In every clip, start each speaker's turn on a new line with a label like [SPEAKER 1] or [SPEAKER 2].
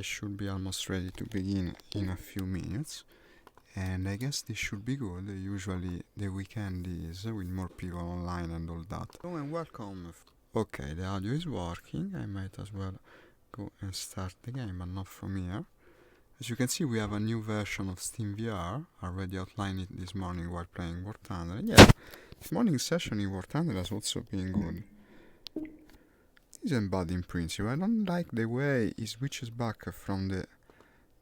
[SPEAKER 1] should be almost ready to begin in a few minutes. And I guess this should be good. Usually the weekend is with more people online and all that. Hello and welcome. Okay, the audio is working. I might as well go and start the game, but not from here. As you can see, we have a new version of Steam VR. I already outlined it this morning while playing War Thunder. And yeah, this morning's session in War Thunder has also been good. It isn't bad in principle. I don't like the way it switches back from the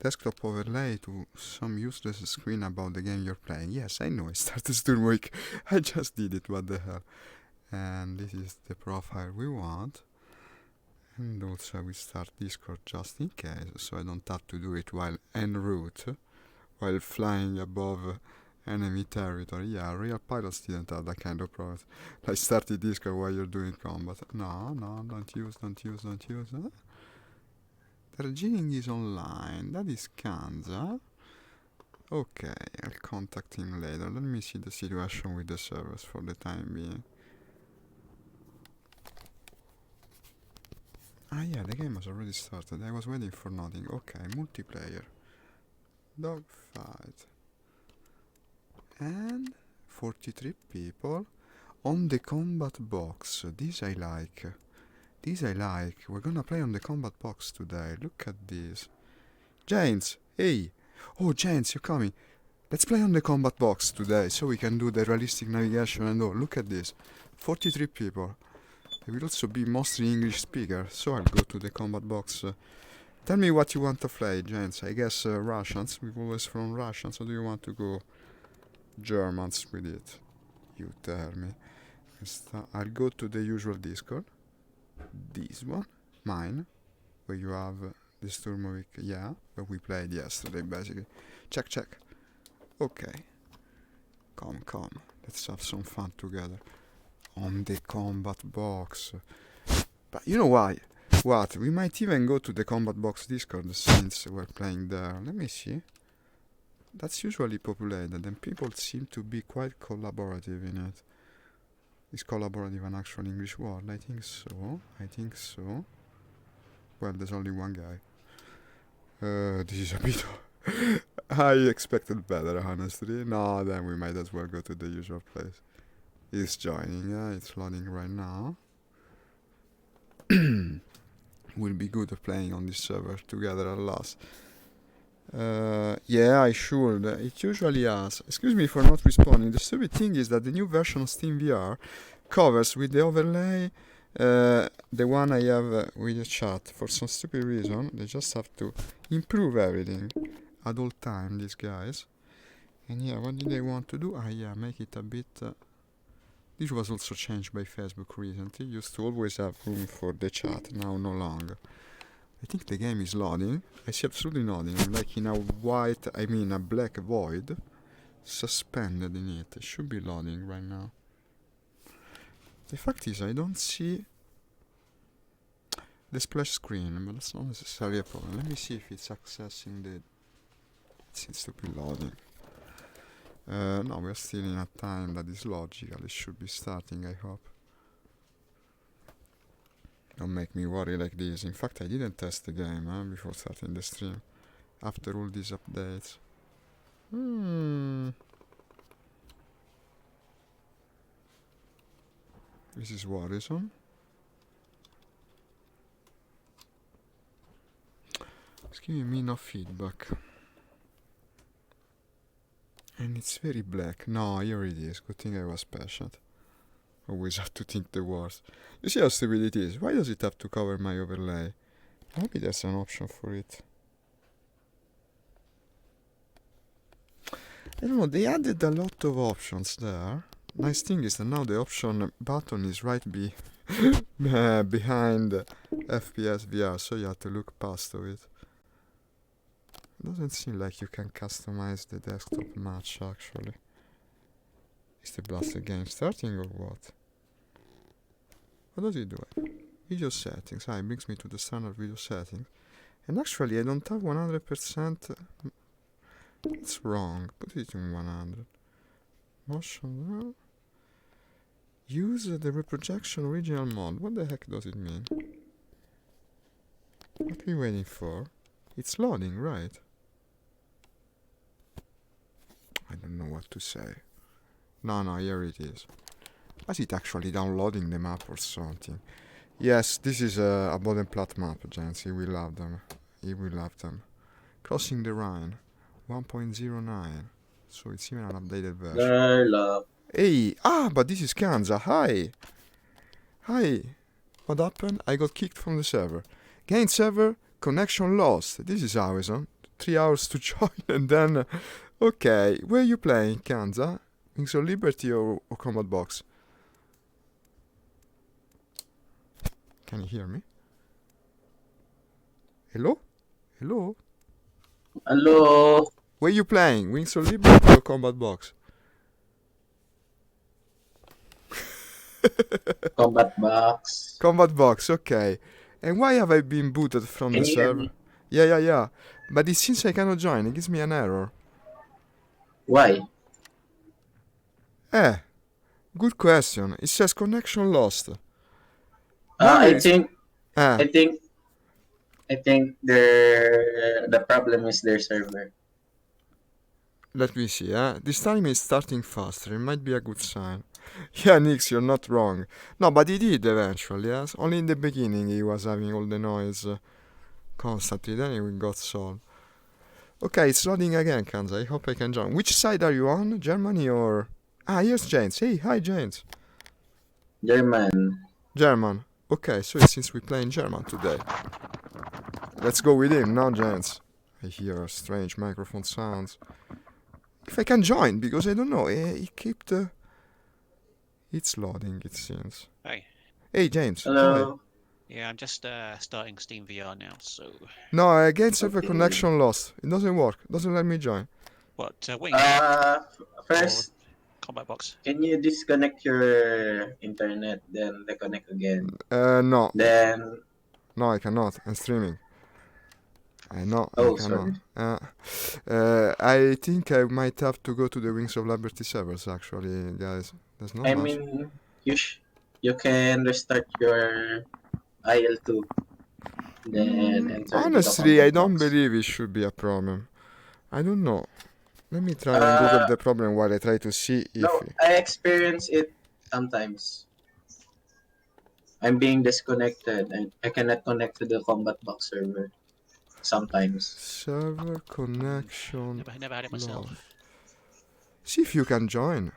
[SPEAKER 1] desktop overlay to some useless screen about the game you're playing. Yes, I know, I started Sturmovik. I just did it, what the hell. And this is the profile we want. And also I will start Discord just in case, so I don't have to do it while en route, while flying above enemy territory. Yeah, real pilots didn't have that kind of problem. I started Discord while you're doing combat. No, don't use. Darjeeling is online. That is Kanza. Okay, I'll contact him later. Let me see the situation with the servers for the time being. Ah yeah, the game has already started. I was waiting for nothing. Okay, multiplayer. Dogfight. And 43 people on the combat box. This I like. We're gonna play on the combat box today. Look at this. James, hey! Oh, James, you're coming. Let's play on the combat box today so we can do the realistic navigation and all. Look at this. 43 people. There will also be mostly English speaker, so I'll go to the combat box. Tell me what you want to play, James. I guess Russians. We've always from Russians, or do you want to go Germans with it? You tell me. I'll go to the usual Discord. This one, mine, where you have the Sturmovik, yeah, where we played yesterday, basically. Check. Okay. Come. Let's have some fun together. On the combat box. But you know why? What? We might even go to the combat box Discord since we're playing there. Let me see. That's usually populated and people seem to be quite collaborative in it. Is collaborative an actual English word? I think so. Well, there's only one guy. This is a bit... I expected better, honestly. No, then we might as well go to the usual place. It's joining, yeah, it's loading right now. Will be good at playing on this server together at last. Yeah, I should. It usually has. Excuse me for not responding. The stupid thing is that the new version of Steam VR covers with the overlay the one I have with the chat. For some stupid reason, they just have to improve everything at all time, these guys. And yeah, what did they want to do? Ah, yeah, make it a bit... This was also changed by Facebook recently. Used to always have room for the chat, now no longer. I think the game is loading. I see absolutely nothing. I'm like in a black void, suspended in it. It should be loading right now. The fact is, I don't see the splash screen, but that's not necessarily a problem. Let me see if it's accessing the... It seems to be loading. No, we're still in a time that is logical. It should be starting, I hope. Don't make me worry like this. In fact, I didn't test the game before starting the stream. After all these updates. This is worrisome. It's giving me no feedback. And it's very black. No, here it is. Good thing I was patient. Always have to think the worst. You see how stupid it is? Why does it have to cover my overlay? Maybe there's an option for it. I don't know, they added a lot of options there. Nice thing is that now the option button is right behind FPS VR, so you have to look past to it. Doesn't seem like you can customize the desktop much, actually. Is the blaster game starting or what? What does it do? Video settings. It brings me to the standard video settings. And actually, I don't have 100%. It's wrong. Put it in 100. Motion. Use the reprojection original mode. What the heck does it mean? What are we waiting for? It's loading, right? I don't know what to say. No, here it is. Was it actually downloading the map or something? Yes, this is a Bodenplatte map, gents. He will love them. He will love them. Crossing the Rhine, 1.09. So it's even an updated version. Hey, but this is Kanza. Hi. What happened? I got kicked from the server. Gain server, connection lost. This is Amazon. 3 hours to join and then... okay, where are you playing, Kanza? Wings of Liberty or Combat Box? Can you hear me? Hello?
[SPEAKER 2] Hello.
[SPEAKER 1] Where are you playing? Wings of Liberty or Combat Box?
[SPEAKER 2] Combat Box.
[SPEAKER 1] Combat Box, okay. And why have I been booted from the server? Yeah. But it seems I cannot join. It gives me an error.
[SPEAKER 2] Why?
[SPEAKER 1] Good question. It says connection lost.
[SPEAKER 2] I think the problem is their server.
[SPEAKER 1] Let me see, This time it's starting faster. It might be a good sign. Yeah, Nix, you're not wrong. No, but he did eventually, yes? Only in the beginning he was having all the noise constantly. Then it got solved. Okay, it's loading again, Kanza. I hope I can join. Which side are you on? Germany or... here's James. Hey, hi, James. German. Okay, so it seems we play in German today. Let's go with him now, gents. I hear strange microphone sounds. If I can join, because I don't know. It kept... It's loading, it seems. Hey, James.
[SPEAKER 2] Hello.
[SPEAKER 1] Hi.
[SPEAKER 3] Yeah, I'm just starting Steam VR now, so...
[SPEAKER 1] No, again, server connection lost. It doesn't work. Doesn't let me join.
[SPEAKER 3] What, Wings?
[SPEAKER 2] First...
[SPEAKER 3] Combat Box.
[SPEAKER 2] Can you disconnect your internet, then reconnect again?
[SPEAKER 1] No.
[SPEAKER 2] Then...
[SPEAKER 1] No, I cannot. I'm streaming. I cannot.
[SPEAKER 2] Sorry.
[SPEAKER 1] I think I might have to go to the Wings of Liberty servers, actually, guys. There's not much.
[SPEAKER 2] mean, you can restart your IL-2. Then
[SPEAKER 1] honestly, I don't believe it should be a problem. I don't know. Let me try and Google the problem while I try to see if...
[SPEAKER 2] No, I experience it sometimes. I'm being disconnected and I cannot connect to the Combat Box server. Sometimes.
[SPEAKER 1] Server connection.
[SPEAKER 3] Never had it myself.
[SPEAKER 1] See if you can join.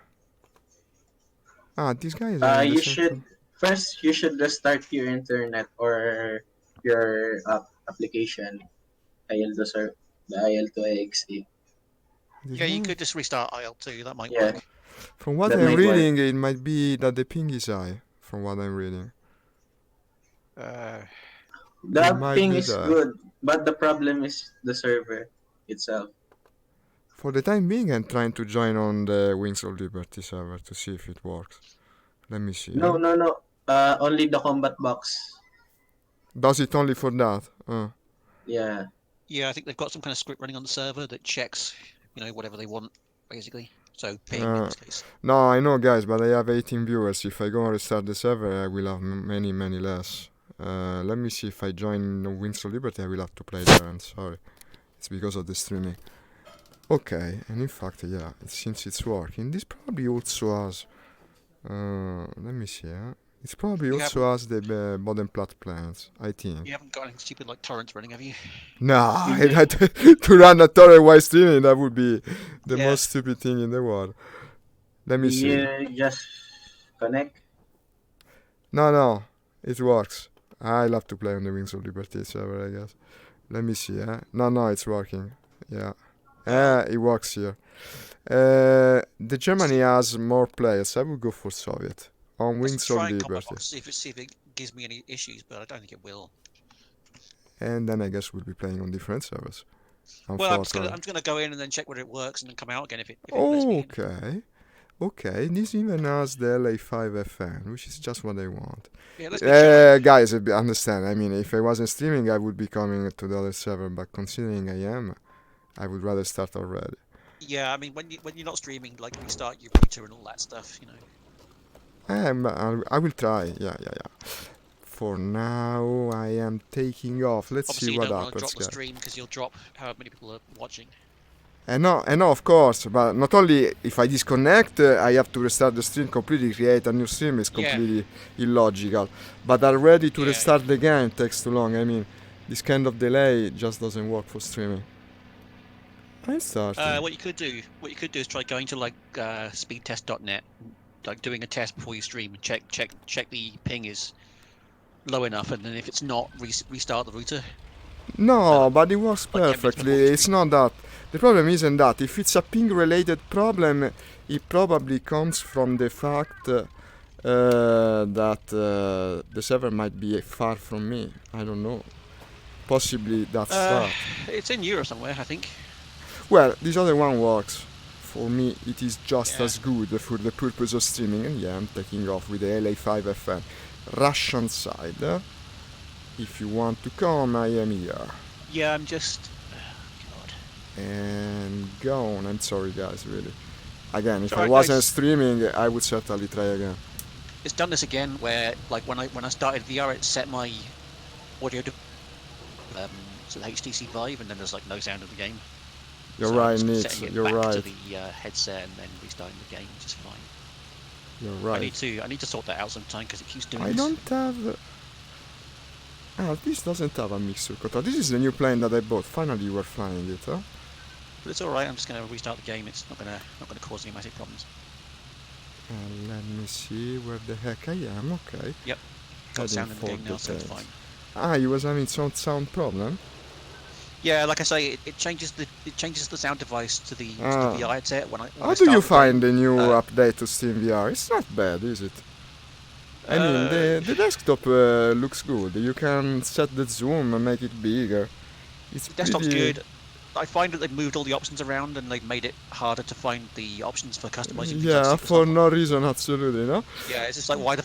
[SPEAKER 1] This guy is...
[SPEAKER 2] you should restart your internet or your application. The IL-2 AXE.
[SPEAKER 3] Yeah, you could just restart IL-2, that might work.
[SPEAKER 1] From what I'm reading, it might be that the ping is high. From what I'm reading.
[SPEAKER 2] The ping is good, but the problem is the server itself.
[SPEAKER 1] For the time being, I'm trying to join on the Wings of Liberty server to see if it works. Let me see.
[SPEAKER 2] No. Only the Combat Box.
[SPEAKER 1] Does it only for that?
[SPEAKER 2] Yeah.
[SPEAKER 3] Yeah, I think they've got some kind of script running on the server that checks, whatever they want, basically. So, ping in this case.
[SPEAKER 1] No, I know, guys, but I have 18 viewers. If I go and restart the server, I will have many less. Let me see if I join Wings of Liberty, I will have to play there. I'm sorry. It's because of the streaming. Okay, and in fact, yeah, it seems it's working. This probably also has... let me see, It's probably also has the Bodenplatte plans, I think.
[SPEAKER 3] You haven't got anything stupid like torrents running, have you?
[SPEAKER 1] No, to run a torrent while streaming, that would be the most stupid thing in the world. Let me see.
[SPEAKER 2] You just connect?
[SPEAKER 1] No, it works. I love to play on the Wings of Liberty server, I guess. Let me see, No, it's working. Yeah. It works here. The Germany has more players. I would go for Soviet. On Wings of Liberty.
[SPEAKER 3] See if it gives me any issues, but I don't think it will.
[SPEAKER 1] And then I guess we'll be playing on different servers.
[SPEAKER 3] Well, I'm just gonna go in and then check whether it works and then come out again if it lets me in.
[SPEAKER 1] Okay. This even has the La-5 FN, which is just what I want.
[SPEAKER 3] Yeah,
[SPEAKER 1] guys, understand. I mean, if I wasn't streaming, I would be coming to the other server. But considering I am, I would rather start already.
[SPEAKER 3] Yeah, I mean, when you're not streaming, like restart your router and all that stuff,
[SPEAKER 1] I will try. Yeah. for now I am taking off. Let's
[SPEAKER 3] Obviously,
[SPEAKER 1] see
[SPEAKER 3] you
[SPEAKER 1] what
[SPEAKER 3] don't want to
[SPEAKER 1] happens,
[SPEAKER 3] drop the
[SPEAKER 1] guys.
[SPEAKER 3] stream because you'll drop how many people are watching.
[SPEAKER 1] And no, of course, but not only if I disconnect, I have to restart the stream completely, create a new stream is
[SPEAKER 3] Yeah.
[SPEAKER 1] completely illogical. But already to
[SPEAKER 3] Yeah,
[SPEAKER 1] restart the game takes too long. I mean, this kind of delay just doesn't work for streaming. I'm starting.
[SPEAKER 3] What you could do is try going to like speedtest.net, like doing a test before you stream and check the ping is low enough, and then if it's not, restart the router.
[SPEAKER 1] No, but it works
[SPEAKER 3] like 10 minutes
[SPEAKER 1] perfectly.
[SPEAKER 3] before the
[SPEAKER 1] It's
[SPEAKER 3] stream.
[SPEAKER 1] not that. The problem isn't that. If it's a ping-related problem, it probably comes from the fact that the server might be far from me. I don't know. Possibly that's that.
[SPEAKER 3] It's in Europe somewhere, I think.
[SPEAKER 1] Well, this other one works. For me, it is just
[SPEAKER 3] Yeah.
[SPEAKER 1] as good for the purpose of streaming. And yeah, I'm taking off with the La-5 FM. Russian side. If you want to come, I am here.
[SPEAKER 3] Yeah, I'm just. God.
[SPEAKER 1] And go on. I'm sorry, guys, really. Again, if I
[SPEAKER 3] Alright,
[SPEAKER 1] wasn't
[SPEAKER 3] guys.
[SPEAKER 1] streaming, I would certainly try again.
[SPEAKER 3] It's done this again, where like when I started VR, it set my audio to so the HTC Vive, and then there's like no sound of the game.
[SPEAKER 1] You're
[SPEAKER 3] So I'm
[SPEAKER 1] right,
[SPEAKER 3] just
[SPEAKER 1] Nix.
[SPEAKER 3] setting it
[SPEAKER 1] You're
[SPEAKER 3] back
[SPEAKER 1] right.
[SPEAKER 3] to the headset and then restarting the game, which is fine.
[SPEAKER 1] You're
[SPEAKER 3] I
[SPEAKER 1] right.
[SPEAKER 3] need to sort that out sometime because it keeps doing
[SPEAKER 1] I
[SPEAKER 3] this.
[SPEAKER 1] don't have. This doesn't have a mixer control. This is the new plane that I bought. Finally, you were flying it, huh?
[SPEAKER 3] But it's all right. I'm just going to restart the game. It's not gonna cause any massive problems.
[SPEAKER 1] Let me see where the heck I am. Okay.
[SPEAKER 3] Yep. Got sound in the game now, so it's fine.
[SPEAKER 1] You was having some sound problem.
[SPEAKER 3] Yeah, like I say, it changes the sound device to the VR headset when I. When
[SPEAKER 1] How
[SPEAKER 3] I
[SPEAKER 1] do you
[SPEAKER 3] start the
[SPEAKER 1] find the
[SPEAKER 3] game.
[SPEAKER 1] new update to SteamVR? It's not bad, is it? I mean, the desktop looks good. You can set the zoom and make it bigger. It's
[SPEAKER 3] The desktop's
[SPEAKER 1] pretty...
[SPEAKER 3] good. I find that they've moved all the options around and they've made it harder to find the options for customizing.
[SPEAKER 1] Yeah,
[SPEAKER 3] VLC
[SPEAKER 1] for
[SPEAKER 3] example.
[SPEAKER 1] no reason, absolutely, no?
[SPEAKER 3] Yeah, it's just like why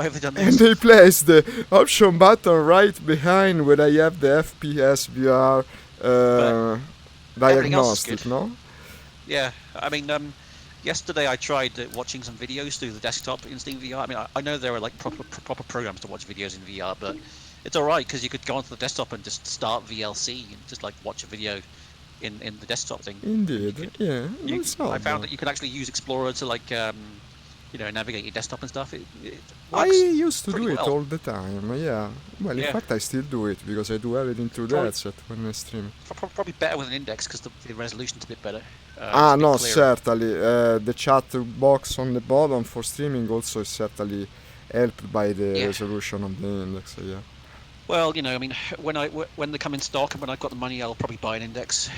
[SPEAKER 3] have they done
[SPEAKER 1] And
[SPEAKER 3] this?
[SPEAKER 1] they placed the option button right behind where I have the FPS VR
[SPEAKER 3] everything else is
[SPEAKER 1] diagnostic,
[SPEAKER 3] good.
[SPEAKER 1] no?
[SPEAKER 3] Yeah, I mean, yesterday I tried watching some videos through the desktop in Steam VR. I mean, I know there are like proper programs to watch videos in VR, but it's alright because you could go onto the desktop and just start VLC and just like watch a video in the desktop thing.
[SPEAKER 1] Indeed, yeah. No, it's not
[SPEAKER 3] I found
[SPEAKER 1] bad.
[SPEAKER 3] that you could actually use Explorer to like navigate your desktop and stuff. It
[SPEAKER 1] I
[SPEAKER 3] works
[SPEAKER 1] used to do
[SPEAKER 3] pretty
[SPEAKER 1] it
[SPEAKER 3] well.
[SPEAKER 1] all the time, yeah. Well, in
[SPEAKER 3] Yeah.
[SPEAKER 1] fact, I still do it because I do everything through the
[SPEAKER 3] Probably-
[SPEAKER 1] headset when I stream.
[SPEAKER 3] Probably better with an index because the resolution's a bit better. It's a bit
[SPEAKER 1] No,
[SPEAKER 3] clearer.
[SPEAKER 1] certainly. The chat box on the bottom for streaming also is certainly helped by the
[SPEAKER 3] Yeah.
[SPEAKER 1] resolution of the index, yeah.
[SPEAKER 3] Well, I mean, when they come in stock and when I've got the money, I'll probably buy an index.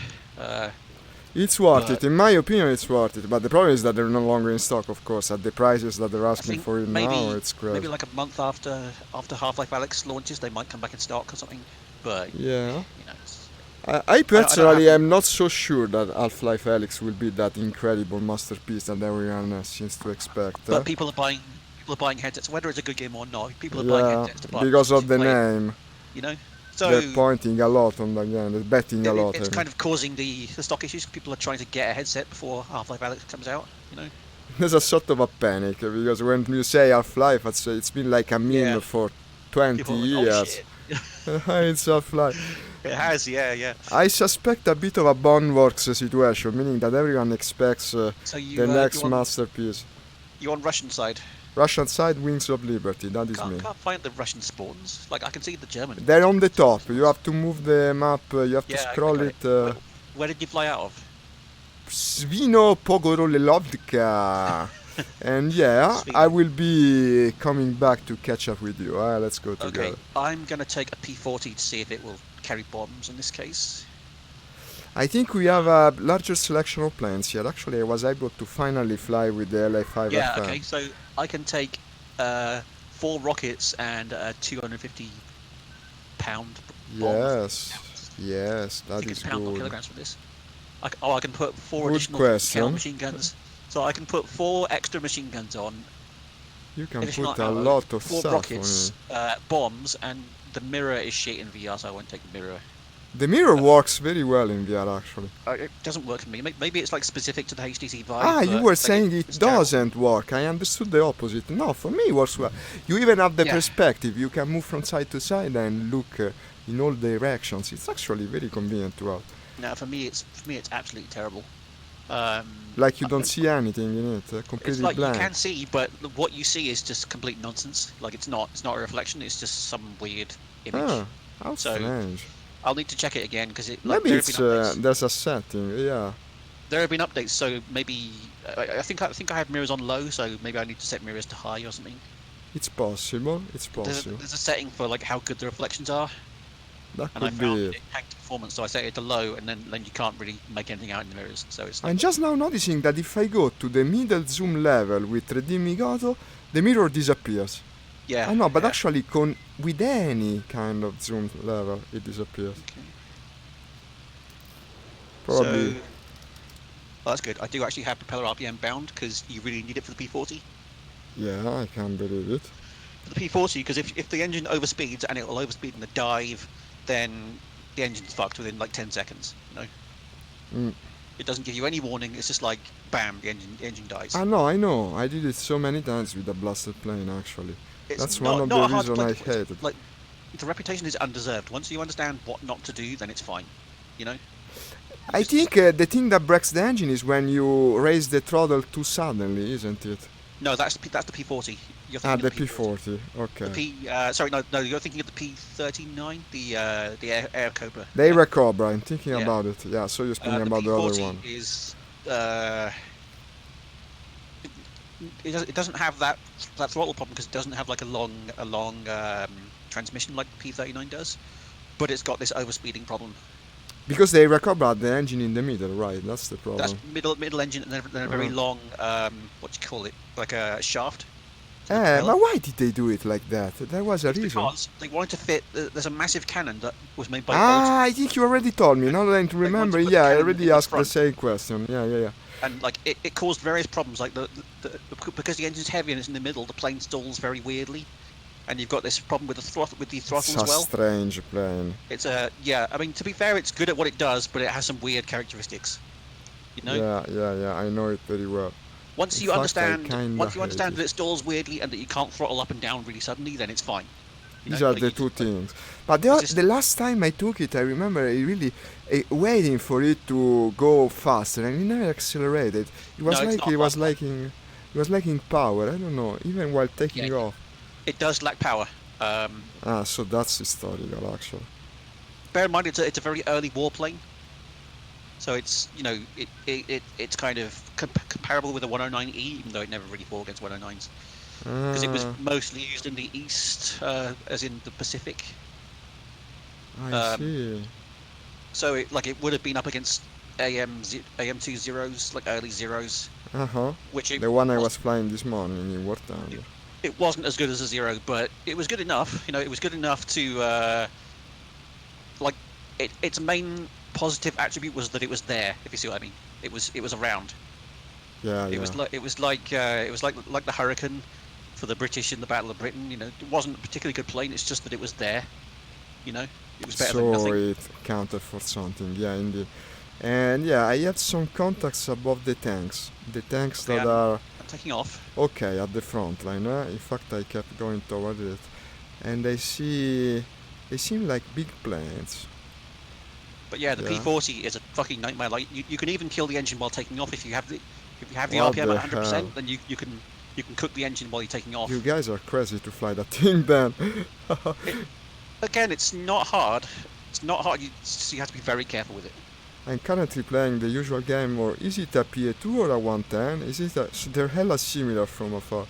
[SPEAKER 1] It's worth
[SPEAKER 3] But-
[SPEAKER 1] it. In my opinion, it's worth it. But the problem is that they're no longer in stock, of course. At the prices that they're asking
[SPEAKER 3] think
[SPEAKER 1] for it now, it's crazy.
[SPEAKER 3] maybe like a month after Half-Life Alyx launches, they might come back in stock or something. But
[SPEAKER 1] Yeah.
[SPEAKER 3] it's,
[SPEAKER 1] I personally
[SPEAKER 3] have-
[SPEAKER 1] am not so sure that Half-Life Alyx will be that incredible masterpiece that everyone seems to expect.
[SPEAKER 3] but people are buying headsets, whether it's a good game or not. People are buying
[SPEAKER 1] Yeah,
[SPEAKER 3] headsets to buy
[SPEAKER 1] because of the
[SPEAKER 3] play it,
[SPEAKER 1] name.
[SPEAKER 3] you know. So
[SPEAKER 1] They're pointing a lot on the game. They're betting a lot.
[SPEAKER 3] it's
[SPEAKER 1] I mean.
[SPEAKER 3] kind of causing the stock issues. People are trying to get a headset before Half-Life Alyx comes out.
[SPEAKER 1] There's a sort of a panic because when you say Half-Life, it's been like a meme
[SPEAKER 3] Yeah.
[SPEAKER 1] for 20
[SPEAKER 3] People are like, oh,
[SPEAKER 1] years.
[SPEAKER 3] shit.
[SPEAKER 1] It's Half-Life.
[SPEAKER 3] It has, yeah.
[SPEAKER 1] I suspect a bit of a Boneworks situation, meaning that everyone expects
[SPEAKER 3] So you
[SPEAKER 1] the next
[SPEAKER 3] you on,
[SPEAKER 1] masterpiece.
[SPEAKER 3] you on Russian side.
[SPEAKER 1] Russian side, Wings of Liberty, that is me.
[SPEAKER 3] Can't find the Russian spawns. Like I can see the German.
[SPEAKER 1] They're on the top. You have to move the map. You have to
[SPEAKER 3] Yeah, I
[SPEAKER 1] scroll
[SPEAKER 3] got
[SPEAKER 1] it.
[SPEAKER 3] Where did you fly out of?
[SPEAKER 1] Svino Pogorolelovka. And yeah,
[SPEAKER 3] Sweet.
[SPEAKER 1] I will be coming back to catch up with you. Let's go together.
[SPEAKER 3] Okay, I'm gonna take a P40 to see if it will carry bombs in this case.
[SPEAKER 1] I think we have a larger selection of planes here. Actually, I was able to finally fly with the La-5
[SPEAKER 3] Yeah,
[SPEAKER 1] FM.
[SPEAKER 3] okay, so I can take 4 rockets and a 250-pound bomb.
[SPEAKER 1] Yes,
[SPEAKER 3] I
[SPEAKER 1] that
[SPEAKER 3] think
[SPEAKER 1] is
[SPEAKER 3] it's pounds or
[SPEAKER 1] good.
[SPEAKER 3] kilograms for this. I can put 4
[SPEAKER 1] Good
[SPEAKER 3] additional
[SPEAKER 1] question.
[SPEAKER 3] KL machine guns. So I can put 4 extra machine guns on,
[SPEAKER 1] You can
[SPEAKER 3] additional
[SPEAKER 1] put a
[SPEAKER 3] ammo,
[SPEAKER 1] lot of
[SPEAKER 3] 4
[SPEAKER 1] stuff
[SPEAKER 3] rockets, bombs, and the mirror is shit in VR, so I won't take the mirror.
[SPEAKER 1] The mirror works very well in VR actually.
[SPEAKER 3] It doesn't work for me. Maybe it's like specific to the HTC Vive.
[SPEAKER 1] Ah, you
[SPEAKER 3] but,
[SPEAKER 1] were
[SPEAKER 3] like,
[SPEAKER 1] saying it
[SPEAKER 3] it's terrible.
[SPEAKER 1] doesn't work. I understood the opposite. No, for me it works well. You even have the
[SPEAKER 3] Yeah.
[SPEAKER 1] perspective. You can move from side to side and look in all directions. It's actually very convenient to have.
[SPEAKER 3] No, for me it's absolutely terrible.
[SPEAKER 1] Like you don't see anything in it,
[SPEAKER 3] It's
[SPEAKER 1] completely
[SPEAKER 3] like
[SPEAKER 1] blank.
[SPEAKER 3] you can see, but what you see is just complete nonsense. Like it's not a reflection. It's just some weird image.
[SPEAKER 1] Ah, how
[SPEAKER 3] So,
[SPEAKER 1] strange.
[SPEAKER 3] I'll need to check it again because
[SPEAKER 1] Maybe
[SPEAKER 3] there
[SPEAKER 1] it's
[SPEAKER 3] have been updates.
[SPEAKER 1] there's a setting. Yeah.
[SPEAKER 3] There have been updates, so maybe I think I have mirrors on low, so maybe I need to set mirrors to high or something.
[SPEAKER 1] It's possible. It's
[SPEAKER 3] There's
[SPEAKER 1] possible.
[SPEAKER 3] a setting for like how good the reflections are,
[SPEAKER 1] That
[SPEAKER 3] and I
[SPEAKER 1] could
[SPEAKER 3] found
[SPEAKER 1] be
[SPEAKER 3] it
[SPEAKER 1] it.
[SPEAKER 3] tanked performance, so I set it to low, and then you can't really make anything out in the mirrors. So it's
[SPEAKER 1] I'm just now noticing that if I go to the middle zoom level with 3D Migato, the mirror disappears.
[SPEAKER 3] yeah.
[SPEAKER 1] I know, but
[SPEAKER 3] yeah.
[SPEAKER 1] actually with any kind of zoom level, it disappears.
[SPEAKER 3] Okay.
[SPEAKER 1] Probably.
[SPEAKER 3] So, well, that's good. I do actually have propeller RPM bound because you really need it for the P40.
[SPEAKER 1] Yeah, I can't believe it.
[SPEAKER 3] For the P40, because if the engine overspeeds and it will overspeed in the dive, then the engine's fucked within like 10 seconds. You know,
[SPEAKER 1] Mm.
[SPEAKER 3] it doesn't give you any warning. It's just like bam, the engine dies.
[SPEAKER 1] I know. I did it so many times with the blasted plane, actually.
[SPEAKER 3] It's
[SPEAKER 1] That's
[SPEAKER 3] not,
[SPEAKER 1] one of
[SPEAKER 3] not
[SPEAKER 1] the
[SPEAKER 3] hard to
[SPEAKER 1] reasons I
[SPEAKER 3] play.
[SPEAKER 1] hated.
[SPEAKER 3] Like the reputation is undeserved. Once you understand what not to do, then it's fine. You know.
[SPEAKER 1] I think the thing that breaks the engine is when you raise the throttle too suddenly, isn't it?
[SPEAKER 3] No, that's the P40. You're
[SPEAKER 1] Ah,
[SPEAKER 3] thinking
[SPEAKER 1] the
[SPEAKER 3] of
[SPEAKER 1] P40. Okay.
[SPEAKER 3] Sorry, no, you're thinking of the P39, the Air Cobra.
[SPEAKER 1] The Air Cobra, I'm thinking
[SPEAKER 3] Yeah.
[SPEAKER 1] about it. Yeah, so you're speaking
[SPEAKER 3] The
[SPEAKER 1] about the other
[SPEAKER 3] P40
[SPEAKER 1] one.
[SPEAKER 3] is it doesn't have that throttle problem because it doesn't have like a long transmission like the P39 does, but it's got this overspeeding problem.
[SPEAKER 1] Because the Air Cobra had the engine in the middle, right? That's the problem.
[SPEAKER 3] That's middle engine and then a very long what do you call it, like a shaft. to the
[SPEAKER 1] Eh,
[SPEAKER 3] propeller.
[SPEAKER 1] but why did they do it like that? There was a
[SPEAKER 3] It's
[SPEAKER 1] reason.
[SPEAKER 3] because they wanted to fit. There's a massive cannon that was made by Bolt,
[SPEAKER 1] Ah, I think you already told me. Now that I remember,
[SPEAKER 3] put the
[SPEAKER 1] yeah, I
[SPEAKER 3] cannon
[SPEAKER 1] already
[SPEAKER 3] in the
[SPEAKER 1] asked the
[SPEAKER 3] front.
[SPEAKER 1] same question. Yeah.
[SPEAKER 3] and like it caused various problems. Like because the engine's heavy and it's in the middle, the plane stalls very weirdly, and you've got this problem with the throttle
[SPEAKER 1] It's
[SPEAKER 3] as
[SPEAKER 1] a
[SPEAKER 3] well.
[SPEAKER 1] strange plane.
[SPEAKER 3] It's yeah. I mean, to be fair, it's good at what it does, but it has some weird characteristics. You know,
[SPEAKER 1] Yeah, I know it very well.
[SPEAKER 3] once
[SPEAKER 1] in
[SPEAKER 3] you
[SPEAKER 1] fact, I
[SPEAKER 3] understand
[SPEAKER 1] kinda hate
[SPEAKER 3] that it stalls weirdly and that you can't throttle up and down really suddenly, then it's fine. You
[SPEAKER 1] These
[SPEAKER 3] know,
[SPEAKER 1] are
[SPEAKER 3] like
[SPEAKER 1] the
[SPEAKER 3] you
[SPEAKER 1] two
[SPEAKER 3] just-
[SPEAKER 1] things. But
[SPEAKER 3] it's just-
[SPEAKER 1] the last time I took it, I remember I really waiting for it to go faster, and it never accelerated. It was
[SPEAKER 3] No, it's
[SPEAKER 1] like
[SPEAKER 3] not
[SPEAKER 1] it was
[SPEAKER 3] fast.
[SPEAKER 1] lacking power. I don't know, even while taking
[SPEAKER 3] Yeah.
[SPEAKER 1] off.
[SPEAKER 3] It does lack power.
[SPEAKER 1] Ah, so that's historical, actually.
[SPEAKER 3] Bear in mind, it's a very early warplane, so it's it's kind of comparable with a 109E, even though it never really fought against 109s because it was
[SPEAKER 1] Ah,
[SPEAKER 3] mostly used in the east, as in the Pacific.
[SPEAKER 1] I
[SPEAKER 3] um,
[SPEAKER 1] see.
[SPEAKER 3] So it would have been up against AM2 zeros, like early zeros,
[SPEAKER 1] Uh huh.
[SPEAKER 3] which it
[SPEAKER 1] The one I
[SPEAKER 3] was-
[SPEAKER 1] was flying this morning in wartime.
[SPEAKER 3] It wasn't as good as a zero, but it was good enough. You know, it was good enough to like its main positive attribute was that it was there. If you see what I mean, it was around.
[SPEAKER 1] Yeah.
[SPEAKER 3] It was like the Hurricane for the British in the Battle of Britain. You know, it wasn't a particularly good plane. It's just that it was there. You know, it was better than
[SPEAKER 1] So
[SPEAKER 3] nothing.
[SPEAKER 1] it counted for something, yeah, indeed. And yeah, I had some contacts above the tanks. The tanks
[SPEAKER 3] Okay,
[SPEAKER 1] that are
[SPEAKER 3] I'm taking off.
[SPEAKER 1] okay at the front line. In fact, I kept going toward it, and I see they seem like big planes.
[SPEAKER 3] But yeah, the
[SPEAKER 1] Yeah.
[SPEAKER 3] P40 is a fucking nightmare. Like you can even kill the engine while taking off if you have the
[SPEAKER 1] What
[SPEAKER 3] RPM
[SPEAKER 1] the
[SPEAKER 3] at 100%.
[SPEAKER 1] hell?
[SPEAKER 3] Then you can cook the engine while you're taking off.
[SPEAKER 1] You guys are crazy to fly that thing, then.
[SPEAKER 3] Again, it's not hard. It's not hard. You have to be very careful with it.
[SPEAKER 1] I'm currently playing the usual game, or is it a PA2 or a 110? Is it a? They're hella similar from afar.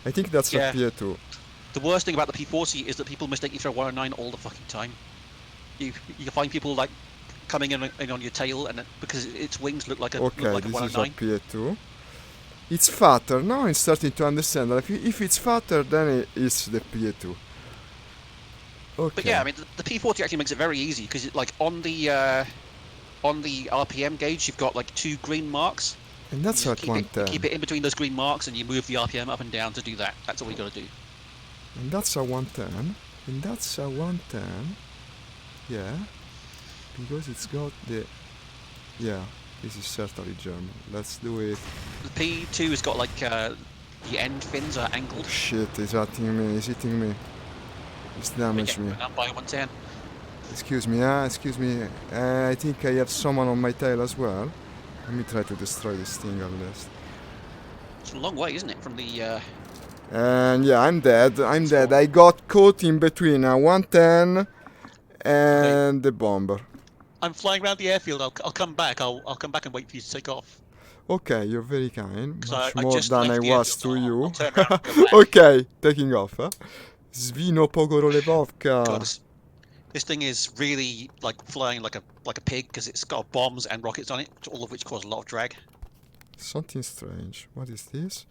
[SPEAKER 1] I think that's
[SPEAKER 3] Yeah.
[SPEAKER 1] a PA2.
[SPEAKER 3] The worst thing about the P40 is that people mistake you for a 109 all the fucking time. You find people like coming in on your tail, and because its wings look like a
[SPEAKER 1] Okay,
[SPEAKER 3] look like a
[SPEAKER 1] this is a
[SPEAKER 3] 109.
[SPEAKER 1] PA2. It's fatter. Now I'm starting to understand that if it's fatter, then it's the PA2. Okay.
[SPEAKER 3] But yeah, I mean the P40 actually makes it very easy because like on the RPM gauge you've got like 2 green marks.
[SPEAKER 1] and that's
[SPEAKER 3] You
[SPEAKER 1] at
[SPEAKER 3] just keep
[SPEAKER 1] 110.
[SPEAKER 3] keep it in between those green marks, and you move the RPM up and down to do that. That's all you got to do.
[SPEAKER 1] And that's a 110. And that's a 110. Yeah. because it's got the... Yeah, this is certainly German. Let's do it.
[SPEAKER 3] The P2 has got like the end fins are angled.
[SPEAKER 1] Shit, he's hitting me, he's hitting me. He's damaged me.
[SPEAKER 3] Up by 110.
[SPEAKER 1] Excuse me, excuse me. I think I have someone on my tail as well. Let me try to destroy this thing at least.
[SPEAKER 3] It's a long way, isn't it, from the...
[SPEAKER 1] And yeah, I'm dead. I'm dead. I got caught in between a 110 and the bomber.
[SPEAKER 3] I'm flying around the airfield. I'll come back. I'll come back and wait for you to take off.
[SPEAKER 1] Okay, you're very kind.
[SPEAKER 3] 'Cause
[SPEAKER 1] Much
[SPEAKER 3] I
[SPEAKER 1] more
[SPEAKER 3] just
[SPEAKER 1] than I
[SPEAKER 3] left the
[SPEAKER 1] was
[SPEAKER 3] airfield,
[SPEAKER 1] to
[SPEAKER 3] I'll
[SPEAKER 1] you.
[SPEAKER 3] turn around and go back.
[SPEAKER 1] Okay, taking off, huh? Svino Pogorolevovka.
[SPEAKER 3] God, this thing is really like flying like a pig because it's got bombs and rockets on it, all of which cause a lot of drag.
[SPEAKER 1] Something strange. What is this?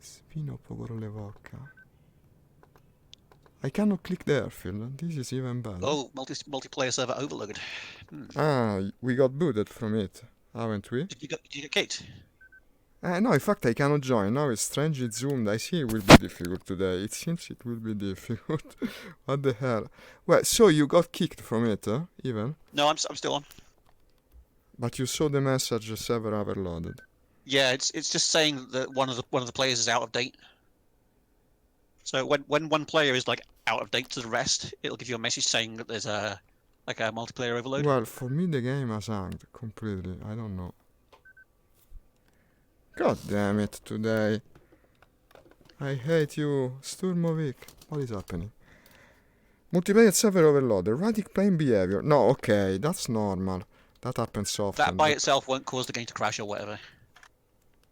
[SPEAKER 1] Svino Pogorolevovka. I cannot click the airfield. This is even better.
[SPEAKER 3] Oh, multiplayer server overload.
[SPEAKER 1] Ah, we got booted from it, haven't we?
[SPEAKER 3] Did you get kicked?
[SPEAKER 1] No, in fact I cannot join. Now it's strangely zoomed. I see it will be difficult today. It seems it will be difficult. What the hell? Well, so you got kicked from it, huh? Even?
[SPEAKER 3] No, I'm still on.
[SPEAKER 1] But you saw the message server overloaded.
[SPEAKER 3] Yeah, it's just saying that one of the players is out of date. So when one player is like out of date to the rest, it'll give you a message saying that there's a multiplayer overload.
[SPEAKER 1] Well, for me the game has hanged completely. I don't know. God damn it, today. I hate you, Sturmovik. What is happening? Multiplayer server overloaded. Erratic playing behavior. No, okay, that's normal. That happens often.
[SPEAKER 3] That by itself won't cause the game to crash or whatever.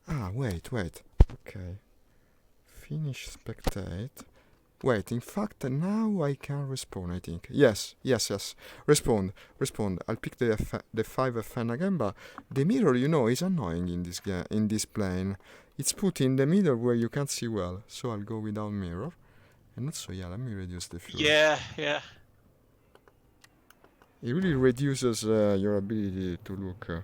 [SPEAKER 1] Ah, wait. Okay. Finish spectate. Wait, in fact, now I can respawn, I think. Yes. Respawn. I'll pick the 5FN again, but the mirror, you know, is annoying in this in this plane. It's put in the middle where you can't see well, so I'll go without mirror. And also, yeah, let me reduce the fuel.
[SPEAKER 3] Yeah.
[SPEAKER 1] It really reduces your ability to look.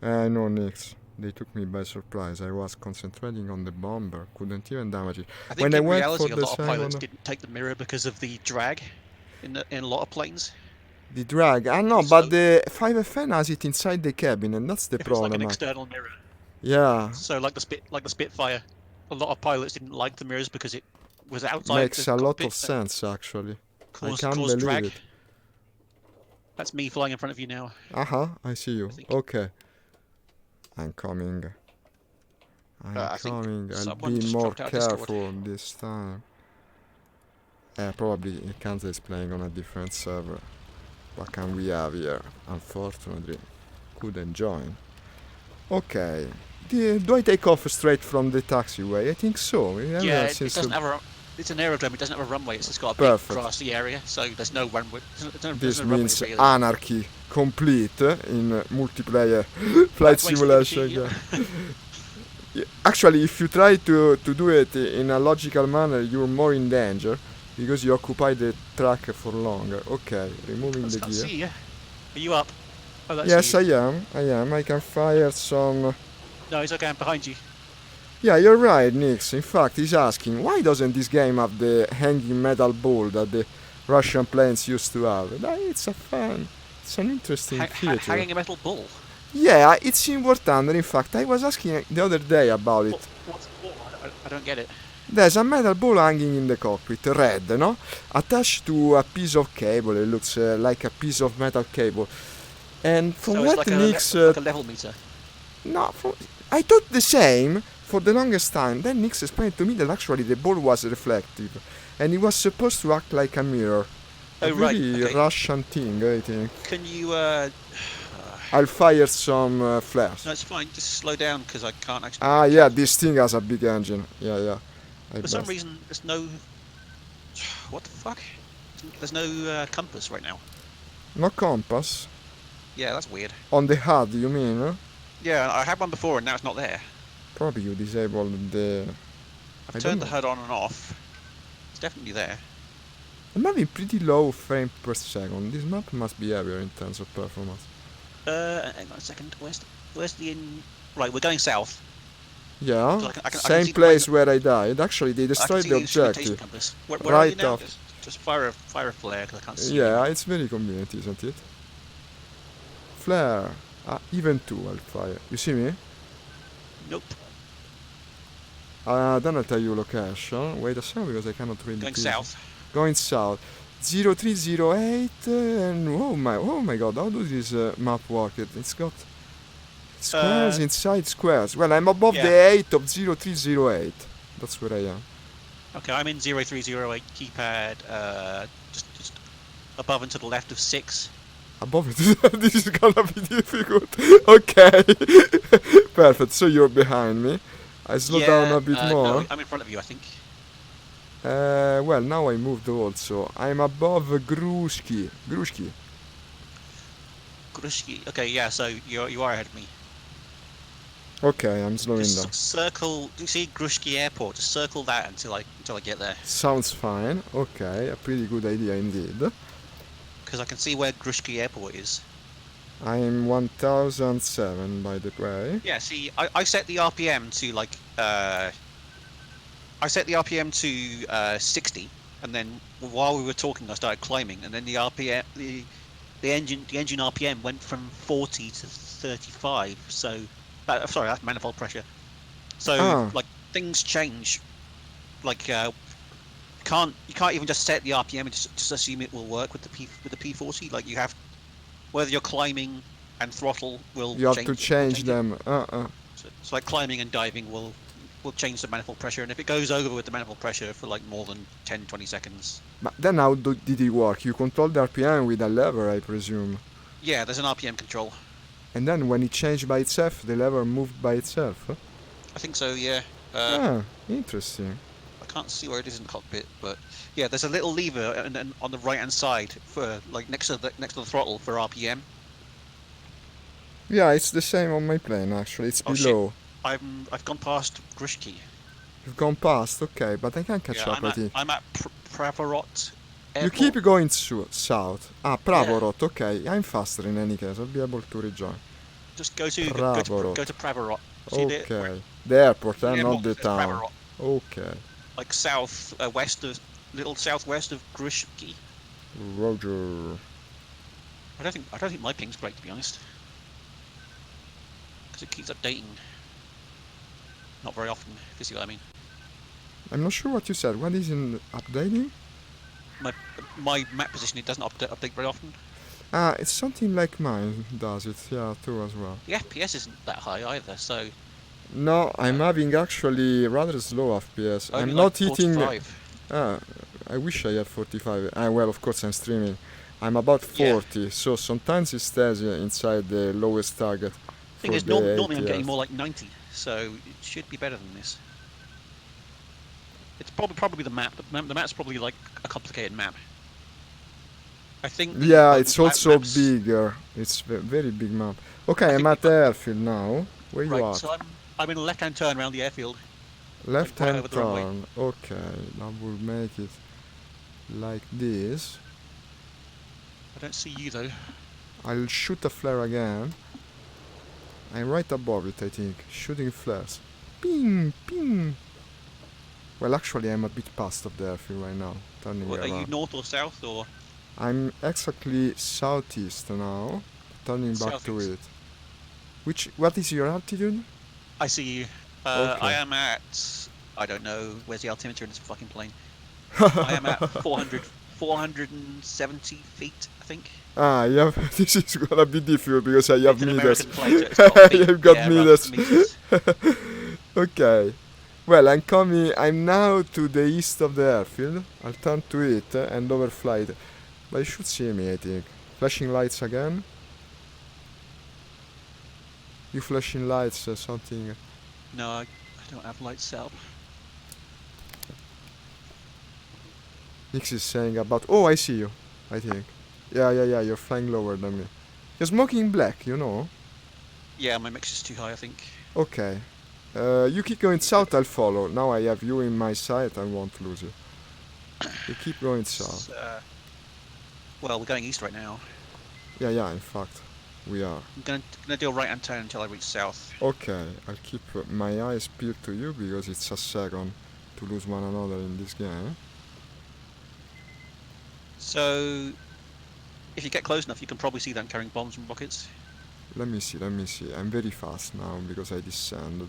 [SPEAKER 1] No, Nix. They took me by surprise. I was concentrating on the bomber, couldn't even damage it.
[SPEAKER 3] I think
[SPEAKER 1] When
[SPEAKER 3] in
[SPEAKER 1] I went
[SPEAKER 3] reality,
[SPEAKER 1] for
[SPEAKER 3] a
[SPEAKER 1] the
[SPEAKER 3] lot of pilots
[SPEAKER 1] second,
[SPEAKER 3] didn't take the mirror because of the drag in a lot of planes.
[SPEAKER 1] the drag. I know,
[SPEAKER 3] So-
[SPEAKER 1] but the 5FN has it inside the cabin, and that's the
[SPEAKER 3] If it's like
[SPEAKER 1] problem.
[SPEAKER 3] an external mirror.
[SPEAKER 1] Yeah,
[SPEAKER 3] So like the Spitfire, a lot of pilots didn't like the mirrors because it was outside.
[SPEAKER 1] makes
[SPEAKER 3] the
[SPEAKER 1] a lot
[SPEAKER 3] cockpit
[SPEAKER 1] of sense actually.
[SPEAKER 3] Caused,
[SPEAKER 1] I can't
[SPEAKER 3] caused
[SPEAKER 1] believe
[SPEAKER 3] drag.
[SPEAKER 1] it.
[SPEAKER 3] That's me flying in front of you now.
[SPEAKER 1] I see you.
[SPEAKER 3] I think-
[SPEAKER 1] Okay. I'm coming.
[SPEAKER 3] I think
[SPEAKER 1] I'll
[SPEAKER 3] someone
[SPEAKER 1] be
[SPEAKER 3] just
[SPEAKER 1] more
[SPEAKER 3] dropped out of Discord.
[SPEAKER 1] careful this time. Probably Kansas is playing on a different server. What can we have here? Unfortunately, couldn't join. Okay. Do I take off straight from the taxiway? I think so.
[SPEAKER 3] Yeah, it doesn't have a. It's an aerodrome. It doesn't have a runway. It's just got a big
[SPEAKER 1] Perfect.
[SPEAKER 3] grassy area, so there's no runway. There's
[SPEAKER 1] This
[SPEAKER 3] no runway
[SPEAKER 1] means
[SPEAKER 3] really.
[SPEAKER 1] anarchy complete in multiplayer flight
[SPEAKER 3] That's wasting
[SPEAKER 1] simulation.
[SPEAKER 3] energy,
[SPEAKER 1] Yeah. Yeah, actually, if you try to do it in a logical manner, you're more in danger because you occupy the track for longer. Okay, removing
[SPEAKER 3] I
[SPEAKER 1] the
[SPEAKER 3] can't
[SPEAKER 1] gear.
[SPEAKER 3] see you. Are you up? Oh, that's
[SPEAKER 1] Yes,
[SPEAKER 3] you.
[SPEAKER 1] I am. I can fire some.
[SPEAKER 3] No, it's okay. I'm behind you.
[SPEAKER 1] Yeah, you're right, Nix. In fact, he's asking why doesn't this game have the hanging metal ball that the Russian planes used to have? It's a fun. It's an interesting feature.
[SPEAKER 3] Hanging a metal ball.
[SPEAKER 1] Yeah, it's in War Thunder. In fact, I was asking the other day about it.
[SPEAKER 3] What's the ball? I don't get it.
[SPEAKER 1] There's a metal ball hanging in the cockpit, red, no? Attached to a piece of cable. It looks like a piece of metal cable. And from
[SPEAKER 3] So
[SPEAKER 1] what
[SPEAKER 3] it's like
[SPEAKER 1] Nix...
[SPEAKER 3] like a level meter.
[SPEAKER 1] no, I thought the same for the longest time. Then Nix explained to me that actually the ball was reflective. And it was supposed to act like a mirror.
[SPEAKER 3] Oh,
[SPEAKER 1] a
[SPEAKER 3] right,
[SPEAKER 1] really
[SPEAKER 3] okay.
[SPEAKER 1] Russian thing, I think.
[SPEAKER 3] Can you?
[SPEAKER 1] I'll fire some flares.
[SPEAKER 3] No, it's fine. Just slow down because I can't actually.
[SPEAKER 1] Ah, yeah, this thing has a big engine. Yeah.
[SPEAKER 3] For some reason, there's no. What the fuck? There's no compass right now.
[SPEAKER 1] No compass.
[SPEAKER 3] Yeah, that's weird.
[SPEAKER 1] On the HUD, you mean? Huh?
[SPEAKER 3] Yeah, I had one before and now it's not there.
[SPEAKER 1] Probably you disabled the...
[SPEAKER 3] I've
[SPEAKER 1] I
[SPEAKER 3] turned the
[SPEAKER 1] don't
[SPEAKER 3] HUD on and off. It's definitely there.
[SPEAKER 1] I'm having pretty low frame per second. This map must be heavier in terms of performance.
[SPEAKER 3] Hang on a second. Where's the in? Right, we're going south.
[SPEAKER 1] Yeah,
[SPEAKER 3] So I can see
[SPEAKER 1] same
[SPEAKER 3] the
[SPEAKER 1] place
[SPEAKER 3] way
[SPEAKER 1] where I died. Actually, they
[SPEAKER 3] I can
[SPEAKER 1] destroyed
[SPEAKER 3] see
[SPEAKER 1] the
[SPEAKER 3] instrumentation
[SPEAKER 1] objective.
[SPEAKER 3] compass. Where are you
[SPEAKER 1] Right
[SPEAKER 3] now?
[SPEAKER 1] off.
[SPEAKER 3] Just fire a flare because I can't see.
[SPEAKER 1] Yeah,
[SPEAKER 3] anything.
[SPEAKER 1] it's very convenient, isn't it? Flare. Even 2 I'll fire. You see me?
[SPEAKER 3] Nope.
[SPEAKER 1] Then I'll tell you location. Wait a second because I cannot really
[SPEAKER 3] Going
[SPEAKER 1] see.
[SPEAKER 3] south.
[SPEAKER 1] Going south. 0308 and oh my god, how does this map work? It's got squares inside squares. Well, I'm above
[SPEAKER 3] Yeah.
[SPEAKER 1] the 8 of 0308. That's where I am.
[SPEAKER 3] Okay, I'm in 0308 keypad. Just above and to the left of 6.
[SPEAKER 1] Above it. This is gonna be difficult. Okay. Perfect. So you're behind me. I slow down a bit more.
[SPEAKER 3] No, I'm in front of you, I think.
[SPEAKER 1] Well, now I moved also. I'm above Grushki.
[SPEAKER 3] Grushki. Okay, yeah. So you are ahead of me.
[SPEAKER 1] Okay, I'm slowing down.
[SPEAKER 3] Just circle. Do you see Grushki Airport? Just circle that until I get there.
[SPEAKER 1] Sounds fine. Okay, a pretty good idea indeed.
[SPEAKER 3] Because I can see where Grushki Airport is.
[SPEAKER 1] I'm 1007 by the way.
[SPEAKER 3] Yeah. See, I set the RPM to like I set the RPM to 60, and then while we were talking, I started climbing, and then the RPM the engine RPM went from 40 to 35. So sorry, that's manifold pressure. So like things change. Like you can't even just set the RPM and just assume it will work with the P40. Like you have, whether you're climbing and throttle will
[SPEAKER 1] You have
[SPEAKER 3] change,
[SPEAKER 1] to change them.
[SPEAKER 3] So like climbing and diving will change the manifold pressure, and if it goes over with the manifold pressure for like more than 10-20 seconds.
[SPEAKER 1] But then how did it work? You control the RPM with a lever, I presume.
[SPEAKER 3] Yeah, there's an RPM control.
[SPEAKER 1] And then when it changed by itself, the lever moved by itself. Huh?
[SPEAKER 3] I think so, yeah.
[SPEAKER 1] Interesting.
[SPEAKER 3] I can't see where it is in the cockpit, but yeah, there's a little lever and on the right hand side for like next to the throttle for RPM.
[SPEAKER 1] Yeah, it's the same on my plane actually. It's below.
[SPEAKER 3] Shit. I've gone past Grushki.
[SPEAKER 1] You've gone past, okay, but I can't catch up. I think.
[SPEAKER 3] I'm at Pravorot Airport.
[SPEAKER 1] You keep going south. Pravorot. Okay, I'm faster in any case. I'll be able to rejoin.
[SPEAKER 3] Just go to Pravorot.
[SPEAKER 1] Okay, the airport, not the town.
[SPEAKER 3] Pravorot.
[SPEAKER 1] Okay.
[SPEAKER 3] Like little southwest of Grushki.
[SPEAKER 1] Roger.
[SPEAKER 3] I don't think my ping's great, to be honest, because it keeps updating. Not very often, if you see what I mean.
[SPEAKER 1] I'm not sure what you said. What is in updating?
[SPEAKER 3] My map position, it doesn't update very often.
[SPEAKER 1] It's something like mine does it. Yeah, too as well.
[SPEAKER 3] The FPS isn't that high either, so.
[SPEAKER 1] No, I'm having actually rather slow FPS. I'm
[SPEAKER 3] like
[SPEAKER 1] not hitting.
[SPEAKER 3] 45.
[SPEAKER 1] I wish I had 45. Well, of course I'm streaming. I'm about 40, so sometimes it stays inside the lowest target.
[SPEAKER 3] Thing is, normally I'm getting more like 90, so it should be better than this. It's probably the map. The map's probably like a complicated map. I think.
[SPEAKER 1] Yeah, it's also bigger. It's a very big map. Okay, I'm at the airfield now. Where you at?
[SPEAKER 3] So I'm in a left-hand turn around the airfield.
[SPEAKER 1] Left-hand turn. Okay, that will make it like this.
[SPEAKER 3] I don't see you though.
[SPEAKER 1] I'll shoot a flare again. I'm right above it, I think. Shooting flares. Ping, ping. Well, actually, I'm a bit past of the airfield right now. Turning around.
[SPEAKER 3] Are you north or south or?
[SPEAKER 1] I'm exactly southeast now. Turning back to it. What is your altitude?
[SPEAKER 3] I see you.
[SPEAKER 1] Okay.
[SPEAKER 3] I am at. I don't know. Where's the altimeter in this fucking plane? I am at 470 feet, I think.
[SPEAKER 1] Yeah, this is gonna be difficult because I have meters.
[SPEAKER 3] You've
[SPEAKER 1] got meters. Okay. Well, I'm now to the east of the airfield. I'll turn to it and overfly it. But you should see me, I think. Flashing lights again. You flashing lights or something?
[SPEAKER 3] No, I don't have lights set up.
[SPEAKER 1] Nix is saying about... Oh, I see you, I think. Yeah, you're flying lower than me. You're smoking black, you know?
[SPEAKER 3] Yeah, my mix is too high, I think.
[SPEAKER 1] Okay. You keep going south, I'll follow. Now I have you in my sight, I won't lose you. You keep going south.
[SPEAKER 3] Well, we're going east right now.
[SPEAKER 1] Yeah, in fact, we are.
[SPEAKER 3] I'm gonna do a right-hand turn until I reach south.
[SPEAKER 1] Okay, I'll keep my eyes peeled to you, because it's a second to lose one another in this game.
[SPEAKER 3] So, if you get close enough, you can probably see them carrying bombs and rockets.
[SPEAKER 1] Let me see. I'm very fast now because I descended.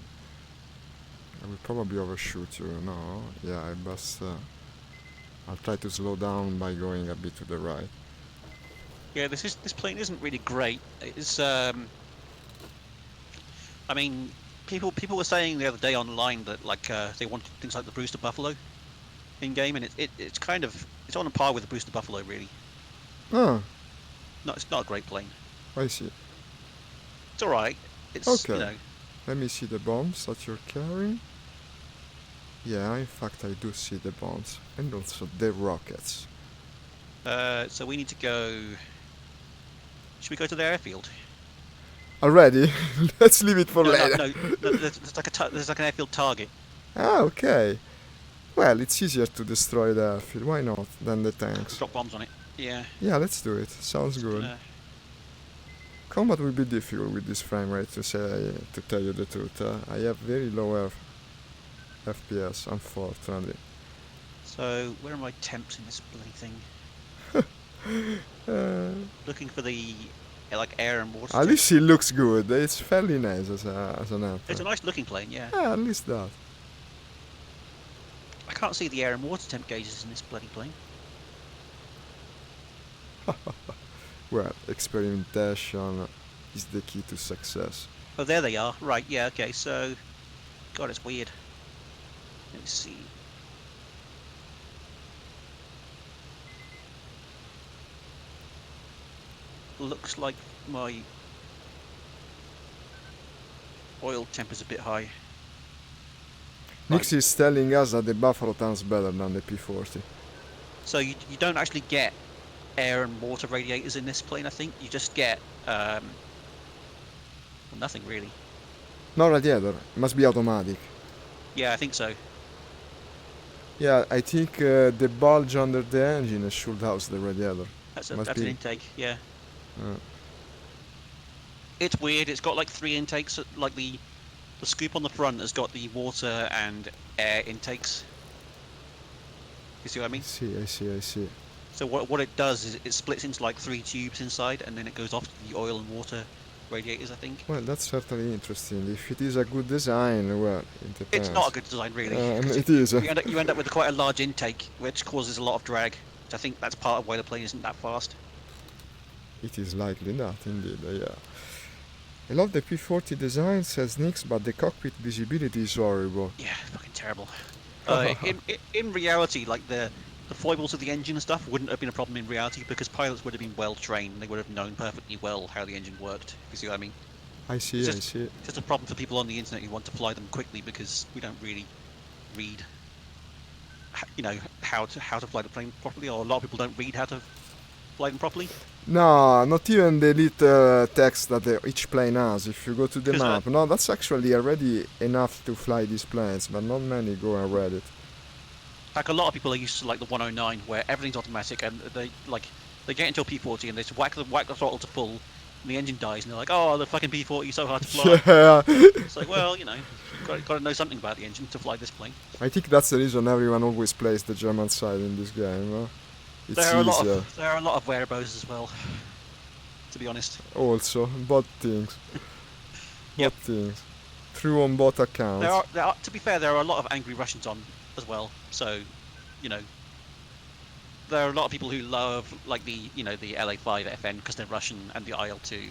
[SPEAKER 1] I will probably overshoot you, no? Yeah, I best... I'll try to slow down by going a bit to the right.
[SPEAKER 3] Yeah, this plane isn't really great. It's I mean, people were saying the other day online that like they wanted things like the Brewster Buffalo in game, and it's kind of it's on a par with the Brewster Buffalo really.
[SPEAKER 1] Ah,
[SPEAKER 3] No, it's not a great plane.
[SPEAKER 1] I see.
[SPEAKER 3] It's all right. It's
[SPEAKER 1] Okay.
[SPEAKER 3] you know.
[SPEAKER 1] Let me see the bombs that you're carrying. Yeah, in fact I do see the bombs. And also the rockets.
[SPEAKER 3] So we need to go. Should we go to the airfield?
[SPEAKER 1] Already? Let's leave it for
[SPEAKER 3] No,
[SPEAKER 1] later.
[SPEAKER 3] no. There's like an airfield target.
[SPEAKER 1] Ah, okay. Well, it's easier to destroy the airfield, why not, than the tanks.
[SPEAKER 3] Drop bombs on it. Yeah.
[SPEAKER 1] Yeah, let's do it. Sounds good. Combat will be difficult with this frame rate, to tell you the truth. I have very low FPS, unfortunately.
[SPEAKER 3] So where are my temps in this bloody thing? Looking for the like air and water.
[SPEAKER 1] At least it looks good. It's fairly nice as an airplane.
[SPEAKER 3] It's a nice looking plane, yeah.
[SPEAKER 1] Yeah, at least that.
[SPEAKER 3] I can't see the air and water temp gauges in this bloody plane.
[SPEAKER 1] Well, experimentation is the key to success.
[SPEAKER 3] Oh, there they are. Right, yeah, okay, so... God, it's weird. Let me see. Looks like my oil temp is a bit high.
[SPEAKER 1] Nix is telling us that the Buffalo turns better than the P40.
[SPEAKER 3] So you don't actually get air and water radiators in this plane, I think. You just get well, nothing really.
[SPEAKER 1] No radiator, it must be automatic.
[SPEAKER 3] Yeah, I think so.
[SPEAKER 1] Yeah, I think the bulge under the engine should house the radiator.
[SPEAKER 3] That's
[SPEAKER 1] Must
[SPEAKER 3] an
[SPEAKER 1] be.
[SPEAKER 3] intake, yeah.
[SPEAKER 1] Uh,
[SPEAKER 3] It's weird. It's got like 3 intakes. Like the scoop on the front has got the water and air intakes. You see what I mean?
[SPEAKER 1] I see.
[SPEAKER 3] So what it does is it splits into like 3 tubes inside, and then it goes off to the oil and water radiators, I think.
[SPEAKER 1] Well, that's certainly interesting. If it is a good design, well, it depends.
[SPEAKER 3] It's not a good design, really.
[SPEAKER 1] It is.
[SPEAKER 3] You end up with quite a large intake, which causes a lot of drag. Which I think that's part of why the plane isn't that fast.
[SPEAKER 1] It is likely not, indeed, yeah. I love the P40 design, says Nix, but the cockpit visibility is horrible.
[SPEAKER 3] Yeah, fucking terrible. In reality, like the foibles of the engine and stuff wouldn't have been a problem in reality because pilots would have been well trained. They would have known perfectly well how the engine worked. You see what I mean?
[SPEAKER 1] I see.
[SPEAKER 3] It's just a problem for people on the internet who want to fly them quickly because we don't really read, you know, how to fly the plane properly, or a lot of people don't read how to fly them properly.
[SPEAKER 1] No, not even the little text that each plane has. If you go to the map, no, that's actually already enough to fly these planes, but not many go and read it.
[SPEAKER 3] Like a lot of people are used to like the 109, where everything's automatic, and they get into a P40 and they just whack the throttle to full, and the engine dies, and they're like, "Oh, the fucking P40 is so hard to fly."
[SPEAKER 1] Yeah.
[SPEAKER 3] It's like, well, you know, you've got to know something about the engine to fly this plane.
[SPEAKER 1] I think that's the reason everyone always plays the German side in this game. It's
[SPEAKER 3] There are
[SPEAKER 1] easier.
[SPEAKER 3] a lot of wearables as well, to be honest.
[SPEAKER 1] Also, both things.
[SPEAKER 3] Yep.
[SPEAKER 1] Both things. True on both accounts.
[SPEAKER 3] There are, to be fair, there are a lot of angry Russians on as well. So, you know, there are a lot of people who love like the La-5 FN because they're Russian, and the IL-2. Is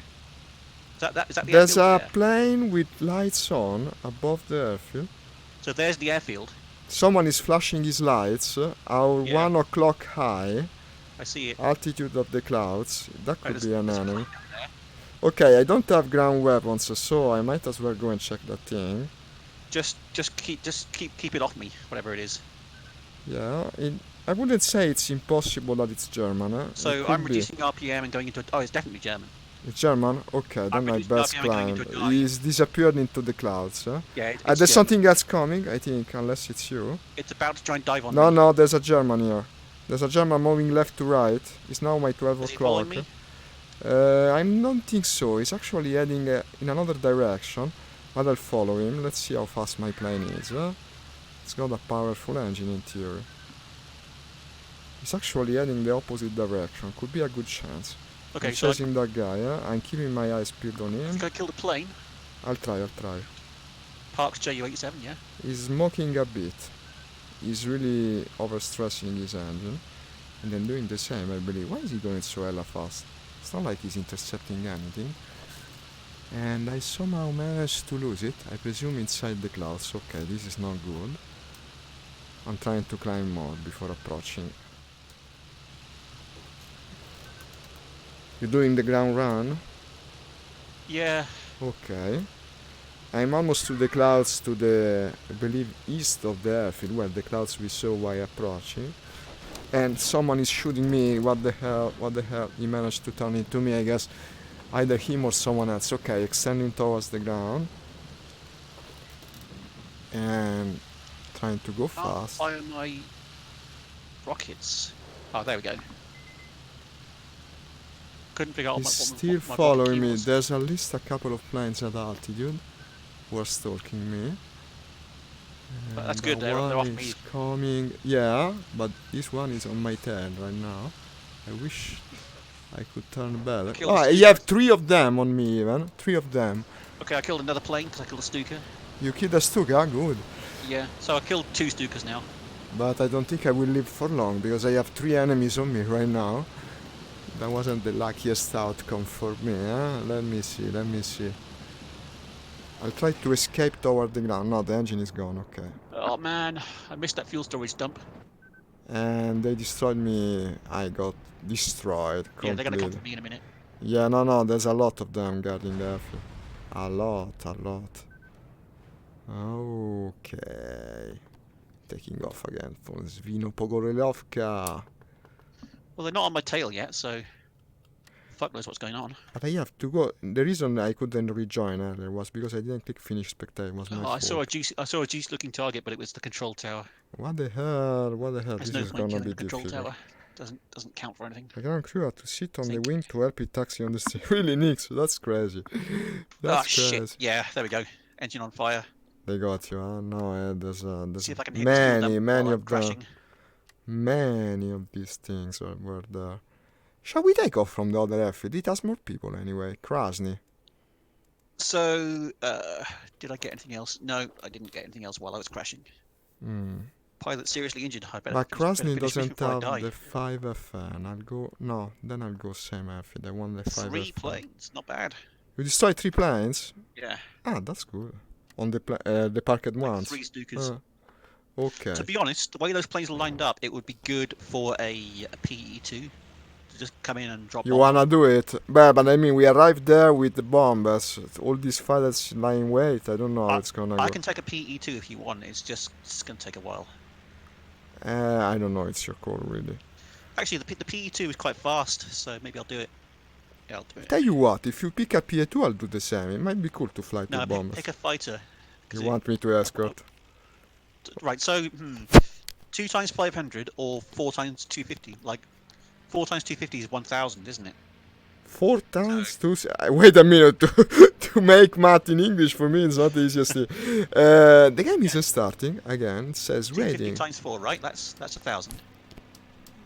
[SPEAKER 3] that the
[SPEAKER 1] There's
[SPEAKER 3] airfield
[SPEAKER 1] a
[SPEAKER 3] there?
[SPEAKER 1] plane with lights on above the airfield.
[SPEAKER 3] So there's the airfield.
[SPEAKER 1] Someone is flashing his lights. Our
[SPEAKER 3] Yeah.
[SPEAKER 1] 1 o'clock high.
[SPEAKER 3] I see it.
[SPEAKER 1] Altitude of the clouds. That could
[SPEAKER 3] Right,
[SPEAKER 1] be an
[SPEAKER 3] there's
[SPEAKER 1] enemy.
[SPEAKER 3] there.
[SPEAKER 1] Okay, I don't have ground weapons, so I might as well go and check that thing.
[SPEAKER 3] Just keep it off me, whatever it is.
[SPEAKER 1] Yeah, I wouldn't say it's impossible that it's German.
[SPEAKER 3] So
[SPEAKER 1] It
[SPEAKER 3] I'm
[SPEAKER 1] could be.
[SPEAKER 3] reducing RPM and going into. Oh, it's definitely German.
[SPEAKER 1] It's German? Okay, then I
[SPEAKER 3] reducing
[SPEAKER 1] best
[SPEAKER 3] RPM and going
[SPEAKER 1] climb.
[SPEAKER 3] into a dive.
[SPEAKER 1] He's disappeared into the clouds.
[SPEAKER 3] Yeah, it's
[SPEAKER 1] There's
[SPEAKER 3] German.
[SPEAKER 1] something else coming, I think, unless it's you.
[SPEAKER 3] It's about to try and dive on
[SPEAKER 1] No,
[SPEAKER 3] me.
[SPEAKER 1] no, there's a German here. There's a German moving left to right. It's now my 12
[SPEAKER 3] Is he
[SPEAKER 1] o'clock.
[SPEAKER 3] following me?
[SPEAKER 1] I don't think so. He's actually heading in another direction. But I'll follow him. Let's see how fast my plane is. It's got a powerful engine in theory. He's actually heading the opposite direction. Could be a good chance.
[SPEAKER 3] Okay,
[SPEAKER 1] I'm
[SPEAKER 3] so I
[SPEAKER 1] chasing that guy, yeah? I'm keeping my eyes peeled on him.
[SPEAKER 3] think I killed a plane.
[SPEAKER 1] I'll try.
[SPEAKER 3] Parks JU-87, yeah.
[SPEAKER 1] He's smoking a bit. He's really overstressing his engine. And then doing the same, I believe. Why is he going so hella fast? It's not like he's intercepting anything. And I somehow managed to lose it. I presume inside the clouds. Okay, this is not good. I'm trying to climb more before approaching. You're doing the ground run?
[SPEAKER 3] Yeah.
[SPEAKER 1] Okay. I'm almost to the clouds, to the, I believe, east of the airfield, where the clouds we saw while approaching. And someone is shooting me. What the hell? He managed to turn into me, I guess. Either him or someone else. Okay, extending towards the ground. And trying to go fast.
[SPEAKER 3] Fire my rockets. Oh, there we go. Couldn't figure out
[SPEAKER 1] He's
[SPEAKER 3] what
[SPEAKER 1] still
[SPEAKER 3] my
[SPEAKER 1] following me.
[SPEAKER 3] was.
[SPEAKER 1] There's at least a couple of planes at altitude who are stalking me.
[SPEAKER 3] But that's good,
[SPEAKER 1] The
[SPEAKER 3] they're
[SPEAKER 1] one
[SPEAKER 3] off
[SPEAKER 1] is
[SPEAKER 3] me.
[SPEAKER 1] coming. Yeah, but this one is on my tail right now. I wish I could turn better.
[SPEAKER 3] Killed
[SPEAKER 1] Oh,
[SPEAKER 3] the
[SPEAKER 1] you have
[SPEAKER 3] Stuka.
[SPEAKER 1] 3 of them on me even. 3 of them.
[SPEAKER 3] Okay, I killed another plane because I killed a Stuka.
[SPEAKER 1] You killed a Stuka? Good.
[SPEAKER 3] Yeah, so I killed 2 Stukas now.
[SPEAKER 1] But I don't think I will live for long because I have 3 enemies on me right now. That wasn't the luckiest outcome for me, huh? Let me see. I'll try to escape toward the ground. No, the engine is gone, okay.
[SPEAKER 3] Oh man, I missed that fuel storage dump.
[SPEAKER 1] And they destroyed me. I got destroyed completely.
[SPEAKER 3] Yeah, they're gonna come for me in a minute.
[SPEAKER 1] Yeah, no, there's a lot of them guarding the airfield. A lot. Okay. Taking off again from Svinopogorelovka.
[SPEAKER 3] Well, they're not on my tail yet, so fuck knows what's going on.
[SPEAKER 1] But I have to go. The reason I couldn't rejoin earlier was because I didn't click finish spectator. It was my
[SPEAKER 3] Oh,
[SPEAKER 1] fault.
[SPEAKER 3] I saw a juice-looking target, but it was the control tower.
[SPEAKER 1] What the hell?
[SPEAKER 3] There's
[SPEAKER 1] This
[SPEAKER 3] no
[SPEAKER 1] is
[SPEAKER 3] point
[SPEAKER 1] gonna
[SPEAKER 3] killing
[SPEAKER 1] be
[SPEAKER 3] the control
[SPEAKER 1] difficult.
[SPEAKER 3] tower. Doesn't count for anything.
[SPEAKER 1] The ground crew had to sit on the
[SPEAKER 3] Sink.
[SPEAKER 1] wing to help it taxi on the street. Really, Nix, that's crazy. That's crazy.
[SPEAKER 3] Shit! Yeah, there we go. Engine on fire.
[SPEAKER 1] They got you, huh? No, there's
[SPEAKER 3] See if I can hit this fuel dump
[SPEAKER 1] many
[SPEAKER 3] while
[SPEAKER 1] of
[SPEAKER 3] I'm
[SPEAKER 1] them.
[SPEAKER 3] crashing.
[SPEAKER 1] Many of these things were there. Shall we take off from the other airfield? It has more people anyway. Krasny.
[SPEAKER 3] So, did I get anything else? No, I didn't get anything else while I was crashing. Pilot seriously injured. I better.
[SPEAKER 1] But Krasny
[SPEAKER 3] finish
[SPEAKER 1] doesn't
[SPEAKER 3] before I
[SPEAKER 1] have
[SPEAKER 3] die.
[SPEAKER 1] the 5FN. I'll go same airfield. I want the 5FN.
[SPEAKER 3] 3 planes, not bad.
[SPEAKER 1] You destroyed 3 planes?
[SPEAKER 3] Yeah.
[SPEAKER 1] Ah, that's good. On the parked ones.
[SPEAKER 3] 3 Stukas.
[SPEAKER 1] Okay.
[SPEAKER 3] To be honest, the way those planes are lined up, it would be good for a PE2 to just come in and drop.
[SPEAKER 1] You wanna do it? But I mean, we arrived there with the bombers. All these fighters lying wait. I don't know how it's gonna go.
[SPEAKER 3] I can take a PE2 if you want. It's gonna take a while.
[SPEAKER 1] I don't know. It's your call, really.
[SPEAKER 3] Actually, the PE2 is quite fast, so maybe I'll do it. Yeah, I'll do it.
[SPEAKER 1] Tell you what, if you pick a PA2, I'll do the same. It might be cool to fly
[SPEAKER 3] No,
[SPEAKER 1] to bombers.
[SPEAKER 3] pick a fighter.
[SPEAKER 1] You want me to escort?
[SPEAKER 3] Right, so 2 times 500 or 4 times 250. Like 4 times 250 is 1,000, isn't it?
[SPEAKER 1] 4 times 2. Wait a minute. To make math in English for me is not the easiest thing. The game isn't starting again. It says
[SPEAKER 3] 250
[SPEAKER 1] rating.
[SPEAKER 3] times 4, right? That's 1,000.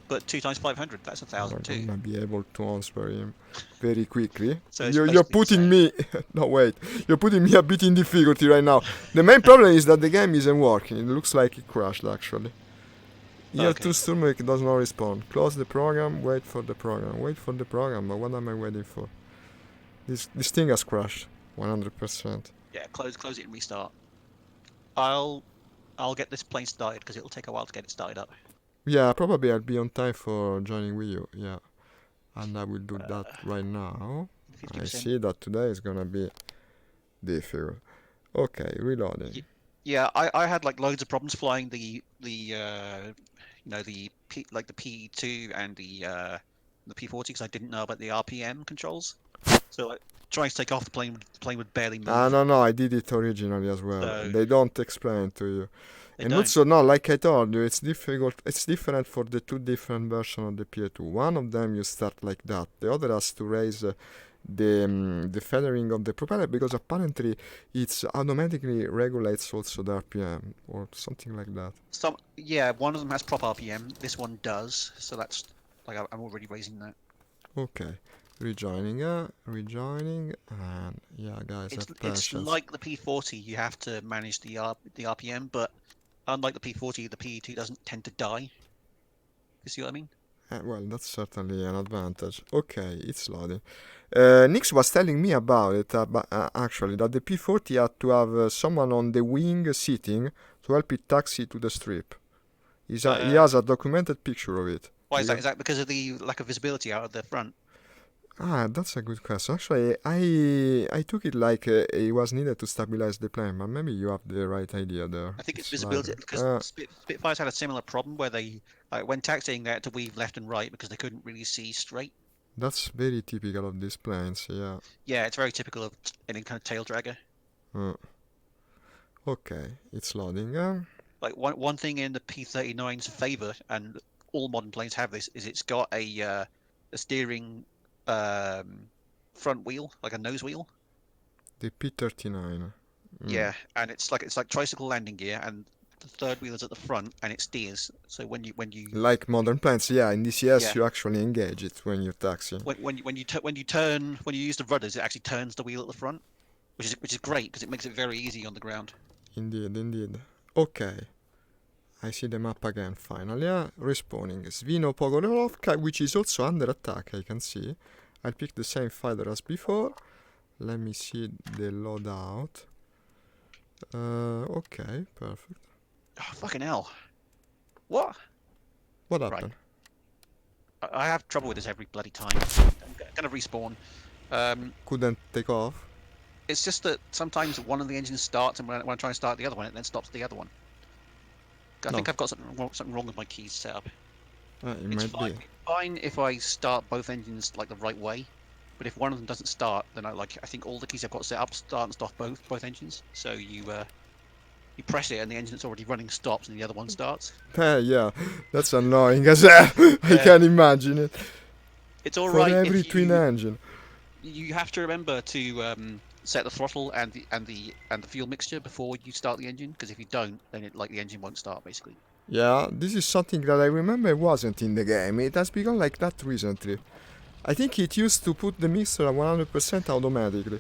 [SPEAKER 3] But 2 times 500, that's 1,000
[SPEAKER 1] I'm
[SPEAKER 3] too.
[SPEAKER 1] gonna be able to answer him very quickly.
[SPEAKER 3] So it's
[SPEAKER 1] You're
[SPEAKER 3] basically
[SPEAKER 1] putting
[SPEAKER 3] the
[SPEAKER 1] me. No, wait. You're putting me a bit in difficulty right now. The main problem is that the game isn't working. It looks like it crashed actually. IL-2 Sturmovik does not respond. Close the program. Wait for the program. Wait for the program. But what am I waiting for? This thing has crashed. 100%.
[SPEAKER 3] Yeah, close it and restart. I'll get this plane started because it'll take a while to get it started up.
[SPEAKER 1] Yeah, probably I'll be on time for joining with you. Yeah, and I will do that right now.
[SPEAKER 3] 50%.
[SPEAKER 1] I see that today is gonna be difficult. Okay, reloading.
[SPEAKER 3] Yeah, I had like loads of problems flying the PE2 and the P40 because I didn't know about the RPM controls. So like, trying to take off the plane would barely move.
[SPEAKER 1] No, I did it originally as well.
[SPEAKER 3] So
[SPEAKER 1] they don't explain to you. And
[SPEAKER 3] don't.
[SPEAKER 1] also, no, like I told you, it's difficult. It's different for the 2 different versions of the PA2. One of them you start like that. The other has to raise the feathering of the propeller, because apparently it's automatically regulates also the RPM or something like that.
[SPEAKER 3] Yeah, one of them has prop RPM. This one does, so that's like I'm already raising that.
[SPEAKER 1] Okay, rejoining, and yeah, guys,
[SPEAKER 3] It's
[SPEAKER 1] have patience.
[SPEAKER 3] like the P40. You have to manage the RPM, but unlike the P40, the PE2 doesn't tend to die. You see what I mean?
[SPEAKER 1] Well, that's certainly an advantage. Okay, it's loading. Nix was telling me about it, actually, that the P40 had to have someone on the wing sitting to help it taxi to the strip. He has a documented picture of it.
[SPEAKER 3] Why is that? Is that because of the lack of visibility out of the front?
[SPEAKER 1] That's a good question. Actually, I took it like it was needed to stabilize the plane, but maybe you have the right idea there.
[SPEAKER 3] I think it's
[SPEAKER 1] Like,
[SPEAKER 3] visibility because Spitfires had a similar problem where they, like, when taxiing, they had to weave left and right because they couldn't really see straight.
[SPEAKER 1] that's very typical of these planes, yeah.
[SPEAKER 3] Yeah, it's very typical of any kind of tail dragger.
[SPEAKER 1] Okay, it's loading.
[SPEAKER 3] Like one thing in the P39's favor, and all modern planes have this, is it's got a steering front wheel, like a nose wheel.
[SPEAKER 1] The P39.
[SPEAKER 3] Yeah, and it's like tricycle landing gear, and the third wheel is at the front, and it steers. So when you
[SPEAKER 1] Like modern planes, yeah. In DCS,
[SPEAKER 3] Yeah.
[SPEAKER 1] you actually engage it when you taxi.
[SPEAKER 3] when you use the rudders, it actually turns the wheel at the front, which is great because it makes it very easy on the ground.
[SPEAKER 1] Indeed. Okay. I see the map again, finally. Respawning. Svino Pogorovka, which is also under attack, I can see. I'll pick the same fighter as before. Let me see the loadout. Okay, perfect.
[SPEAKER 3] Oh, fucking hell. What?
[SPEAKER 1] What happened?
[SPEAKER 3] I have trouble with this every bloody time. I'm gonna respawn.
[SPEAKER 1] Couldn't take off?
[SPEAKER 3] It's just that sometimes one of the engines starts, and when I try and start the other one, it then stops the other one. I think I've got something wrong with my keys setup.
[SPEAKER 1] It
[SPEAKER 3] It's
[SPEAKER 1] might be.
[SPEAKER 3] fine if I start both engines like the right way, but if one of them doesn't start, then I think all the keys I've got set up start and stop both engines. So you press it and the engine that's already running stops and the other one starts.
[SPEAKER 1] Yeah, that's annoying as hell. I can imagine it.
[SPEAKER 3] It's all
[SPEAKER 1] For
[SPEAKER 3] right
[SPEAKER 1] every
[SPEAKER 3] if
[SPEAKER 1] twin engine.
[SPEAKER 3] you have to remember to set the throttle and the fuel mixture before you start the engine, because if you don't, then the engine won't start basically.
[SPEAKER 1] Yeah, this is something that I remember wasn't in the game. It has become like that recently. I think it used to put the mixer at 100% automatically.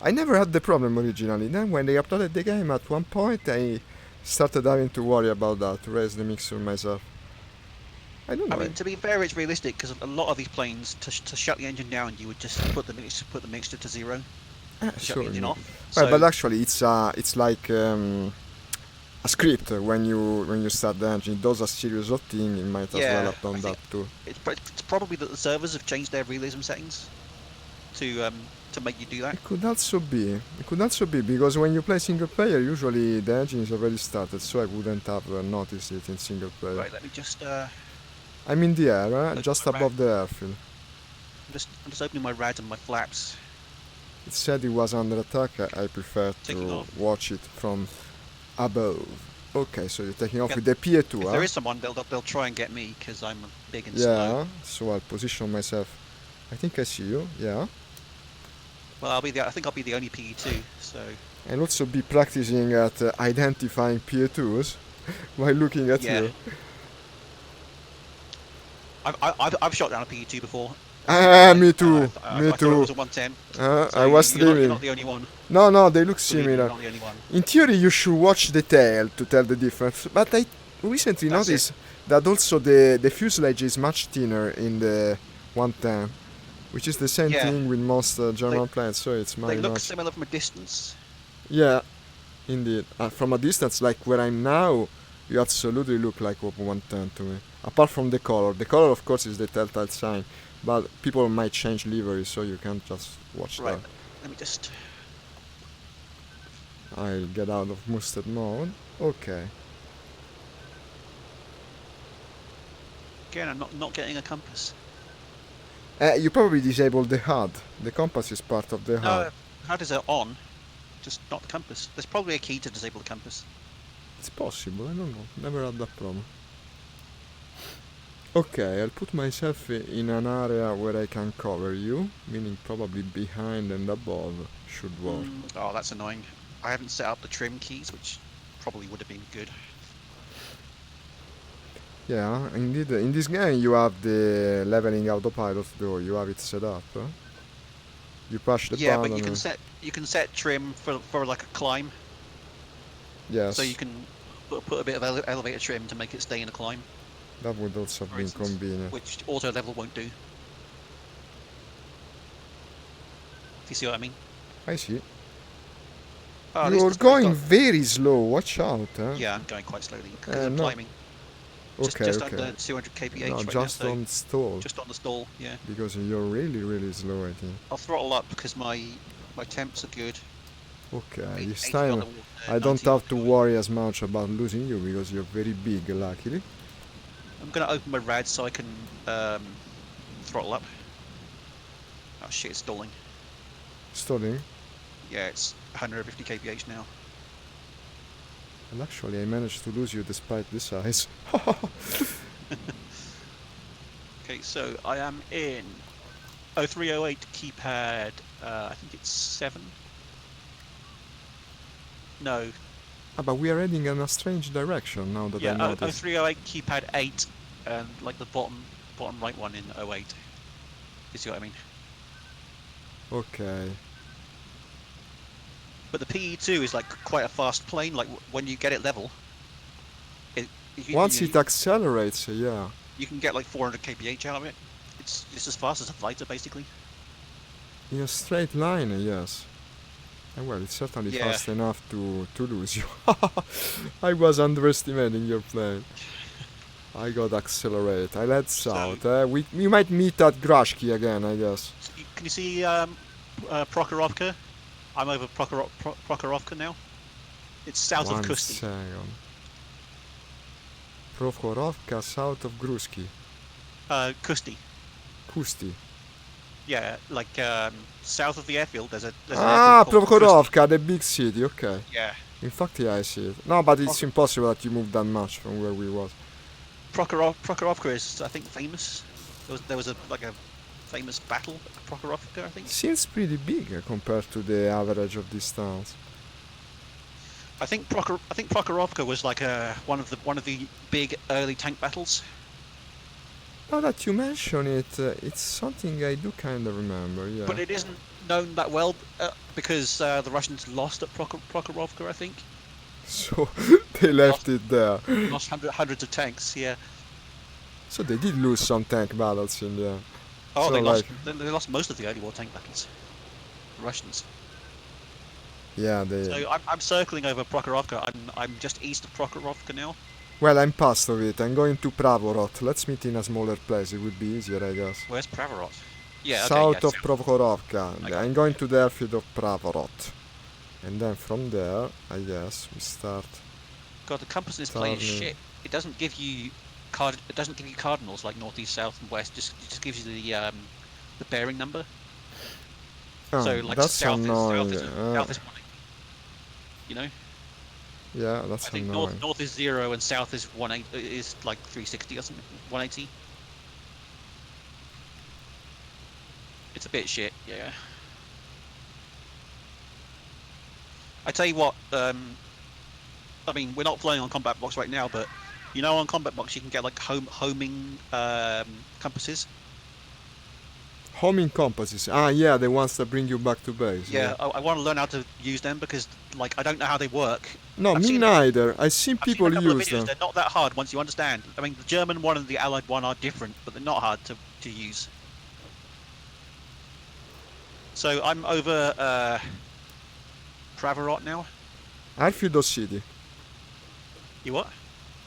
[SPEAKER 1] I never had the problem originally. Then when they uploaded the game at one point, I started having to worry about that, to raise the mixer myself. I don't know.
[SPEAKER 3] I mean, to be fair, it's realistic because a lot of these planes, to shut the engine down, you would just put the mixture to zero to shut the engine off.
[SPEAKER 1] Well, but actually, it's like a script when you start the engine. It does a series of things. You might as well have done that too.
[SPEAKER 3] It's probably that the servers have changed their realism settings to make you do that.
[SPEAKER 1] It could also be. Because when you play single player, usually the engine is already started, so I wouldn't have noticed it in single player.
[SPEAKER 3] Right, let me just.
[SPEAKER 1] I'm in the air, just above the airfield.
[SPEAKER 3] I'm just opening my rads and my flaps.
[SPEAKER 1] It said it was under attack. I prefer to watch it from above. Okay, so you're taking off with the PA2,
[SPEAKER 3] If there is someone, they'll try and get me because I'm big and slow.
[SPEAKER 1] Yeah, so I'll position myself. I think I see you. Yeah.
[SPEAKER 3] Well, I think I'll be the only PE2, so.
[SPEAKER 1] I'll also be practicing at identifying PA2s while looking at you.
[SPEAKER 3] I've shot down a PE2 before.
[SPEAKER 1] Me too.
[SPEAKER 3] Me too. It was a 110.
[SPEAKER 1] So I was streaming.
[SPEAKER 3] You're not the only one.
[SPEAKER 1] No, they look similar.
[SPEAKER 3] You're not the only one.
[SPEAKER 1] In theory, you should watch the tail to tell the difference. But I recently noticed that also the fuselage is much thinner in the 110, which is the same thing with most German planes. So it's
[SPEAKER 3] They look similar from a distance.
[SPEAKER 1] Yeah, indeed. From a distance, like where I'm now, you absolutely look like a 110 to me. Apart from the color. The color, of course, is the telltale sign. But people might change livery, so you can't just watch that.
[SPEAKER 3] Let me just...
[SPEAKER 1] I'll get out of mustard mode. Okay.
[SPEAKER 3] Again, I'm not getting a compass.
[SPEAKER 1] You probably disabled the HUD. The compass is part of the HUD.
[SPEAKER 3] No, HUD is on, just not the compass. There's probably a key to disable the compass.
[SPEAKER 1] It's possible, I don't know. Never had that problem. Okay, I'll put myself in an area where I can cover you, meaning probably behind and above should work.
[SPEAKER 3] Oh, that's annoying. I haven't set up the trim keys, which probably would have been good.
[SPEAKER 1] Yeah, indeed. In this game you have the leveling autopilot though. You have it set up. Huh? You push the
[SPEAKER 3] Yeah,
[SPEAKER 1] button.
[SPEAKER 3] but you can set trim for like a climb,
[SPEAKER 1] Yes.
[SPEAKER 3] so you can put a bit of elevator trim to make it stay in a climb,
[SPEAKER 1] That would also have
[SPEAKER 3] for
[SPEAKER 1] been
[SPEAKER 3] instance,
[SPEAKER 1] convenient.
[SPEAKER 3] which auto level won't do. If you see what I mean.
[SPEAKER 1] I see.
[SPEAKER 3] Oh,
[SPEAKER 1] You're
[SPEAKER 3] it's
[SPEAKER 1] going
[SPEAKER 3] got-
[SPEAKER 1] very slow. Watch out. Huh?
[SPEAKER 3] Yeah, I'm going quite slowly because I'm
[SPEAKER 1] no.
[SPEAKER 3] climbing.
[SPEAKER 1] Okay.
[SPEAKER 3] Just
[SPEAKER 1] okay.
[SPEAKER 3] under 200 kph
[SPEAKER 1] No,
[SPEAKER 3] right
[SPEAKER 1] just
[SPEAKER 3] now, so
[SPEAKER 1] don't stall.
[SPEAKER 3] just on the stall. Yeah,
[SPEAKER 1] Because you're really, really slow. I think.
[SPEAKER 3] I'll throttle up because my temps are good.
[SPEAKER 1] Okay. This
[SPEAKER 3] 80
[SPEAKER 1] time
[SPEAKER 3] underwater,
[SPEAKER 1] I don't
[SPEAKER 3] 90
[SPEAKER 1] have to
[SPEAKER 3] offshore.
[SPEAKER 1] worry as much about losing you because you're very big. Luckily.
[SPEAKER 3] I'm gonna open my rad so I can throttle up. Oh shit, it's stalling.
[SPEAKER 1] Stalling.
[SPEAKER 3] Yeah, it's 150 kph now.
[SPEAKER 1] And actually, I managed to lose you despite the size.
[SPEAKER 3] Okay, so I am in 0308 keypad. I think it's 7. No,
[SPEAKER 1] But we are heading in a strange direction now that I
[SPEAKER 3] yeah,
[SPEAKER 1] noticed.
[SPEAKER 3] 0308 keypad 8, and like the bottom right one in 08. You see what I mean?
[SPEAKER 1] Okay.
[SPEAKER 3] But the PE2 is like quite a fast plane. Like when you get it level,
[SPEAKER 1] Once it accelerates, yeah.
[SPEAKER 3] you can get like 400 kph out of it. It's as fast as a fighter basically.
[SPEAKER 1] In a straight line, yes. And well, it's certainly
[SPEAKER 3] Yeah.
[SPEAKER 1] fast enough to lose you. I was underestimating your plane. I got accelerate. I led south. We might meet at Grashki again, I guess.
[SPEAKER 3] Can you see Prokhorovka? I'm over Prokhorovka now. It's south of Kusti.
[SPEAKER 1] Second. Prokhorovka, south of Gruski.
[SPEAKER 3] Kusti.
[SPEAKER 1] Kusti.
[SPEAKER 3] Yeah, like south of the airfield. There's an
[SPEAKER 1] Ah,
[SPEAKER 3] airfield called
[SPEAKER 1] Prokhorovka, the big city, okay.
[SPEAKER 3] Kusti. Yeah.
[SPEAKER 1] In fact, yeah, I see it. No, but it's impossible that you moved that much from where we was.
[SPEAKER 3] Prokhorovka is, I think, famous. There was a famous battle at Prokhorovka, I think.
[SPEAKER 1] Seems pretty big compared to the average of these towns.
[SPEAKER 3] I think Prokhorovka was like one of the big early tank battles.
[SPEAKER 1] Now that you mention it, it's something I do kind of remember, yeah.
[SPEAKER 3] But it isn't known that well because the Russians lost at Prokhorovka, I think.
[SPEAKER 1] So they left it there.
[SPEAKER 3] Lost hundreds of tanks, yeah.
[SPEAKER 1] So they did lose some tank battles in there.
[SPEAKER 3] Oh,
[SPEAKER 1] So,
[SPEAKER 3] they lost most of the early war tank battles. The Russians.
[SPEAKER 1] Yeah, they...
[SPEAKER 3] So I'm circling over Prokhorovka. I'm just east of Prokhorovka now.
[SPEAKER 1] Well, I'm past of it. I'm going to Pravorot. Let's meet in a smaller place. It would be easier, I guess.
[SPEAKER 3] Where's Pravorot? Yeah, okay,
[SPEAKER 1] South
[SPEAKER 3] yeah,
[SPEAKER 1] of Prokhorovka.
[SPEAKER 3] I got
[SPEAKER 1] I'm
[SPEAKER 3] it.
[SPEAKER 1] going to the airfield of Pravorot. And then from there, I guess, we start...
[SPEAKER 3] God, the compass in this plane is
[SPEAKER 1] Turning.
[SPEAKER 3] shit. It doesn't give you It doesn't give you cardinals like north, east, south, and west. It just gives you the bearing number.
[SPEAKER 1] Oh,
[SPEAKER 3] So like
[SPEAKER 1] that's
[SPEAKER 3] south
[SPEAKER 1] annoying.
[SPEAKER 3] is 180. You know,
[SPEAKER 1] Yeah, that's
[SPEAKER 3] I think
[SPEAKER 1] annoying.
[SPEAKER 3] north is 0 and south is 180. Is like 360 or something. 180. It's a bit shit, yeah. I tell you what, I mean, we're not flying on combat box right now, but you know, on combat box you can get like homing compasses.
[SPEAKER 1] Homing compasses. Ah, yeah, the ones that bring you back to base.
[SPEAKER 3] Yeah, I want to learn how to use them because, like, I don't know how they work.
[SPEAKER 1] No,
[SPEAKER 3] I've
[SPEAKER 1] me
[SPEAKER 3] seen-
[SPEAKER 1] neither. I've seen
[SPEAKER 3] I've
[SPEAKER 1] people
[SPEAKER 3] seen a couple of
[SPEAKER 1] use
[SPEAKER 3] videos.
[SPEAKER 1] them.
[SPEAKER 3] They're not that hard once you understand. I mean, the German one and the Allied one are different, but they're not hard to use. So I'm over Pravorot now.
[SPEAKER 1] Airfield or city?
[SPEAKER 3] You what?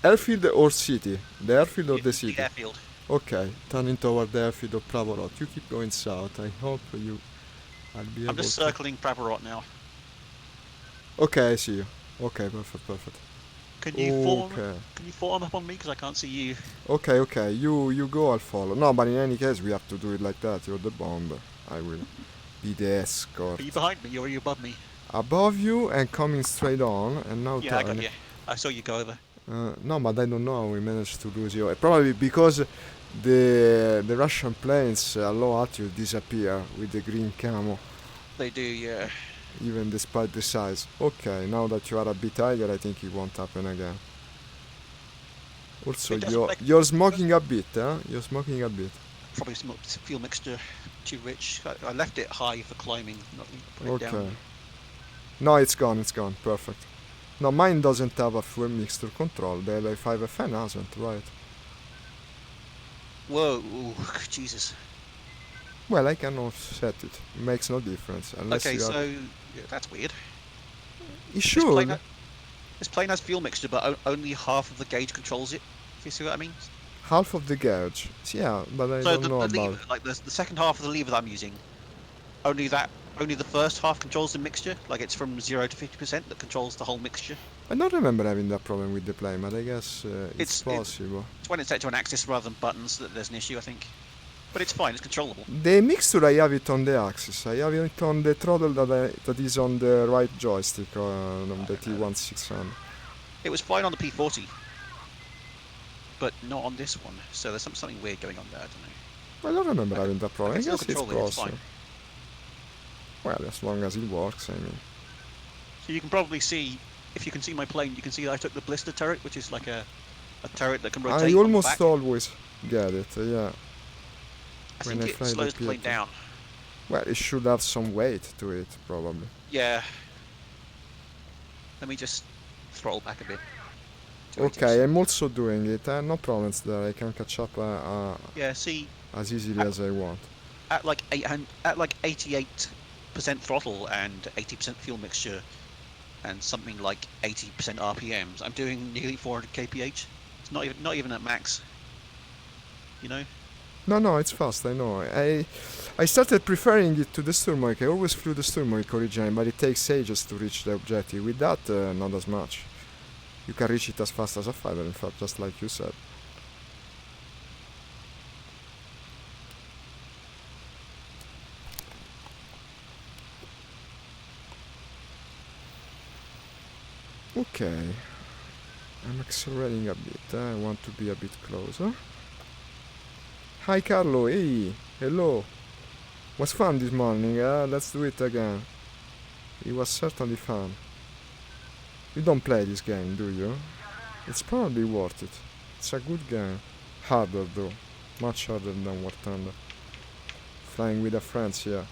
[SPEAKER 1] Airfield or city? The airfield or the city?
[SPEAKER 3] The airfield.
[SPEAKER 1] Okay, turning toward the airfield of Pravorot. You keep going south. I hope I'll be able
[SPEAKER 3] I'm just
[SPEAKER 1] to...
[SPEAKER 3] circling Pravorot now.
[SPEAKER 1] Okay, I see you. Okay, perfect.
[SPEAKER 3] Can you form?
[SPEAKER 1] Okay.
[SPEAKER 3] Can you form up on me because I can't see you?
[SPEAKER 1] Okay. You go, I'll follow. No, but in any case, we have to do it like that. You're the bomber. I will be the escort.
[SPEAKER 3] Are you behind me or are you above me?
[SPEAKER 1] Above you and coming straight on, and now
[SPEAKER 3] Yeah, I got
[SPEAKER 1] turning.
[SPEAKER 3] you. I saw you go over.
[SPEAKER 1] No, but I don't know how we managed to lose you. Probably because The Russian planes at low altitude disappear with the green camo,
[SPEAKER 3] They do, yeah.
[SPEAKER 1] even despite the size. Okay, now that you are a bit higher, I think it won't happen again. Also,
[SPEAKER 3] It doesn't make-
[SPEAKER 1] you're smoking a bit, huh? You're smoking a bit.
[SPEAKER 3] Probably some fuel mixture too rich. I left it high for climbing, not put it
[SPEAKER 1] Okay.
[SPEAKER 3] down.
[SPEAKER 1] No, it's gone, perfect. No, mine doesn't have a fuel mixture control. The La-5 FN hasn't, right?
[SPEAKER 3] Whoa, ooh, Jesus.
[SPEAKER 1] Well, I can offset it. Makes no difference unless
[SPEAKER 3] Okay,
[SPEAKER 1] you are.
[SPEAKER 3] so yeah, that's weird.
[SPEAKER 1] You
[SPEAKER 3] This plane,
[SPEAKER 1] should.
[SPEAKER 3] this plane has fuel mixture, but only half of the gauge controls it. If you see what I mean.
[SPEAKER 1] Half of the gauge. Yeah, but I
[SPEAKER 3] So
[SPEAKER 1] don't know
[SPEAKER 3] the
[SPEAKER 1] about.
[SPEAKER 3] lever, like the second half of the lever that I'm using, only the first half controls the mixture. Like it's from 0 to 50% that controls the whole mixture.
[SPEAKER 1] I don't remember having that problem with the plane, but I guess it's
[SPEAKER 3] It's
[SPEAKER 1] possible.
[SPEAKER 3] It's when it's set to an axis rather than buttons that there's an issue, I think. But it's fine. It's controllable.
[SPEAKER 1] The mixture, I have it on the axis. I have it on the throttle that is on the right joystick on the T1600.
[SPEAKER 3] It was fine on the P40, but not on this one. So there's something weird going on there. I don't know.
[SPEAKER 1] I don't remember having that problem. I
[SPEAKER 3] still
[SPEAKER 1] guess it's
[SPEAKER 3] control it, it's
[SPEAKER 1] possible.
[SPEAKER 3] fine.
[SPEAKER 1] Well, as long as it works, I mean.
[SPEAKER 3] So you can probably see, if you can see my plane, you can see that I took the blister turret, which is like a turret that can rotate.
[SPEAKER 1] I
[SPEAKER 3] on the
[SPEAKER 1] almost
[SPEAKER 3] back.
[SPEAKER 1] always get it, yeah.
[SPEAKER 3] I
[SPEAKER 1] when
[SPEAKER 3] think
[SPEAKER 1] I
[SPEAKER 3] it
[SPEAKER 1] fly the
[SPEAKER 3] slows the plane
[SPEAKER 1] P80.
[SPEAKER 3] down.
[SPEAKER 1] Well, it should have some weight to it, probably.
[SPEAKER 3] Yeah. Let me just throttle back a bit. 280.
[SPEAKER 1] Okay, I'm also doing it. No problems there. I can catch up
[SPEAKER 3] Yeah. See,
[SPEAKER 1] as easily as I want.
[SPEAKER 3] at like 88% throttle and 80% fuel mixture, and something like 80% RPMs, I'm doing nearly 400 kph. It's not even at max. You know.
[SPEAKER 1] No, it's fast, I know. I started preferring it to the Sturmovik. I always flew the Sturmovik originally, but it takes ages to reach the objective. With that, not as much. You can reach it as fast as a fighter, in fact, just like you said. Okay. I'm accelerating a bit. I want to be a bit closer. Hi Carlo, hey, hello. Was fun this morning, let's do it again. It was certainly fun. You don't play this game, do you? It's probably worth it. It's a good game. Harder though. Much harder than War Thunder. Flying with a friends, yeah.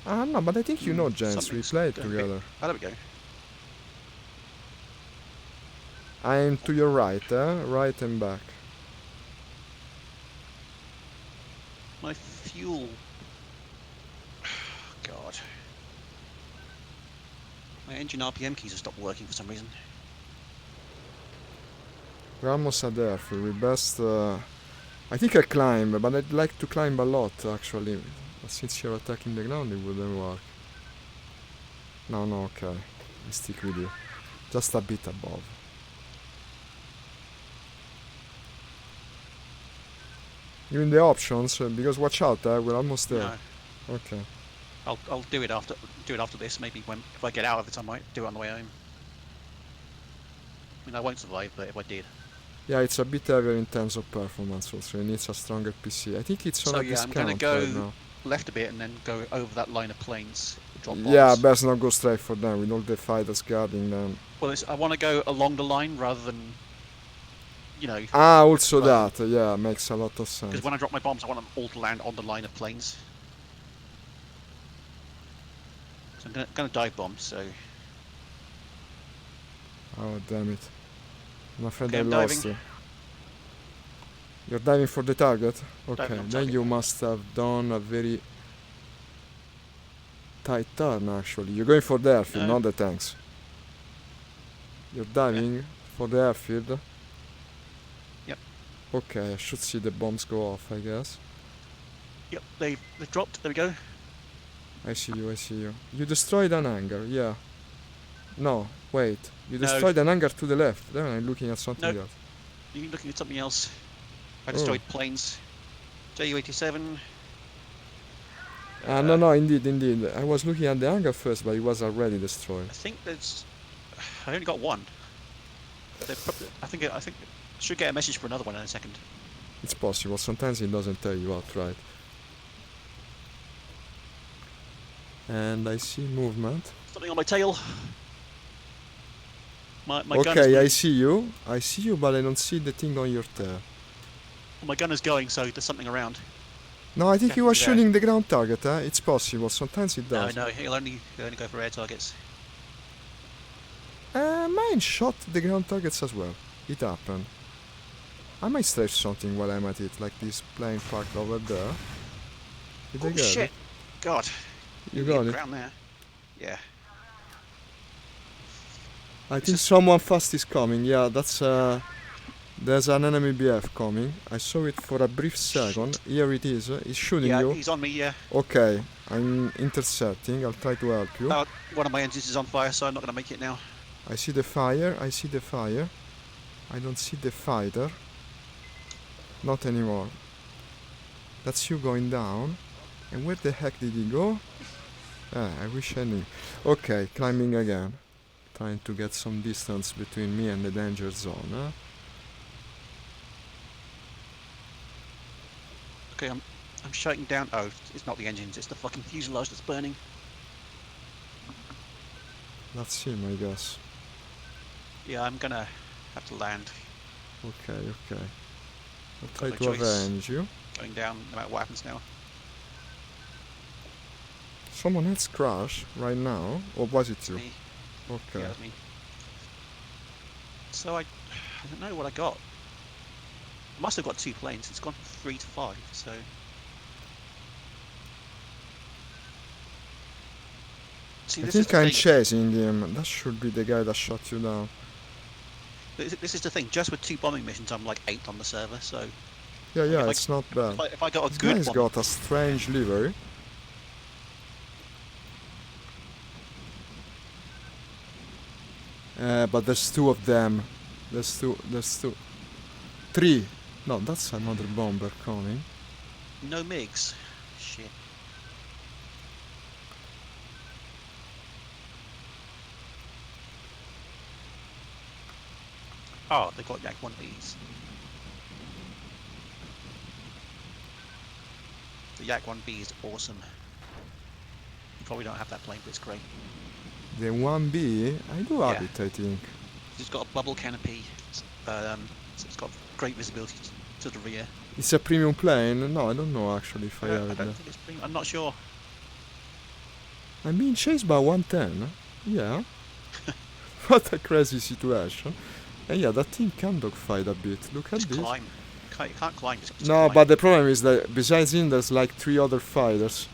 [SPEAKER 1] Ah no, but I think you know James, we
[SPEAKER 3] Something's
[SPEAKER 1] played
[SPEAKER 3] going a bit-
[SPEAKER 1] together.
[SPEAKER 3] Oh, there we go.
[SPEAKER 1] I'm to your right, right and back.
[SPEAKER 3] My fuel. God. My engine RPM keys have stopped working for some reason.
[SPEAKER 1] We're almost at the airfield. We best. I think I climb, but I'd like to climb a lot actually. But since you're attacking the ground, it wouldn't work. No, okay. I stick with you. Just a bit above. Even the options, because watch out, we're almost there.
[SPEAKER 3] No,
[SPEAKER 1] Okay.
[SPEAKER 3] I'll do it after this. Maybe if I get out of it, I might do it on the way home. I mean, I won't survive, but if I did.
[SPEAKER 1] Yeah, it's a bit heavier in terms of performance also. It needs a stronger PC. I think it's on
[SPEAKER 3] So
[SPEAKER 1] a
[SPEAKER 3] yeah, I'm
[SPEAKER 1] discount
[SPEAKER 3] gonna
[SPEAKER 1] right
[SPEAKER 3] go
[SPEAKER 1] now.
[SPEAKER 3] left a bit and then go over that line of planes. Drop
[SPEAKER 1] Yeah,
[SPEAKER 3] bombs.
[SPEAKER 1] best not go straight for them with all the fighters guarding them.
[SPEAKER 3] Well, I want to go along the line rather than, you know,
[SPEAKER 1] Ah, also
[SPEAKER 3] Well-
[SPEAKER 1] that, yeah, makes a lot of sense.
[SPEAKER 3] because when I drop my bombs, I want them all to land on the line of planes. So I'm gonna dive bomb. So
[SPEAKER 1] Oh, damn it. I'm afraid
[SPEAKER 3] Okay,
[SPEAKER 1] I
[SPEAKER 3] I'm
[SPEAKER 1] lost
[SPEAKER 3] diving.
[SPEAKER 1] you. You're diving for the target? Okay,
[SPEAKER 3] on
[SPEAKER 1] then
[SPEAKER 3] target.
[SPEAKER 1] you must have done a very tight turn actually. You're going for the airfield,
[SPEAKER 3] No.
[SPEAKER 1] not the tanks. You're diving for the airfield?
[SPEAKER 3] Yep.
[SPEAKER 1] Okay, I should see the bombs go off, I guess.
[SPEAKER 3] Yep, they dropped. There we go.
[SPEAKER 1] I see you. You destroyed an hangar, yeah. No, wait. You
[SPEAKER 3] No.
[SPEAKER 1] destroyed an hangar to the left. Then I'm looking at something
[SPEAKER 3] No.
[SPEAKER 1] else.
[SPEAKER 3] You're looking at something else. I
[SPEAKER 1] Oh.
[SPEAKER 3] destroyed planes. Ju-87.
[SPEAKER 1] No, indeed. I was looking at the hangar first, but it was already destroyed.
[SPEAKER 3] I think there's. I only got one. I think I should get a message for another one in a second.
[SPEAKER 1] It's possible. Sometimes it doesn't tell you outright. And I see movement.
[SPEAKER 3] Something on my tail. My gun is
[SPEAKER 1] Okay, I
[SPEAKER 3] moving.
[SPEAKER 1] see you. I see you, but I don't see the thing on your tail.
[SPEAKER 3] My gun is going, so there's something around.
[SPEAKER 1] No, I think you were
[SPEAKER 3] Definitely there.
[SPEAKER 1] shooting the ground target, eh? It's possible. Sometimes it does.
[SPEAKER 3] No, he'll only go for air targets.
[SPEAKER 1] Mine shot the ground targets as well. It happened. I might strafe something while I'm at it, like this plane parked over there. Did I
[SPEAKER 3] Oh
[SPEAKER 1] get
[SPEAKER 3] shit!
[SPEAKER 1] it?
[SPEAKER 3] God.
[SPEAKER 1] You
[SPEAKER 3] hit
[SPEAKER 1] got
[SPEAKER 3] the
[SPEAKER 1] it?
[SPEAKER 3] ground there. Yeah.
[SPEAKER 1] I
[SPEAKER 3] It's
[SPEAKER 1] think
[SPEAKER 3] just-
[SPEAKER 1] someone fast is coming. Yeah, that's there's an enemy BF coming. I saw it for a brief second. Here it is. He's shooting
[SPEAKER 3] Yeah,
[SPEAKER 1] you.
[SPEAKER 3] he's on me. Yeah.
[SPEAKER 1] Okay, I'm intercepting. I'll try to help you.
[SPEAKER 3] One of my engines is on fire, so I'm not gonna make it now.
[SPEAKER 1] I see the fire. I see the fire. I don't see the fighter. Not anymore. That's you going down. And where the heck did he go? Ah, I wish I knew. Okay, climbing again. Trying to get some distance between me and the danger zone. Huh?
[SPEAKER 3] Okay, I'm shutting down. Oh, it's not the engines. It's the fucking fuselage that's burning.
[SPEAKER 1] That's him, I guess.
[SPEAKER 3] Yeah, I'm gonna have to land.
[SPEAKER 1] Okay, okay. I'll try
[SPEAKER 3] no
[SPEAKER 1] to
[SPEAKER 3] choice.
[SPEAKER 1] avenge you.
[SPEAKER 3] Going down, no matter what happens now.
[SPEAKER 1] Someone else crashed right now. Or was it you?
[SPEAKER 3] Me.
[SPEAKER 1] Okay.
[SPEAKER 3] Yeah, that's me. So I don't know what I got. I must have got 2 planes. It's gone from 3 to 5. So see,
[SPEAKER 1] I
[SPEAKER 3] this is
[SPEAKER 1] think
[SPEAKER 3] the
[SPEAKER 1] I'm
[SPEAKER 3] thing.
[SPEAKER 1] chasing him. That should be the guy that shot you down.
[SPEAKER 3] This is the thing. Just with 2 bombing missions, I'm like 8th on the server. So
[SPEAKER 1] Yeah, yeah,
[SPEAKER 3] if
[SPEAKER 1] it's not bad.
[SPEAKER 3] if I got a
[SPEAKER 1] This
[SPEAKER 3] good
[SPEAKER 1] guy's
[SPEAKER 3] one,
[SPEAKER 1] got a strange livery. But there's 2 of them. There's two. 3. No, that's another bomber coming.
[SPEAKER 3] no MiGs. Shit. Oh, they got Yak 1Bs. The Yak 1B is awesome. You probably don't have that plane, but it's great.
[SPEAKER 1] The 1B, I do have
[SPEAKER 3] Yeah.
[SPEAKER 1] it, I think.
[SPEAKER 3] It's got a bubble canopy. So it's got great visibility to the rear.
[SPEAKER 1] It's a premium plane? No, I don't know actually if I have
[SPEAKER 3] I
[SPEAKER 1] it.
[SPEAKER 3] don't think it's premium. I'm not sure.
[SPEAKER 1] I'm being chased by 110. Yeah. What a crazy situation. And yeah, that thing can dogfight a bit. Look at
[SPEAKER 3] Just
[SPEAKER 1] this.
[SPEAKER 3] climb. You can't climb. Just
[SPEAKER 1] No,
[SPEAKER 3] climb.
[SPEAKER 1] but the problem is that besides him, there's like 3 other fighters.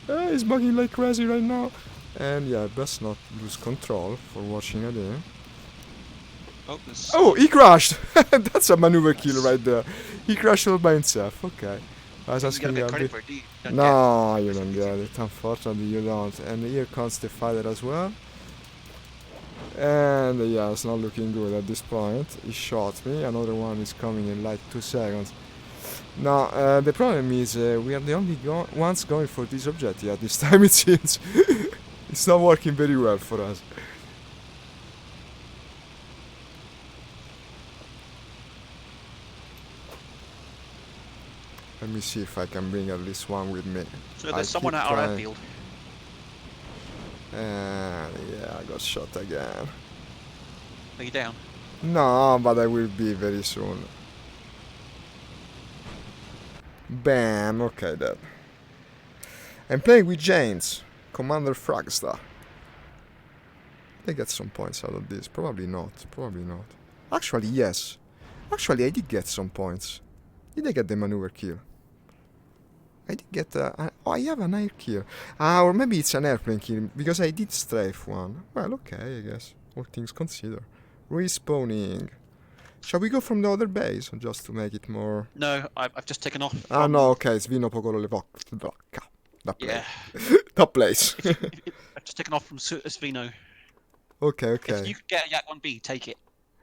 [SPEAKER 1] He's bugging like crazy right now. And yeah, best not lose control for watching at him.
[SPEAKER 3] Oh, there's
[SPEAKER 1] Oh, he crashed! That's a maneuver kill right there. He crashed all by himself. Okay. I was
[SPEAKER 3] you get a
[SPEAKER 1] asking
[SPEAKER 3] bit
[SPEAKER 1] a
[SPEAKER 3] credit
[SPEAKER 1] bit.
[SPEAKER 3] for it, do you? Don't
[SPEAKER 1] No, you don't get it. Unfortunately, you don't. And here comes the fighter as well. And yeah, it's not looking good at this point. He shot me. Another one is coming in like 2 seconds. Now, the problem is we are the only ones going for this objective at this time, it seems. It's not working very well for us. Let me see if I can bring at least one with me.
[SPEAKER 3] So
[SPEAKER 1] I
[SPEAKER 3] there's someone
[SPEAKER 1] keep
[SPEAKER 3] at our
[SPEAKER 1] trying.
[SPEAKER 3] airfield.
[SPEAKER 1] And yeah, I got shot again.
[SPEAKER 3] Are you down?
[SPEAKER 1] No, but I will be very soon. Bam, okay, dead. I'm playing with James, Commander Fragstar. They get some points out of this. Probably not. Probably not. Actually, yes. Actually, I did get some points. Did I get the maneuver kill? I did get oh, I have an air kill. Or maybe it's an airplane kill, because I did strafe one. Well, okay, I guess. All things considered. Respawning. Shall we go from the other base, or just to make it more...
[SPEAKER 3] No, I've just taken off.
[SPEAKER 1] Ah,
[SPEAKER 3] From,
[SPEAKER 1] no, okay, it's Vino Poco le Vodka. That place.
[SPEAKER 3] Yeah.
[SPEAKER 1] That place.
[SPEAKER 3] I've just taken off from Svino.
[SPEAKER 1] Okay,
[SPEAKER 3] If
[SPEAKER 1] okay.
[SPEAKER 3] you can get a Yak 1B, take it.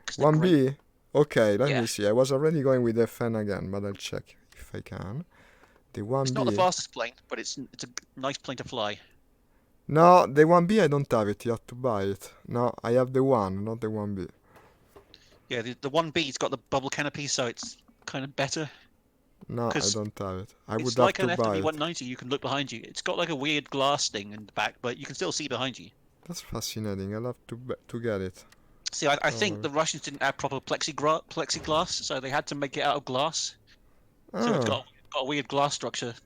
[SPEAKER 3] 'Cause they're great.
[SPEAKER 1] 1B? Okay, let
[SPEAKER 3] Yeah.
[SPEAKER 1] me see. I was already going with FN again, but I'll check if I can. The
[SPEAKER 3] It's not the
[SPEAKER 1] 1B.
[SPEAKER 3] fastest plane, but it's a nice plane to fly.
[SPEAKER 1] No, the 1B I don't have it. You have to buy it. No, I have the 1, not the 1B.
[SPEAKER 3] Yeah, the 1B's got the bubble canopy, so it's kind of better.
[SPEAKER 1] No, I
[SPEAKER 3] 'Cause
[SPEAKER 1] don't have it. I would
[SPEAKER 3] It's
[SPEAKER 1] have
[SPEAKER 3] like
[SPEAKER 1] to
[SPEAKER 3] an
[SPEAKER 1] buy
[SPEAKER 3] FW
[SPEAKER 1] it.
[SPEAKER 3] 190. You can look behind you. It's got like a weird glass thing in the back, but you can still see behind you.
[SPEAKER 1] That's fascinating. I'll have to get it.
[SPEAKER 3] See, I
[SPEAKER 1] Oh,
[SPEAKER 3] think the Russians didn't have proper plexiglass, so they had to make it out of glass. So it's
[SPEAKER 1] ah,
[SPEAKER 3] got a weird glass structure at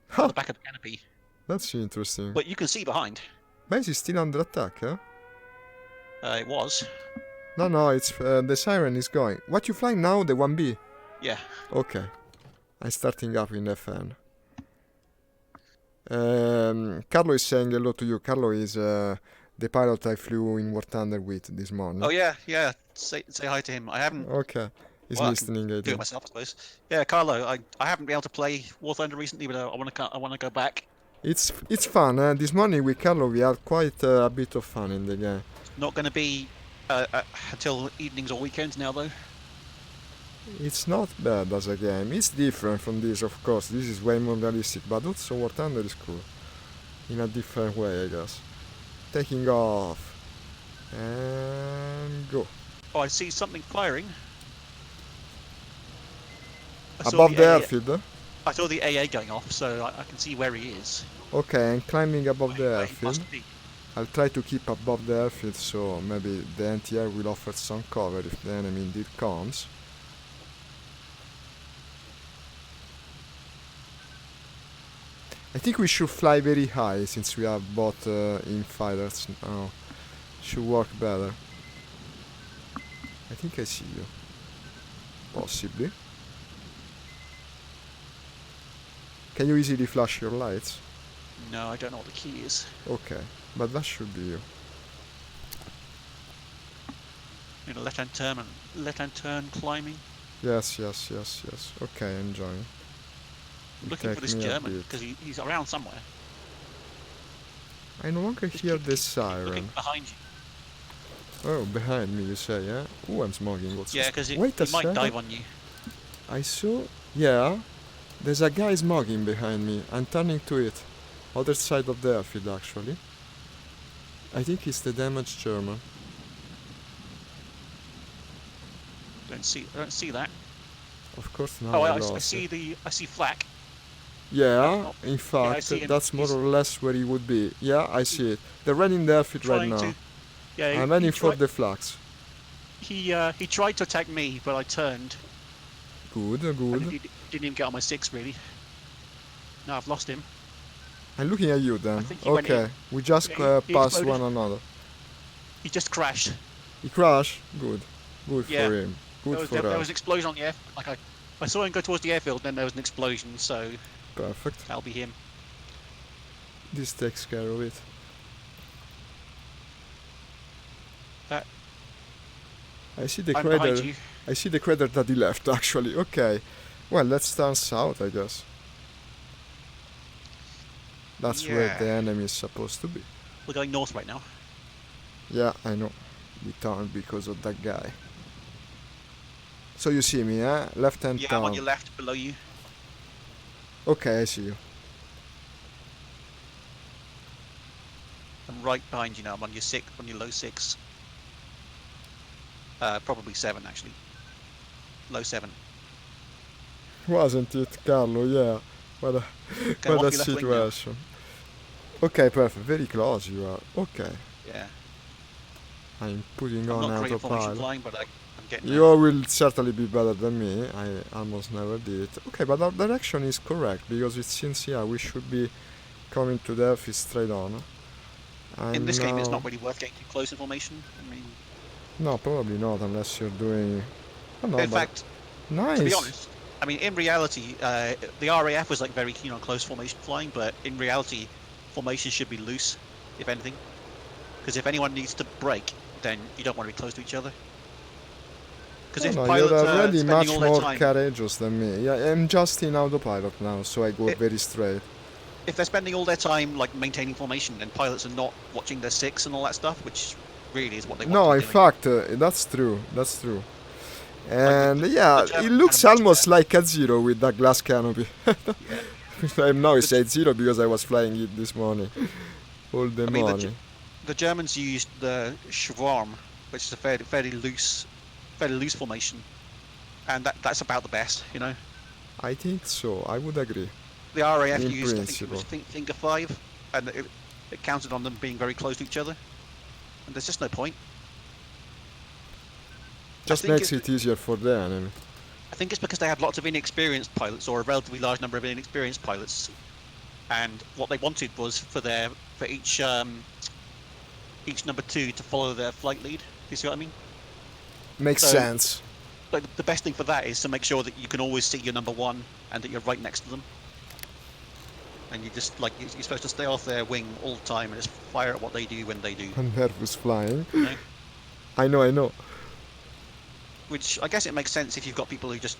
[SPEAKER 1] ha,
[SPEAKER 3] the back of the canopy,
[SPEAKER 1] that's interesting.
[SPEAKER 3] but you can see behind.
[SPEAKER 1] Base is still under attack, huh?
[SPEAKER 3] It was.
[SPEAKER 1] No, it's the siren is going. What you flying now? The 1B?
[SPEAKER 3] Yeah.
[SPEAKER 1] Okay. I'm starting up in FN. Carlo is saying hello to you. Carlo is the pilot I flew in War Thunder with this morning.
[SPEAKER 3] Oh yeah. Say hi to him. I haven't.
[SPEAKER 1] Okay. He's
[SPEAKER 3] Well, I
[SPEAKER 1] listening, I
[SPEAKER 3] do it
[SPEAKER 1] think.
[SPEAKER 3] myself, I suppose. Yeah, Carlo. I haven't been able to play War Thunder recently, but I want to go back.
[SPEAKER 1] It's fun. This morning with Carlo we had quite a bit of fun in the game.
[SPEAKER 3] Not going to be until evenings or weekends now, though.
[SPEAKER 1] It's not bad as a game. It's different from this, of course. This is way more realistic, but also War Thunder is cool. In a different way, I guess. Taking off. And go.
[SPEAKER 3] Oh, I see something firing. I saw
[SPEAKER 1] Above the
[SPEAKER 3] AA
[SPEAKER 1] airfield?
[SPEAKER 3] I saw the AA going off, so I can see where he is.
[SPEAKER 1] Okay, I'm climbing above the
[SPEAKER 3] Where he
[SPEAKER 1] airfield.
[SPEAKER 3] must be.
[SPEAKER 1] I'll try to keep above the airfield, so maybe the NTR will offer some cover if the enemy indeed comes. I think we should fly very high since we have both infighters now. Should work better. I think I see you. Possibly. Can you easily flash your lights?
[SPEAKER 3] No, I don't know what the key is.
[SPEAKER 1] Okay, but that should be you.
[SPEAKER 3] In a left-hand turn climbing.
[SPEAKER 1] Yes. Okay, enjoying.
[SPEAKER 3] Looking for
[SPEAKER 1] Take
[SPEAKER 3] this
[SPEAKER 1] me a
[SPEAKER 3] German
[SPEAKER 1] bit.
[SPEAKER 3] because he's around somewhere.
[SPEAKER 1] I no longer
[SPEAKER 3] Just
[SPEAKER 1] hear
[SPEAKER 3] keep
[SPEAKER 1] the
[SPEAKER 3] looking
[SPEAKER 1] siren.
[SPEAKER 3] behind you.
[SPEAKER 1] Oh, behind me, you say, yeah? Ooh, I'm smoking. What's
[SPEAKER 3] Yeah, because he
[SPEAKER 1] Wait a
[SPEAKER 3] might
[SPEAKER 1] second.
[SPEAKER 3] dive on you.
[SPEAKER 1] I saw. Yeah, there's a guy smoking behind me. I'm turning to it. Other side of the airfield, actually. I think it's the damaged German.
[SPEAKER 3] I don't see that.
[SPEAKER 1] Of course, now
[SPEAKER 3] Oh,
[SPEAKER 1] I
[SPEAKER 3] I
[SPEAKER 1] lost
[SPEAKER 3] see
[SPEAKER 1] it.
[SPEAKER 3] I see flak.
[SPEAKER 1] Yeah,
[SPEAKER 3] Oh,
[SPEAKER 1] in fact,
[SPEAKER 3] see him.
[SPEAKER 1] that's more
[SPEAKER 3] He's
[SPEAKER 1] or less where he would be. Yeah, I see it. They're running the airfield right
[SPEAKER 3] trying
[SPEAKER 1] now.
[SPEAKER 3] to. Yeah,
[SPEAKER 1] I'm heading for the flags.
[SPEAKER 3] He tried to attack me, but I turned.
[SPEAKER 1] Good,
[SPEAKER 3] And
[SPEAKER 1] good.
[SPEAKER 3] he didn't even get on my 6 really. No, I've lost him.
[SPEAKER 1] I'm looking at you
[SPEAKER 3] I
[SPEAKER 1] then.
[SPEAKER 3] think he went
[SPEAKER 1] Okay,
[SPEAKER 3] in.
[SPEAKER 1] we just
[SPEAKER 3] Yeah, he
[SPEAKER 1] passed
[SPEAKER 3] exploded.
[SPEAKER 1] one another.
[SPEAKER 3] He just crashed.
[SPEAKER 1] He crashed. Good. Good
[SPEAKER 3] Yeah.
[SPEAKER 1] for him. Good for
[SPEAKER 3] There
[SPEAKER 1] us.
[SPEAKER 3] was an explosion on the air. Like I saw him go towards the airfield, then there was an explosion. So
[SPEAKER 1] Perfect.
[SPEAKER 3] that'll be him.
[SPEAKER 1] This takes care of it.
[SPEAKER 3] That
[SPEAKER 1] I see the
[SPEAKER 3] I'm behind
[SPEAKER 1] crater.
[SPEAKER 3] you.
[SPEAKER 1] I see the crater that he left actually. Okay. Well, let's turn south, I guess. That's where
[SPEAKER 3] Yeah.
[SPEAKER 1] the enemy is supposed to be.
[SPEAKER 3] We're going north right now.
[SPEAKER 1] Yeah, I know. We turned because of that guy. So you see me, eh? Left hand
[SPEAKER 3] Yeah, I'm on
[SPEAKER 1] turn.
[SPEAKER 3] your left, below you.
[SPEAKER 1] Okay, I see you.
[SPEAKER 3] I'm right behind you now. I'm on your low 6. Probably 7 actually. Low 7.
[SPEAKER 1] Wasn't it, Carlo? Yeah. What a,
[SPEAKER 3] Go
[SPEAKER 1] what
[SPEAKER 3] off
[SPEAKER 1] a
[SPEAKER 3] your left wing now.
[SPEAKER 1] situation. Okay, perfect. Very close you are. Okay.
[SPEAKER 3] Yeah.
[SPEAKER 1] I'm putting
[SPEAKER 3] I'm
[SPEAKER 1] on
[SPEAKER 3] not great at formation
[SPEAKER 1] autopilot.
[SPEAKER 3] flying, but I'm getting
[SPEAKER 1] You will certainly be better than me. I almost never did it. Okay, but our direction is correct because it seems, yeah, we should be coming to the airfield straight on.
[SPEAKER 3] there. In this game, it's not really worth getting too close in formation. I mean,
[SPEAKER 1] No, probably not unless you're doing. Oh, no,
[SPEAKER 3] in
[SPEAKER 1] but
[SPEAKER 3] fact,
[SPEAKER 1] nice.
[SPEAKER 3] to be honest, I mean, in reality, the RAF was like very keen on close formation flying, but in reality, formation should be loose, if anything, because if anyone needs to break, then you don't want to be close to each other. Because if
[SPEAKER 1] no,
[SPEAKER 3] pilots
[SPEAKER 1] you're
[SPEAKER 3] are
[SPEAKER 1] already
[SPEAKER 3] spending
[SPEAKER 1] much
[SPEAKER 3] all their
[SPEAKER 1] more
[SPEAKER 3] time,
[SPEAKER 1] courageous than me. Yeah, I'm just in autopilot now, so I go
[SPEAKER 3] It-
[SPEAKER 1] very straight.
[SPEAKER 3] if they're spending all their time like maintaining formation, then pilots are not watching their 6 and all that stuff, which really is what they want
[SPEAKER 1] No,
[SPEAKER 3] to
[SPEAKER 1] in
[SPEAKER 3] be doing.
[SPEAKER 1] fact, that's true. That's true. And yeah, it
[SPEAKER 3] German
[SPEAKER 1] looks
[SPEAKER 3] had a much
[SPEAKER 1] almost like a zero with that glass canopy.
[SPEAKER 3] Yeah.
[SPEAKER 1] Now it's 8-0 because I was flying it this morning. All the
[SPEAKER 3] I mean,
[SPEAKER 1] morning.
[SPEAKER 3] the Germans used the Schwarm, which is a fairly loose formation. and that's about the best, you know.
[SPEAKER 1] I think so. I would agree.
[SPEAKER 3] The RAF
[SPEAKER 1] In
[SPEAKER 3] used, I think it was
[SPEAKER 1] principle.
[SPEAKER 3] Finger 5, and it counted on them being very close to each other, and there's just no point.
[SPEAKER 1] Just makes it easier for the enemy.
[SPEAKER 3] I think it's because they had lots of inexperienced pilots, or a relatively large number of inexperienced pilots, and what they wanted was for each number 2 to follow their flight lead. Do you see what I mean?
[SPEAKER 1] Makes
[SPEAKER 3] So-
[SPEAKER 1] sense.
[SPEAKER 3] Like the best thing for that is to make sure that you can always see your number 1 and that you're right next to them. And you just like you're supposed to stay off their wing all the time and just fire at what they do when they do.
[SPEAKER 1] I'm nervous flying.
[SPEAKER 3] You know?
[SPEAKER 1] I know.
[SPEAKER 3] Which I guess it makes sense if you've got people who just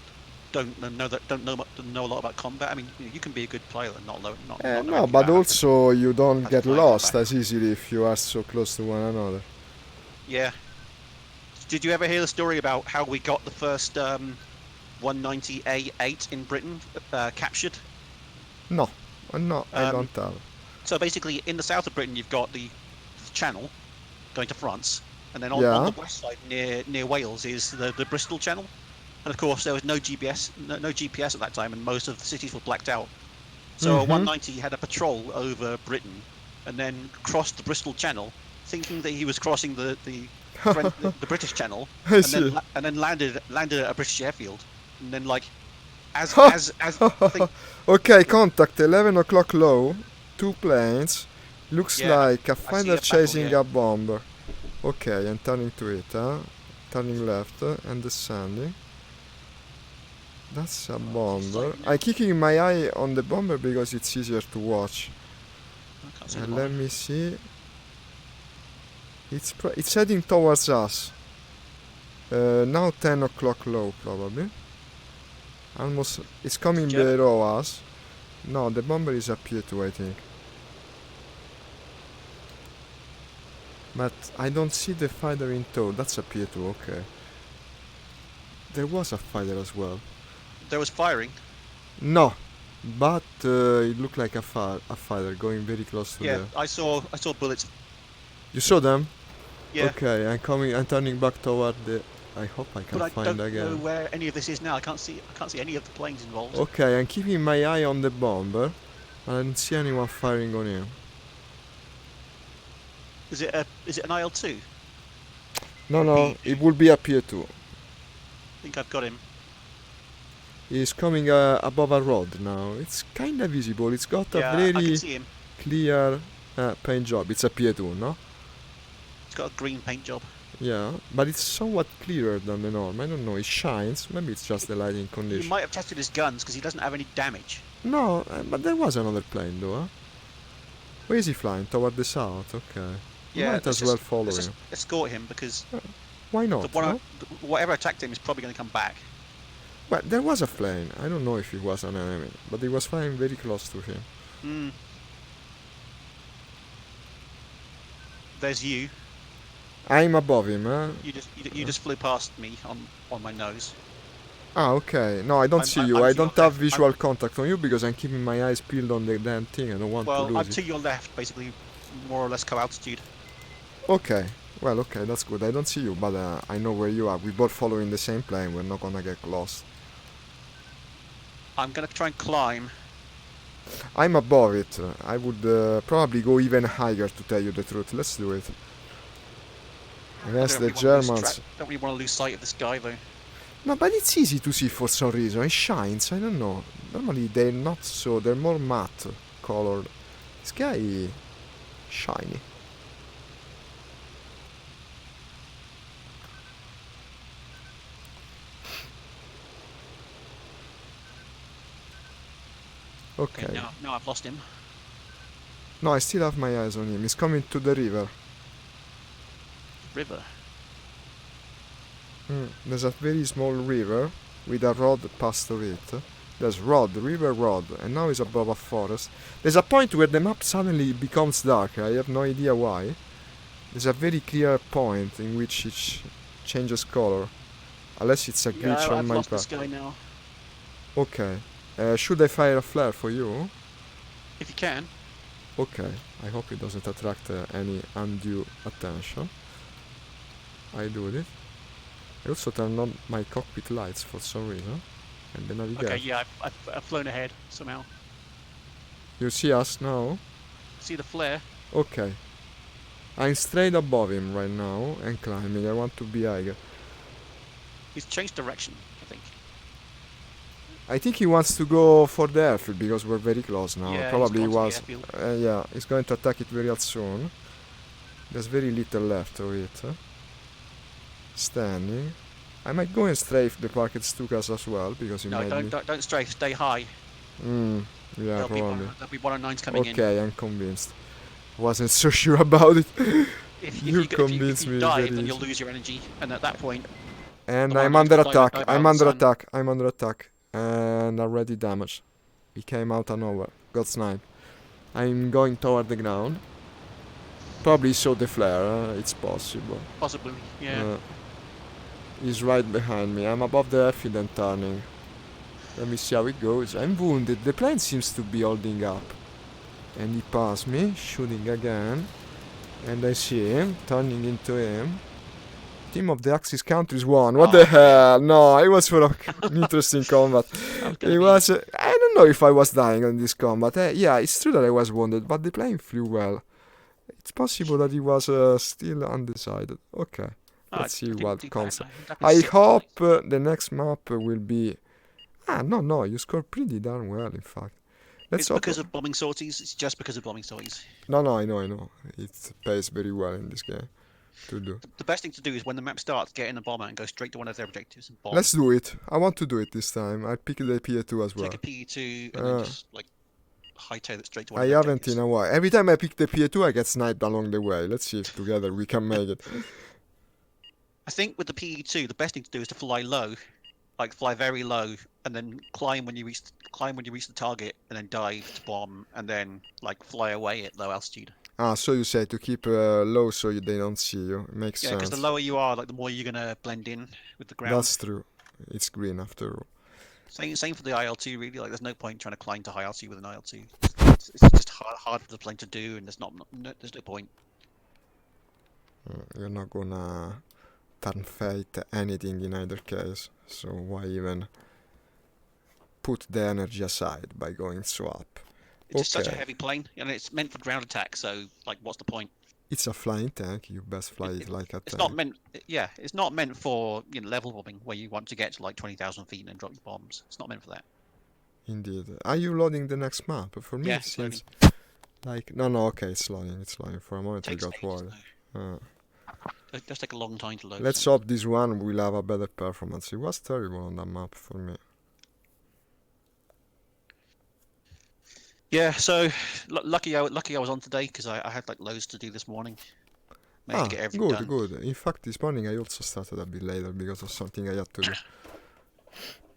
[SPEAKER 3] don't know a lot about combat. I mean, you can be a good pilot and not know
[SPEAKER 1] No,
[SPEAKER 3] anything
[SPEAKER 1] but
[SPEAKER 3] about how
[SPEAKER 1] also you don't
[SPEAKER 3] to
[SPEAKER 1] get
[SPEAKER 3] fly
[SPEAKER 1] lost
[SPEAKER 3] combat.
[SPEAKER 1] as easily if you are so close to one another.
[SPEAKER 3] Yeah. Did you ever hear the story about how we got the first 190A8 in Britain captured?
[SPEAKER 1] No, I don't have.
[SPEAKER 3] So basically, in the south of Britain, you've got the Channel going to France, and then
[SPEAKER 1] Yeah.
[SPEAKER 3] on the west side near Wales is the Bristol Channel. And of course, there was no GPS at that time, and most of the cities were blacked out. So a 190 had a patrol over Britain, and then crossed the Bristol Channel, thinking that he was crossing the British Channel,
[SPEAKER 1] I see.
[SPEAKER 3] and then landed at a British airfield, and then like as
[SPEAKER 1] Okay, contact 11 o'clock low. 2 planes. Looks
[SPEAKER 3] Yeah,
[SPEAKER 1] like a
[SPEAKER 3] I see
[SPEAKER 1] fighter
[SPEAKER 3] a battle,
[SPEAKER 1] chasing
[SPEAKER 3] yeah.
[SPEAKER 1] a bomber. Okay, I'm turning to it, huh? Turning left and descending. That's a bomber.
[SPEAKER 3] sighting
[SPEAKER 1] I'm keeping my eye on the bomber because it's easier to watch.
[SPEAKER 3] I can't see the
[SPEAKER 1] And let
[SPEAKER 3] bomber.
[SPEAKER 1] me see. It's heading towards us. Now 10 o'clock low, probably. Almost. It's coming
[SPEAKER 3] Jet?
[SPEAKER 1] below us. No, the bomber is up here too, I think. But I don't see the fighter in tow. That's up here too, okay. There was a fighter as well.
[SPEAKER 3] There was firing.
[SPEAKER 1] No, but it looked like a fighter going very close to
[SPEAKER 3] Yeah,
[SPEAKER 1] there.
[SPEAKER 3] I saw bullets.
[SPEAKER 1] You saw them?
[SPEAKER 3] Yeah,
[SPEAKER 1] Okay, I'm turning back toward the. I hope I can
[SPEAKER 3] but I
[SPEAKER 1] find
[SPEAKER 3] don't know
[SPEAKER 1] again.
[SPEAKER 3] where any of this is now. I can't see any of the planes involved.
[SPEAKER 1] Okay, I'm keeping my eye on the bomber. I don't see anyone firing on him.
[SPEAKER 3] Is it an IL-2?
[SPEAKER 1] No, it will be up here too.
[SPEAKER 3] I think I've got him.
[SPEAKER 1] He's coming above a road now. It's kind of visible. It's got a
[SPEAKER 3] Yeah, I
[SPEAKER 1] very
[SPEAKER 3] can see him.
[SPEAKER 1] clear paint job. It's up here too, no?
[SPEAKER 3] He's got a green paint job.
[SPEAKER 1] Yeah, but it's somewhat clearer than the norm. I don't know. It shines. Maybe it's just the lighting
[SPEAKER 3] He
[SPEAKER 1] condition.
[SPEAKER 3] might have tested his guns because he doesn't have any damage.
[SPEAKER 1] No, but there was another plane though. Huh? Where is he flying? Toward the south. Okay. We
[SPEAKER 3] Yeah,
[SPEAKER 1] might
[SPEAKER 3] let's
[SPEAKER 1] as well
[SPEAKER 3] just-
[SPEAKER 1] follow
[SPEAKER 3] Let's just
[SPEAKER 1] him.
[SPEAKER 3] escort him because
[SPEAKER 1] Why
[SPEAKER 3] the
[SPEAKER 1] not?
[SPEAKER 3] one,
[SPEAKER 1] no?
[SPEAKER 3] whatever attacked him is probably going to come back.
[SPEAKER 1] Well, there was a plane. I don't know if it was an enemy, but it was flying very close to him.
[SPEAKER 3] Hmm. There's you.
[SPEAKER 1] I'm above him, huh?
[SPEAKER 3] You just flew past me on my nose.
[SPEAKER 1] Ah, okay. No, I don't
[SPEAKER 3] I'm-
[SPEAKER 1] see
[SPEAKER 3] I'm
[SPEAKER 1] you.
[SPEAKER 3] to
[SPEAKER 1] I
[SPEAKER 3] your
[SPEAKER 1] don't have
[SPEAKER 3] left.
[SPEAKER 1] visual contact on you because I'm keeping my eyes peeled on the damn thing. I don't want to
[SPEAKER 3] Well, I'm
[SPEAKER 1] lose
[SPEAKER 3] to
[SPEAKER 1] it.
[SPEAKER 3] your left, basically, more or less co-altitude.
[SPEAKER 1] Okay. Well, okay, that's good. I don't see you, but I know where you are. We're both following the same plane. We're not gonna get lost.
[SPEAKER 3] I'm gonna try and climb.
[SPEAKER 1] I'm above it. I would probably go even higher to tell you the truth. Let's do it. Against the Germans.
[SPEAKER 3] Don't really want to lose sight of this guy though.
[SPEAKER 1] No, but it's easy to see for some reason. It shines. I don't know. Normally they're not so. They're more matte colored. This guy, shiny. Okay.
[SPEAKER 3] Now I've lost him.
[SPEAKER 1] No, I still have my eyes on him. He's coming to the river.
[SPEAKER 3] River.
[SPEAKER 1] There's a very small river with a road past of it. There's river road, and now he's above a forest. There's a point where the map suddenly becomes dark. I have no idea why. There's a very clear point in which it changes color. Unless it's a glitch
[SPEAKER 3] Yeah,
[SPEAKER 1] on
[SPEAKER 3] I've
[SPEAKER 1] my
[SPEAKER 3] lost this
[SPEAKER 1] part.
[SPEAKER 3] guy now.
[SPEAKER 1] Okay. Should I fire a flare for you?
[SPEAKER 3] If you can.
[SPEAKER 1] Okay. I hope it doesn't attract any undue attention. I do it. I also turned on my cockpit lights for some reason. And the navigation.
[SPEAKER 3] Okay, yeah, I've flown ahead somehow.
[SPEAKER 1] You see us now?
[SPEAKER 3] See the flare?
[SPEAKER 1] Okay. I'm straight above him right now and climbing. I want to be higher.
[SPEAKER 3] He's changed direction, I think.
[SPEAKER 1] I think he wants to go for the airfield because we're very close now.
[SPEAKER 3] Yeah,
[SPEAKER 1] Probably he
[SPEAKER 3] he's gone
[SPEAKER 1] was.
[SPEAKER 3] to the airfield.
[SPEAKER 1] Yeah, he's going to attack it very soon. There's very little left of it. Standing. I might go and strafe the packets took us as well because he
[SPEAKER 3] No,
[SPEAKER 1] made
[SPEAKER 3] don't strafe. Stay high.
[SPEAKER 1] Yeah, probably.
[SPEAKER 3] There'll be 109s coming in.
[SPEAKER 1] Okay, I'm convinced. Wasn't so sure about it.
[SPEAKER 3] If
[SPEAKER 1] You convinced
[SPEAKER 3] you
[SPEAKER 1] me
[SPEAKER 3] dive,
[SPEAKER 1] very
[SPEAKER 3] then you'll
[SPEAKER 1] easy.
[SPEAKER 3] lose your energy, and at that point,
[SPEAKER 1] And
[SPEAKER 3] the
[SPEAKER 1] I'm
[SPEAKER 3] 109s
[SPEAKER 1] under
[SPEAKER 3] will dive
[SPEAKER 1] attack.
[SPEAKER 3] out
[SPEAKER 1] I'm
[SPEAKER 3] in the
[SPEAKER 1] under
[SPEAKER 3] sun.
[SPEAKER 1] attack. I'm under attack. And already damaged. He came out of nowhere. Got sniped. I'm going toward the ground. Probably saw the flare. It's possible.
[SPEAKER 3] Possibly, yeah.
[SPEAKER 1] He's right behind me. I'm above the airfield and turning. Let me see how it goes. I'm wounded. The plane seems to be holding up. And he passed me, shooting again. And I see him, turning into him. Team of the Axis countries won. What the hell? No, it was for an interesting combat. It was. I don't know if I was dying in this combat. Yeah, it's true that I was wounded, but the plane flew well. It's possible that he was still undecided. Okay, let's see what comes. I hope the next map will be. No, you scored pretty darn well, in fact.
[SPEAKER 3] It's because of bombing sorties. It's just because of bombing sorties.
[SPEAKER 1] No, I know. It pays very well in this game to do.
[SPEAKER 3] The best thing to do is when the map starts, get in a bomber and go straight to one of their objectives and bomb.
[SPEAKER 1] Let's do it. I want to do it this time. I pick the PA2 as well.
[SPEAKER 3] Take a PE2 and then just like hightail it straight to one
[SPEAKER 1] I
[SPEAKER 3] of their
[SPEAKER 1] haven't
[SPEAKER 3] objectives.
[SPEAKER 1] in a while. Every time I pick the PA2, I get sniped along the way. Let's see if together we can make it.
[SPEAKER 3] I think with the PE2, the best thing to do is to fly low, like fly very low, and then climb when you reach the target, and then dive to bomb, and then like fly away at low altitude.
[SPEAKER 1] So you say to keep low so they don't see you. Makes
[SPEAKER 3] Yeah,
[SPEAKER 1] sense.
[SPEAKER 3] because the lower you are, like the more you're gonna blend in with the ground.
[SPEAKER 1] That's true. It's green after all.
[SPEAKER 3] Same for the IL-2 really. Like there's no point trying to climb to high altitude with an IL-2. It's just hard for the plane to do, and there's no point.
[SPEAKER 1] You're not gonna turn fate anything in either case. So why even put the energy aside by going so up?
[SPEAKER 3] It's just such a heavy plane, and it's meant for ground attack. So like, what's the point?
[SPEAKER 1] It's a flying tank. You best fly it like a tank.
[SPEAKER 3] It's not meant. Yeah, it's not meant for level bombing where you want to get to like 20,000 feet and then drop your bombs. It's not meant for that.
[SPEAKER 1] Indeed. Are you loading the next map? For me,
[SPEAKER 3] Yeah,
[SPEAKER 1] it seems
[SPEAKER 3] loading.
[SPEAKER 1] like no. Okay, it's loading. For a moment, I got worried.
[SPEAKER 3] It does take a long time to load.
[SPEAKER 1] Let's hope this one will have a better performance. It was terrible on that map for me.
[SPEAKER 3] Yeah, so lucky I was on today because I had like loads to do this morning. Managed to get everything done.
[SPEAKER 1] Good. In fact, this morning I also started a bit later because of something I had to do.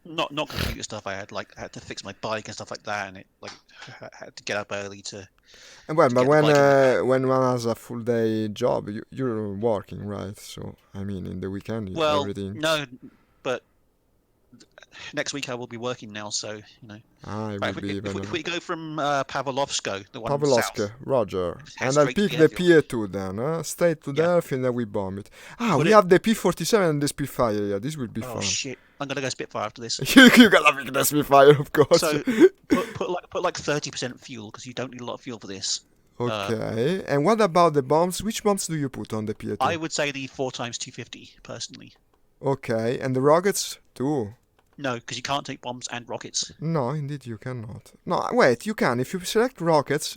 [SPEAKER 3] Not computer stuff. I had to fix my bike and stuff like that, and it like I had to get up early to.
[SPEAKER 1] And well,
[SPEAKER 3] to
[SPEAKER 1] but
[SPEAKER 3] get the bike in.
[SPEAKER 1] when one has a full day job, you're working, right? So I mean, in the weekend,
[SPEAKER 3] Well,
[SPEAKER 1] everything.
[SPEAKER 3] no, but next week I will be working now, so you know.
[SPEAKER 1] It
[SPEAKER 3] Right,
[SPEAKER 1] will be even.
[SPEAKER 3] if we go from Pavlovsko, the one
[SPEAKER 1] Pavlovska,
[SPEAKER 3] south,
[SPEAKER 1] Roger.
[SPEAKER 3] head
[SPEAKER 1] And I'll
[SPEAKER 3] straight to
[SPEAKER 1] pick
[SPEAKER 3] the
[SPEAKER 1] the
[SPEAKER 3] airfield.
[SPEAKER 1] PA2 then, straight to the
[SPEAKER 3] Yeah.
[SPEAKER 1] airfield and we bomb it.
[SPEAKER 3] Put
[SPEAKER 1] We
[SPEAKER 3] it-
[SPEAKER 1] have the P47 and the Spitfire, yeah, this will be
[SPEAKER 3] Oh
[SPEAKER 1] fun.
[SPEAKER 3] shit! I'm gonna go Spitfire after this.
[SPEAKER 1] You gotta pick the Spitfire, of course.
[SPEAKER 3] So put like 30% fuel because you don't need a lot of fuel for this.
[SPEAKER 1] Okay, and what about the bombs? Which bombs do you put on the PA2?
[SPEAKER 3] I would say the 4x250 personally.
[SPEAKER 1] Okay, and the rockets too?
[SPEAKER 3] No, because you can't take bombs and rockets.
[SPEAKER 1] No, indeed you cannot. No, wait, you can. If you select rockets,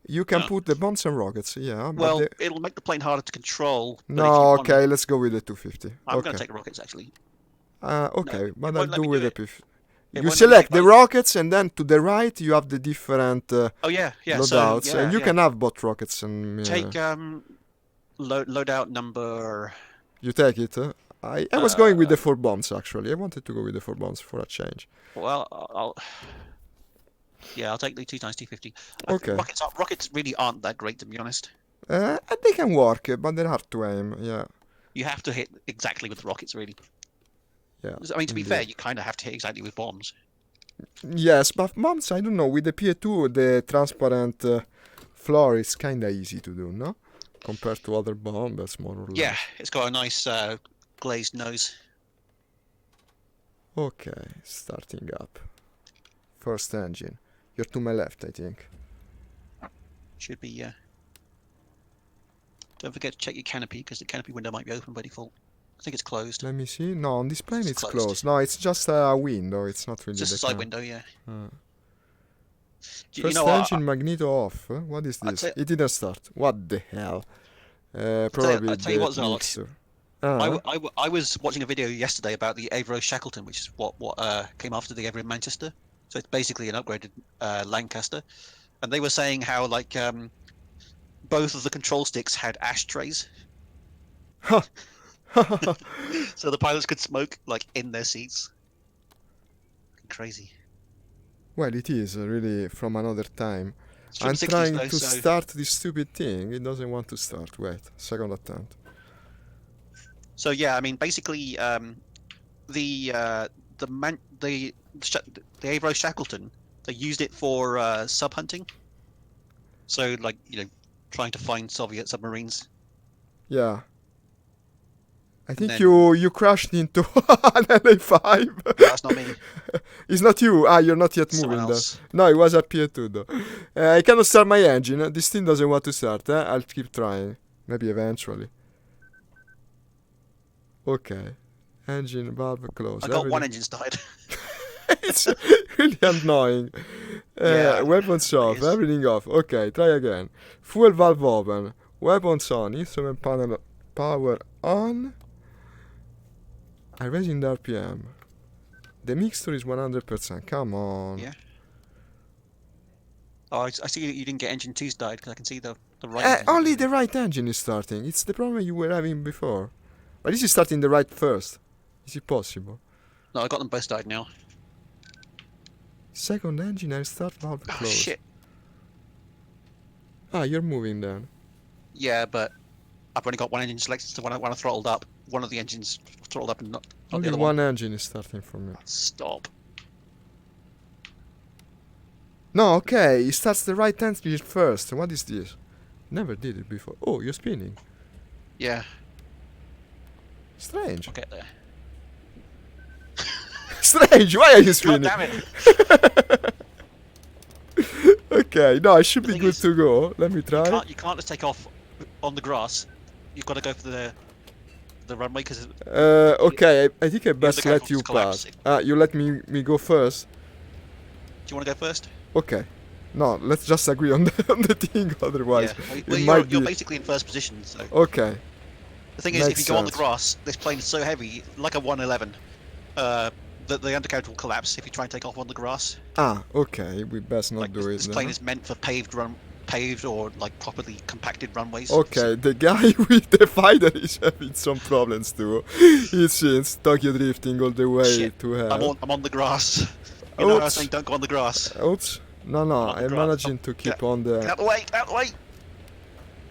[SPEAKER 1] you can
[SPEAKER 3] No.
[SPEAKER 1] put the bombs and rockets, yeah. But
[SPEAKER 3] Well, it'll make the plane harder to control. But if you
[SPEAKER 1] no,
[SPEAKER 3] want-
[SPEAKER 1] okay, let's go with the 250.
[SPEAKER 3] I'm
[SPEAKER 1] Okay.
[SPEAKER 3] gonna take the rockets actually.
[SPEAKER 1] Okay,
[SPEAKER 3] No,
[SPEAKER 1] but
[SPEAKER 3] it
[SPEAKER 1] I'll
[SPEAKER 3] won't let
[SPEAKER 1] do
[SPEAKER 3] me
[SPEAKER 1] with
[SPEAKER 3] do
[SPEAKER 1] the
[SPEAKER 3] it.
[SPEAKER 1] PIF.
[SPEAKER 3] It
[SPEAKER 1] You
[SPEAKER 3] won't let me
[SPEAKER 1] select
[SPEAKER 3] do
[SPEAKER 1] the
[SPEAKER 3] both.
[SPEAKER 1] rockets, and then to the right you have the different
[SPEAKER 3] Oh yeah.
[SPEAKER 1] loadouts,
[SPEAKER 3] So,
[SPEAKER 1] and you
[SPEAKER 3] yeah.
[SPEAKER 1] can have both rockets and.
[SPEAKER 3] Take loadout number.
[SPEAKER 1] You take it. I was going with the 4 bombs actually. I wanted to go with the 4 bombs for a change.
[SPEAKER 3] Well, I'll take the 2x250.
[SPEAKER 1] Okay.
[SPEAKER 3] Rockets really aren't that great to be honest.
[SPEAKER 1] They can work, but they're hard to aim. Yeah.
[SPEAKER 3] You have to hit exactly with the rockets really.
[SPEAKER 1] Yeah.
[SPEAKER 3] I mean, to be
[SPEAKER 1] indeed.
[SPEAKER 3] fair, you kind of have to hit exactly with bombs.
[SPEAKER 1] Yes, but bombs, I don't know. With the PA2, the transparent floor is kind of easy to do, no? Compared to other bombs, more or less.
[SPEAKER 3] Yeah, it's got a nice glazed nose.
[SPEAKER 1] Okay, starting up. First engine. You're to my left, I think.
[SPEAKER 3] Should be, yeah. Don't forget to check your canopy, because the canopy window might be open by default. I think it's closed.
[SPEAKER 1] Let me see. No, on this plane
[SPEAKER 3] It's
[SPEAKER 1] it's
[SPEAKER 3] closed.
[SPEAKER 1] closed. No, it's just a window. It's not really
[SPEAKER 3] Just
[SPEAKER 1] the
[SPEAKER 3] a side
[SPEAKER 1] cam.
[SPEAKER 3] window, yeah.
[SPEAKER 1] Uh,
[SPEAKER 3] You
[SPEAKER 1] First
[SPEAKER 3] know what?
[SPEAKER 1] engine magneto off. What is
[SPEAKER 3] I'd
[SPEAKER 1] this?
[SPEAKER 3] say-
[SPEAKER 1] It didn't start. What the hell?
[SPEAKER 3] I'll
[SPEAKER 1] Probably
[SPEAKER 3] tell you
[SPEAKER 1] the
[SPEAKER 3] what, Zalok.
[SPEAKER 1] mixer.
[SPEAKER 3] I was watching a video yesterday about the Avro Shackleton, which is what came after the Avro Manchester. So it's basically an upgraded Lancaster, and they were saying how like both of the control sticks had ashtrays, so the pilots could smoke like in their seats. Crazy.
[SPEAKER 1] Well, it is really from another time.
[SPEAKER 3] It's from
[SPEAKER 1] I'm
[SPEAKER 3] the 60s
[SPEAKER 1] trying
[SPEAKER 3] though,
[SPEAKER 1] to
[SPEAKER 3] so
[SPEAKER 1] start this stupid thing. It doesn't want to start. Wait, second attempt.
[SPEAKER 3] so yeah. I mean, basically, the Avro Shackleton, they used it for sub hunting. So like trying to find Soviet submarines.
[SPEAKER 1] Yeah. I think
[SPEAKER 3] then-
[SPEAKER 1] you crashed into an LA5.
[SPEAKER 3] No, that's not me.
[SPEAKER 1] It's not you. Ah, you're not yet
[SPEAKER 3] Someone
[SPEAKER 1] moving
[SPEAKER 3] else.
[SPEAKER 1] there. No, it was up here too though. I cannot start my engine. This thing doesn't want to start. I'll keep trying. Maybe eventually. Okay. Engine valve closed.
[SPEAKER 3] I got one
[SPEAKER 1] Everything-
[SPEAKER 3] engine started.
[SPEAKER 1] It's really annoying.
[SPEAKER 3] Yeah,
[SPEAKER 1] Weapons off.
[SPEAKER 3] is.
[SPEAKER 1] Everything off. Okay, try again. Fuel valve open. Weapons on. Instrument panel power on. I'm raising the RPM. The mixture is 100%. Come on.
[SPEAKER 3] Yeah. Oh, I see that you didn't get engine 2 started because I can see the right. engine.
[SPEAKER 1] Only the right engine is starting. It's the problem you were having before. But this is starting the right first. Is it possible?
[SPEAKER 3] No, I got them both started now.
[SPEAKER 1] Second engine, I start valve
[SPEAKER 3] Oh
[SPEAKER 1] closed.
[SPEAKER 3] shit.
[SPEAKER 1] Ah, you're moving then.
[SPEAKER 3] Yeah, but I've only got one engine selected, so when I throttled up, one of the engines throttled up and not the
[SPEAKER 1] Only
[SPEAKER 3] other
[SPEAKER 1] one
[SPEAKER 3] one.
[SPEAKER 1] engine is starting for me.
[SPEAKER 3] Stop.
[SPEAKER 1] No, okay, it starts the right engine first. What is this? Never did it before. Oh, you're spinning.
[SPEAKER 3] Yeah,
[SPEAKER 1] Strange.
[SPEAKER 3] I'll get there.
[SPEAKER 1] Strange, why are you
[SPEAKER 3] God
[SPEAKER 1] spinning?
[SPEAKER 3] damn it!
[SPEAKER 1] Okay, no, I should
[SPEAKER 3] The
[SPEAKER 1] be
[SPEAKER 3] thing
[SPEAKER 1] good
[SPEAKER 3] is,
[SPEAKER 1] to go. Let me try.
[SPEAKER 3] You can't just take off on the grass. You've got to go for the runway because
[SPEAKER 1] Okay, I think I best
[SPEAKER 3] the
[SPEAKER 1] let
[SPEAKER 3] careful
[SPEAKER 1] you
[SPEAKER 3] to collapse
[SPEAKER 1] pass. You let me go first?
[SPEAKER 3] do you want to go first?
[SPEAKER 1] Okay. No, let's just agree on the thing, otherwise.
[SPEAKER 3] Yeah.
[SPEAKER 1] it
[SPEAKER 3] Well,
[SPEAKER 1] might
[SPEAKER 3] you're
[SPEAKER 1] be-
[SPEAKER 3] basically in first position. So
[SPEAKER 1] Okay.
[SPEAKER 3] the thing is, if
[SPEAKER 1] Makes
[SPEAKER 3] you go on the
[SPEAKER 1] sense.
[SPEAKER 3] grass, this plane is so heavy, like a 111. That the undercarriage will collapse if you try and take off on the grass.
[SPEAKER 1] Ah, okay, we best not
[SPEAKER 3] Like
[SPEAKER 1] do it
[SPEAKER 3] this
[SPEAKER 1] then.
[SPEAKER 3] plane is meant for paved or like properly compacted runways.
[SPEAKER 1] Okay, the guy with the fighter is having some problems too. It seems Tokyo drifting all the way
[SPEAKER 3] Shit,
[SPEAKER 1] to hell.
[SPEAKER 3] I'm on the grass. You know what I was
[SPEAKER 1] Oops.
[SPEAKER 3] saying? Don't go on the grass.
[SPEAKER 1] Oops. No,
[SPEAKER 3] on the
[SPEAKER 1] I'm
[SPEAKER 3] grass.
[SPEAKER 1] managing to keep on
[SPEAKER 3] Get
[SPEAKER 1] the...
[SPEAKER 3] out the way! Get out the way!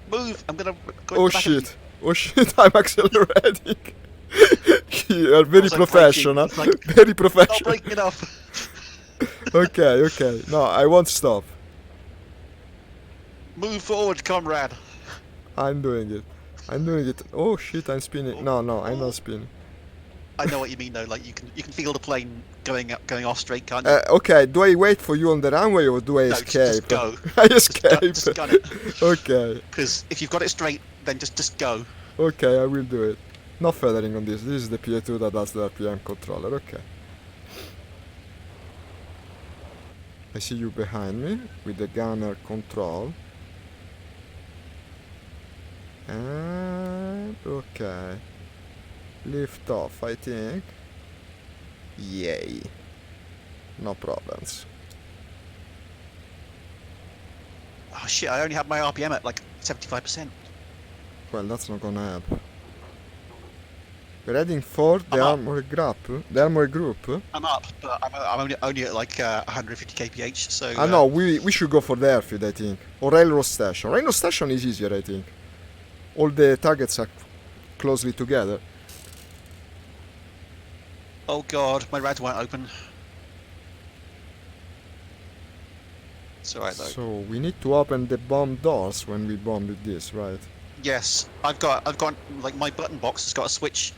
[SPEAKER 3] Move! I'm gonna go
[SPEAKER 1] Oh
[SPEAKER 3] back at you.
[SPEAKER 1] shit. Oh shit, I'm accelerating. You are very
[SPEAKER 3] Also
[SPEAKER 1] professional.
[SPEAKER 3] braking, it's like-
[SPEAKER 1] Very
[SPEAKER 3] Not
[SPEAKER 1] professional.
[SPEAKER 3] braking enough.
[SPEAKER 1] Okay. No, I won't stop.
[SPEAKER 3] Move forward, comrade.
[SPEAKER 1] I'm doing it. Oh shit, I'm spinning. No, I'm not spinning.
[SPEAKER 3] I know what you mean though. Like you can feel the plane going off straight, can't you?
[SPEAKER 1] Okay, do I wait for you on the runway or do I
[SPEAKER 3] No,
[SPEAKER 1] escape?
[SPEAKER 3] just go.
[SPEAKER 1] I escape.
[SPEAKER 3] Just gun it.
[SPEAKER 1] Okay,
[SPEAKER 3] Because if you've got it straight, then just go.
[SPEAKER 1] okay, I will do it. No feathering on this. This is the PA2 that does the RPM controller. Okay. I see you behind me with the gunner control. And okay. Lift off, I think. Yay. No problems.
[SPEAKER 3] Oh shit! I only have my RPM at like 75%.
[SPEAKER 1] Well, that's not gonna help. We're heading for the
[SPEAKER 3] I'm up.
[SPEAKER 1] armored group. The armored group.
[SPEAKER 3] I'm up, but I'm only at like 150 kph. So
[SPEAKER 1] No, we should go for the airfield, I think. Or railroad station. Railroad station is easier, I think. All the targets are closely together.
[SPEAKER 3] Oh god, my rads won't open. It's alright though.
[SPEAKER 1] So we need to open the bomb doors when we bomb with this, right?
[SPEAKER 3] Yes, I've got like my button box has got a switch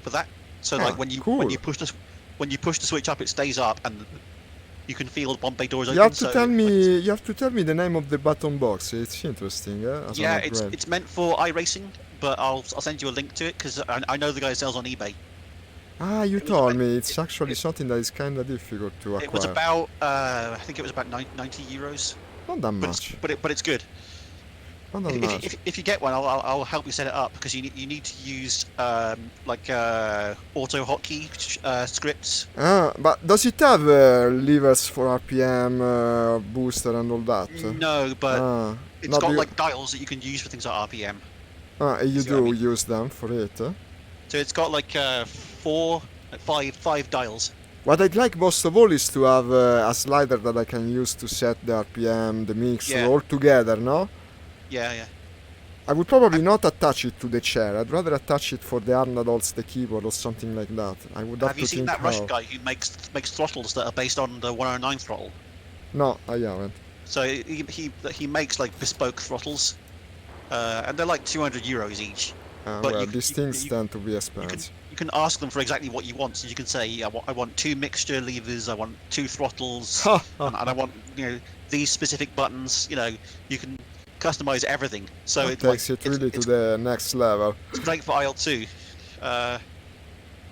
[SPEAKER 3] for that. So
[SPEAKER 1] Ah,
[SPEAKER 3] like when you
[SPEAKER 1] cool.
[SPEAKER 3] push the switch up, it stays up, and you can feel the bomb bay doors
[SPEAKER 1] You
[SPEAKER 3] open.
[SPEAKER 1] have to
[SPEAKER 3] So
[SPEAKER 1] tell
[SPEAKER 3] when
[SPEAKER 1] me. You have to tell me the name of the button box. It's interesting. As
[SPEAKER 3] yeah,
[SPEAKER 1] an upgrade.
[SPEAKER 3] it's meant for iRacing, but I'll send you a link to it because I know the guy sells on eBay.
[SPEAKER 1] Ah, you
[SPEAKER 3] It was
[SPEAKER 1] told
[SPEAKER 3] about,
[SPEAKER 1] me it's actually
[SPEAKER 3] it,
[SPEAKER 1] something that is kind of difficult to
[SPEAKER 3] it was
[SPEAKER 1] acquire.
[SPEAKER 3] about I think it was about 90 euros,
[SPEAKER 1] Not that
[SPEAKER 3] but
[SPEAKER 1] much.
[SPEAKER 3] it's good.
[SPEAKER 1] Not that much.
[SPEAKER 3] If you get one, I'll help you set it up because you need to use auto hotkey scripts.
[SPEAKER 1] Ah, but does it have levers for RPM, booster, and all that?
[SPEAKER 3] No, but
[SPEAKER 1] Ah,
[SPEAKER 3] it's
[SPEAKER 1] not
[SPEAKER 3] got
[SPEAKER 1] you.
[SPEAKER 3] like dials that you can use for things like RPM.
[SPEAKER 1] Ah, you
[SPEAKER 3] See what I
[SPEAKER 1] do
[SPEAKER 3] mean?
[SPEAKER 1] use them for it.
[SPEAKER 3] So it's got like five dials.
[SPEAKER 1] What I'd like most of all is to have a slider that I can use to set the RPM, the mixer,
[SPEAKER 3] Yeah.
[SPEAKER 1] all together, no?
[SPEAKER 3] Yeah.
[SPEAKER 1] I would probably not attach it to the chair. I'd rather attach it for the hand that holds the keyboard or something like that. I would have
[SPEAKER 3] Have
[SPEAKER 1] to
[SPEAKER 3] you seen
[SPEAKER 1] think
[SPEAKER 3] that
[SPEAKER 1] how.
[SPEAKER 3] Russian guy who makes throttles that are based on the 109 throttle?
[SPEAKER 1] No, I haven't.
[SPEAKER 3] So he makes like bespoke throttles, and they're like 200 euros each. But
[SPEAKER 1] Well,
[SPEAKER 3] you,
[SPEAKER 1] these
[SPEAKER 3] you,
[SPEAKER 1] things
[SPEAKER 3] you,
[SPEAKER 1] tend to be
[SPEAKER 3] you
[SPEAKER 1] expensive.
[SPEAKER 3] can ask them for exactly what you want. So you can say, I want 2 mixture levers, I want 2 throttles,
[SPEAKER 1] Ha, ha,
[SPEAKER 3] and I want these specific buttons. You can customize everything. So
[SPEAKER 1] that
[SPEAKER 3] it's like
[SPEAKER 1] takes it really to the next level.
[SPEAKER 3] it's great for IL-2.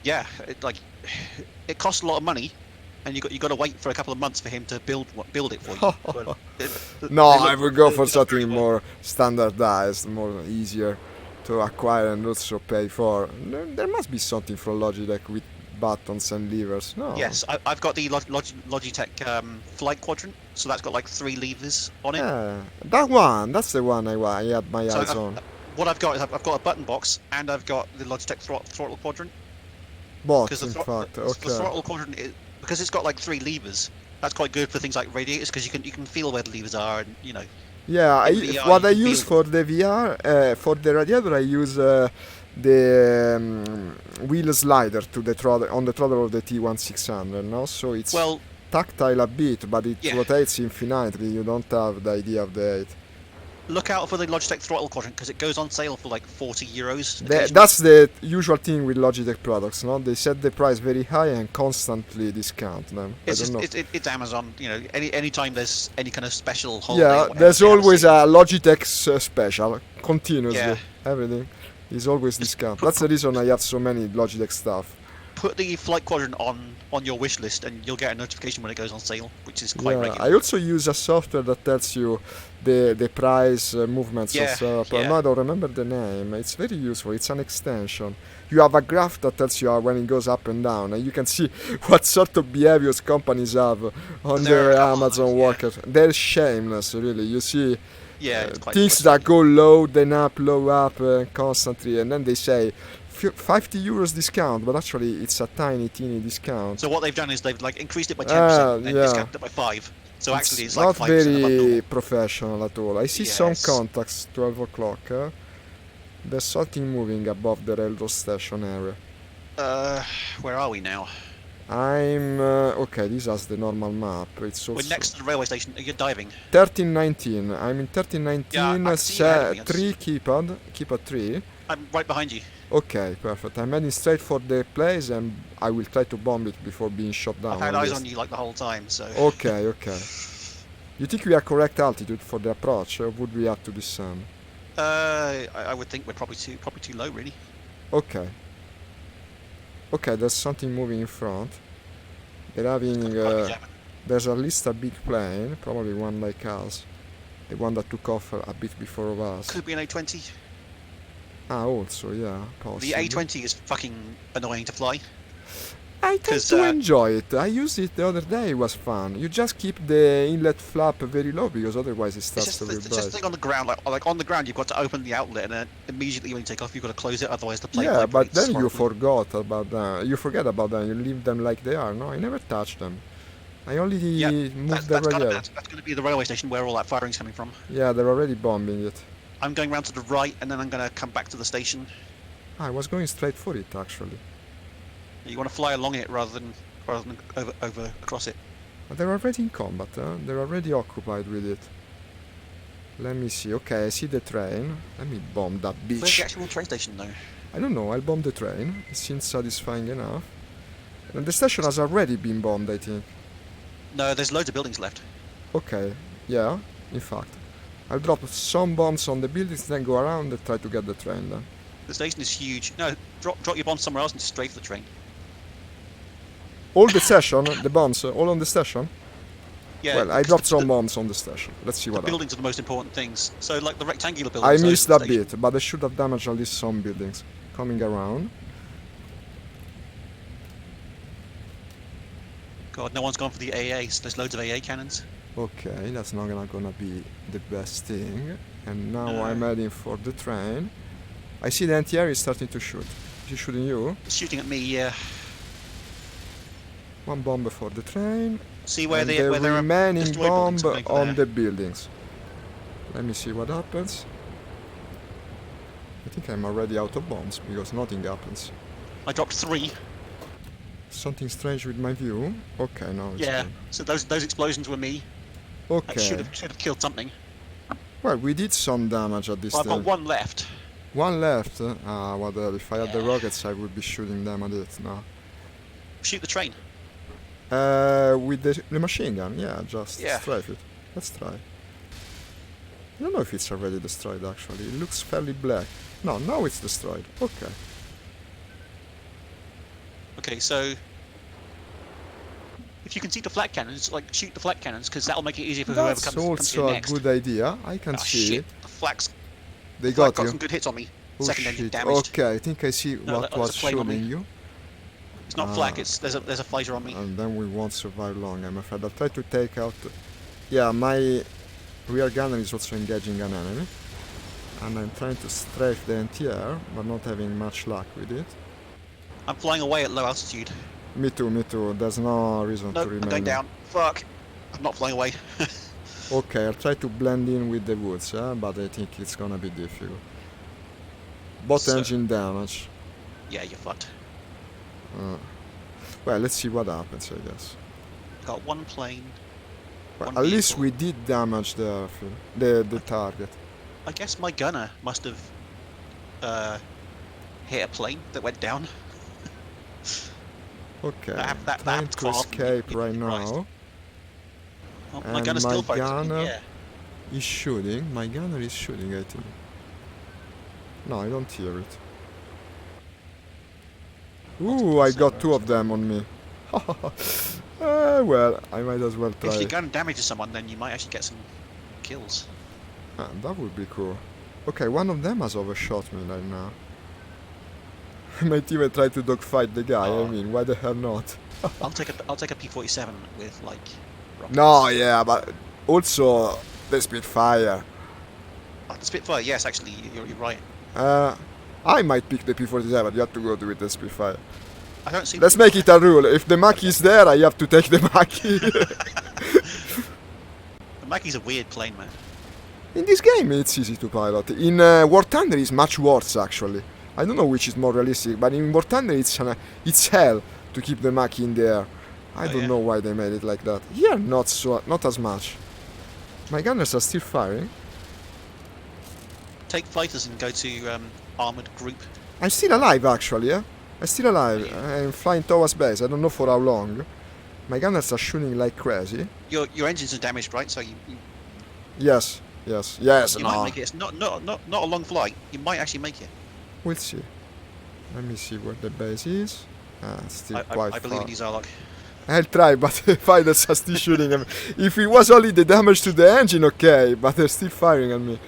[SPEAKER 3] Yeah, it costs a lot of money, and you got to wait for a couple of months for him to build it for you. But
[SPEAKER 1] No,
[SPEAKER 3] they
[SPEAKER 1] I
[SPEAKER 3] look-
[SPEAKER 1] would go
[SPEAKER 3] they
[SPEAKER 1] for
[SPEAKER 3] look very
[SPEAKER 1] something
[SPEAKER 3] well.
[SPEAKER 1] more standardized, more easier to acquire and also pay for. There must be something from Logitech with buttons and levers. No.
[SPEAKER 3] Yes, I've got the Logitech flight quadrant, so that's got like 3 levers on it.
[SPEAKER 1] Yeah, that one. That's the one I had my
[SPEAKER 3] So
[SPEAKER 1] eyes on.
[SPEAKER 3] what I've got is I've got a button box and I've got the Logitech throttle quadrant.
[SPEAKER 1] Both,
[SPEAKER 3] Because
[SPEAKER 1] in fact.
[SPEAKER 3] the
[SPEAKER 1] Okay.
[SPEAKER 3] throttle quadrant because it's got like 3 levers. That's quite good for things like radiators because you can feel where the levers are and
[SPEAKER 1] Yeah,
[SPEAKER 3] in VR
[SPEAKER 1] what
[SPEAKER 3] you
[SPEAKER 1] I
[SPEAKER 3] can
[SPEAKER 1] use
[SPEAKER 3] feel
[SPEAKER 1] for the VR, for the radiator, I use the wheel slider to the throttle on the throttle of the T1600. No, so it's
[SPEAKER 3] well
[SPEAKER 1] tactile a bit, but it
[SPEAKER 3] Yeah.
[SPEAKER 1] rotates infinitely. You don't have the idea of the height.
[SPEAKER 3] look out for the Logitech throttle quadrant because it goes on sale for like 40 euros.
[SPEAKER 1] That's the usual thing with Logitech products. No, they set the price very high and constantly discount them.
[SPEAKER 3] It's
[SPEAKER 1] I don't
[SPEAKER 3] just
[SPEAKER 1] know.
[SPEAKER 3] it's Amazon. Anytime there's any kind of special holiday.
[SPEAKER 1] Yeah,
[SPEAKER 3] or whatever,
[SPEAKER 1] there's
[SPEAKER 3] they have
[SPEAKER 1] always
[SPEAKER 3] sale.
[SPEAKER 1] a Logitech special continuously.
[SPEAKER 3] Yeah.
[SPEAKER 1] Everything is always
[SPEAKER 3] Just
[SPEAKER 1] discount.
[SPEAKER 3] put-
[SPEAKER 1] That's the reason I have so many Logitech stuff.
[SPEAKER 3] Put the flight quadrant on your wish list and you'll get a notification when it goes on sale, which is quite
[SPEAKER 1] Yeah,
[SPEAKER 3] regular.
[SPEAKER 1] I also use a software that tells you the price movements
[SPEAKER 3] Yeah,
[SPEAKER 1] of stuff.
[SPEAKER 3] yeah.
[SPEAKER 1] I don't remember the name. It's very useful. It's an extension. You have a graph that tells you when it goes up and down, and you can see what sort of behaviors companies have on
[SPEAKER 3] There are a
[SPEAKER 1] their
[SPEAKER 3] couple of
[SPEAKER 1] Amazon
[SPEAKER 3] those, yeah.
[SPEAKER 1] workers. They're shameless, really. You see
[SPEAKER 3] Yeah, it's quite
[SPEAKER 1] things
[SPEAKER 3] frustrating.
[SPEAKER 1] that go low, then up, low up constantly, and then they say 50 euros discount, but actually it's a teeny discount.
[SPEAKER 3] So what they've done is they've like increased it by 10%, then
[SPEAKER 1] yeah.
[SPEAKER 3] discounted it by 5. So actually it's like
[SPEAKER 1] not
[SPEAKER 3] 5%
[SPEAKER 1] very
[SPEAKER 3] above normal.
[SPEAKER 1] professional at all. I see some
[SPEAKER 3] Yes.
[SPEAKER 1] contacts 12 o'clock. There's something moving above the railroad station area.
[SPEAKER 3] Where are we now?
[SPEAKER 1] I'm okay. This has the normal map. It's also
[SPEAKER 3] We're next to the railway station. You're diving.
[SPEAKER 1] 1319. I'm in 1319.
[SPEAKER 3] Yeah, I can see you ahead of me.
[SPEAKER 1] 3 keypad 3.
[SPEAKER 3] I'm right behind you.
[SPEAKER 1] Okay, perfect. I'm heading straight for the place, and I will try to bomb it before being shot down.
[SPEAKER 3] I've had
[SPEAKER 1] at
[SPEAKER 3] eyes
[SPEAKER 1] least.
[SPEAKER 3] on you like the whole time, so.
[SPEAKER 1] Okay. You think we are correct altitude for the approach, or would we have to descend?
[SPEAKER 3] I would think we're probably too low, really.
[SPEAKER 1] Okay. Okay, there's something moving in front. They're having.
[SPEAKER 3] Probably jamming.
[SPEAKER 1] There's at least a big plane, probably one like us. The one that took off a bit before of us.
[SPEAKER 3] Could be an A20.
[SPEAKER 1] Ah, also, yeah,
[SPEAKER 3] The
[SPEAKER 1] possibly.
[SPEAKER 3] A20 is fucking annoying to fly.
[SPEAKER 1] I tend
[SPEAKER 3] 'cause,
[SPEAKER 1] to enjoy it. I used it the other day, it was fun. You just keep the inlet flap very low because otherwise it
[SPEAKER 3] It's
[SPEAKER 1] starts
[SPEAKER 3] just,
[SPEAKER 1] to
[SPEAKER 3] it's just
[SPEAKER 1] vibrate.
[SPEAKER 3] thing on the ground, like on the ground, you've got to open the outlet, and then immediately when you take off, you've got to close it, otherwise the plane.
[SPEAKER 1] Yeah, but
[SPEAKER 3] vibrates
[SPEAKER 1] then you
[SPEAKER 3] horribly.
[SPEAKER 1] forgot about them. You forget about them. You leave them like they are. No, I never touched them. I only
[SPEAKER 3] Yeah,
[SPEAKER 1] moved the radiator.
[SPEAKER 3] That's going to be the railway station where all that firing's coming from.
[SPEAKER 1] Yeah, they're already bombing it.
[SPEAKER 3] I'm going round to the right, and then I'm going to come back to the station.
[SPEAKER 1] I was going straight for it actually.
[SPEAKER 3] You want to fly along it rather than over across it.
[SPEAKER 1] But they're already in combat. They're already occupied with it. Let me see. Okay, I see the train. Let me bomb that
[SPEAKER 3] Where's the
[SPEAKER 1] bitch.
[SPEAKER 3] actual train station though?
[SPEAKER 1] I don't know. I'll bomb the train. It seems satisfying enough. And the station has already been bombed, I think.
[SPEAKER 3] No, there's loads of buildings left.
[SPEAKER 1] Okay. Yeah. In fact, I'll drop some bombs on the buildings, then go around and try to get the train. Then.
[SPEAKER 3] The station is huge. No, drop your bombs somewhere else and just strafe the train.
[SPEAKER 1] All the station, the bombs, all on the station.
[SPEAKER 3] Yeah.
[SPEAKER 1] Well, I
[SPEAKER 3] because
[SPEAKER 1] dropped some bombs on the station. Let's see
[SPEAKER 3] the
[SPEAKER 1] what happens.
[SPEAKER 3] buildings are the most important things. So like the rectangular
[SPEAKER 1] I
[SPEAKER 3] buildings. those
[SPEAKER 1] missed
[SPEAKER 3] are
[SPEAKER 1] a
[SPEAKER 3] the station.
[SPEAKER 1] bit, but I should have damaged at least some buildings. Coming around.
[SPEAKER 3] God, no one's gone for the AAs. There's loads of AA cannons.
[SPEAKER 1] Okay, that's not gonna be the best thing. And now
[SPEAKER 3] No.
[SPEAKER 1] I'm heading for the train. I see the anti-air is starting to shoot. Is he shooting you?
[SPEAKER 3] It's shooting at me. Yeah.
[SPEAKER 1] One bomb for the train.
[SPEAKER 3] See where
[SPEAKER 1] And
[SPEAKER 3] they
[SPEAKER 1] the
[SPEAKER 3] where there are
[SPEAKER 1] remaining
[SPEAKER 3] destroyed
[SPEAKER 1] bomb
[SPEAKER 3] buildings coming
[SPEAKER 1] on
[SPEAKER 3] there.
[SPEAKER 1] the buildings. Let me see what happens. I think I'm already out of bombs because nothing happens.
[SPEAKER 3] I dropped 3.
[SPEAKER 1] Something strange with my view. Okay, now it's
[SPEAKER 3] Yeah.
[SPEAKER 1] gone.
[SPEAKER 3] So those explosions were me. I
[SPEAKER 1] Okay.
[SPEAKER 3] should have killed something.
[SPEAKER 1] Well, we did some damage at this
[SPEAKER 3] Well, I've got
[SPEAKER 1] time.
[SPEAKER 3] one left.
[SPEAKER 1] One left. Ah, what the hell? If I had the
[SPEAKER 3] Yeah.
[SPEAKER 1] rockets, I would be shooting them at it now.
[SPEAKER 3] Shoot the train.
[SPEAKER 1] With the machine gun, yeah, just
[SPEAKER 3] Yeah.
[SPEAKER 1] strafe it. Let's try. I don't know if it's already destroyed actually. It looks fairly black. No, now it's destroyed. Okay.
[SPEAKER 3] Okay, so if you can see the flat cannons, like shoot the flat cannons because that'll make it easier for whoever
[SPEAKER 1] That's
[SPEAKER 3] comes
[SPEAKER 1] also
[SPEAKER 3] in
[SPEAKER 1] a
[SPEAKER 3] next.
[SPEAKER 1] good idea. I can
[SPEAKER 3] Oh
[SPEAKER 1] see
[SPEAKER 3] shit!
[SPEAKER 1] it.
[SPEAKER 3] The flak's
[SPEAKER 1] They
[SPEAKER 3] flak
[SPEAKER 1] got you.
[SPEAKER 3] some good hits on me.
[SPEAKER 1] Oh,
[SPEAKER 3] Second engine
[SPEAKER 1] shit.
[SPEAKER 3] damaged.
[SPEAKER 1] Okay, I think I see
[SPEAKER 3] No,
[SPEAKER 1] what
[SPEAKER 3] that was
[SPEAKER 1] was
[SPEAKER 3] a plane on me.
[SPEAKER 1] shooting you.
[SPEAKER 3] It's not
[SPEAKER 1] Ah.
[SPEAKER 3] flak. It's there's a fighter on me.
[SPEAKER 1] And then we won't survive long, I'm afraid. I'll try to take out... Yeah, my rear gunner is also engaging an enemy. And I'm trying to strafe the anti-air, but not having much luck with it.
[SPEAKER 3] I'm flying away at low altitude.
[SPEAKER 1] Me too, me too. There's no reason
[SPEAKER 3] No,
[SPEAKER 1] to
[SPEAKER 3] I'm
[SPEAKER 1] remain.
[SPEAKER 3] going down. Fuck! I'm not flying away.
[SPEAKER 1] Okay, I'll try to blend in with the woods, but I think it's gonna be difficult. Both
[SPEAKER 3] So-
[SPEAKER 1] engine damage.
[SPEAKER 3] Yeah, you're fucked.
[SPEAKER 1] Well, let's see what happens, I guess.
[SPEAKER 3] Got one plane.
[SPEAKER 1] Well,
[SPEAKER 3] One
[SPEAKER 1] at least
[SPEAKER 3] vehicle.
[SPEAKER 1] we did damage the airfield, the target.
[SPEAKER 3] I guess my gunner must have hit a plane that went down.
[SPEAKER 1] Okay,
[SPEAKER 3] that
[SPEAKER 1] trying
[SPEAKER 3] happened
[SPEAKER 1] to
[SPEAKER 3] quite often,
[SPEAKER 1] escape
[SPEAKER 3] you'd be
[SPEAKER 1] right
[SPEAKER 3] surprised.
[SPEAKER 1] now.
[SPEAKER 3] Oh, my
[SPEAKER 1] And
[SPEAKER 3] gunner's
[SPEAKER 1] my
[SPEAKER 3] still firing.
[SPEAKER 1] gunner-
[SPEAKER 3] Yeah.
[SPEAKER 1] He's shooting. My gunner is shooting, I think. No, I don't hear it. Ooh, I got two of them on me. Well, I might as well
[SPEAKER 3] If
[SPEAKER 1] try.
[SPEAKER 3] your gun damages someone, then you might actually get some kills.
[SPEAKER 1] Ah, that would be cool. Okay, one of them has overshot me right now. I might even try to dogfight the guy.
[SPEAKER 3] Oh.
[SPEAKER 1] I mean, why the hell not?
[SPEAKER 3] I'll take a P-47 with like. rockets.
[SPEAKER 1] No, yeah, but also the Spitfire.
[SPEAKER 3] Oh, the Spitfire, yes, actually, you're right.
[SPEAKER 1] I might pick the P-47. You have to go with the Spitfire.
[SPEAKER 3] I don't see.
[SPEAKER 1] Let's make it a rule. If the Maki is there, I have to take the Maki.
[SPEAKER 3] The Mackey's a weird plane, man.
[SPEAKER 1] In this game, it's easy to pilot. In War Thunder, it's much worse, actually. I don't know which is more realistic, but in War Thunder, it's hell to keep the Maki in the air. I
[SPEAKER 3] Oh,
[SPEAKER 1] don't
[SPEAKER 3] yeah.
[SPEAKER 1] know why they made it like that. Here, not as much. My gunners are still firing.
[SPEAKER 3] Take fighters and go to armored group.
[SPEAKER 1] I'm still alive, actually, yeah? I'm still alive.
[SPEAKER 3] Yeah.
[SPEAKER 1] I'm flying towards base. I don't know for how long. My gunners are shooting like crazy.
[SPEAKER 3] Your engines are damaged, right? So you
[SPEAKER 1] Yes, yes, yes,
[SPEAKER 3] might
[SPEAKER 1] no.
[SPEAKER 3] make it. It's not a long flight. You might actually make it.
[SPEAKER 1] We'll see. Let me see where the base is. It's still quite
[SPEAKER 3] I believe
[SPEAKER 1] far.
[SPEAKER 3] in you, Zarlok.
[SPEAKER 1] I'll try, but fighters are still shooting at me. If it was only the damage to the engine, okay, but they're still firing at me.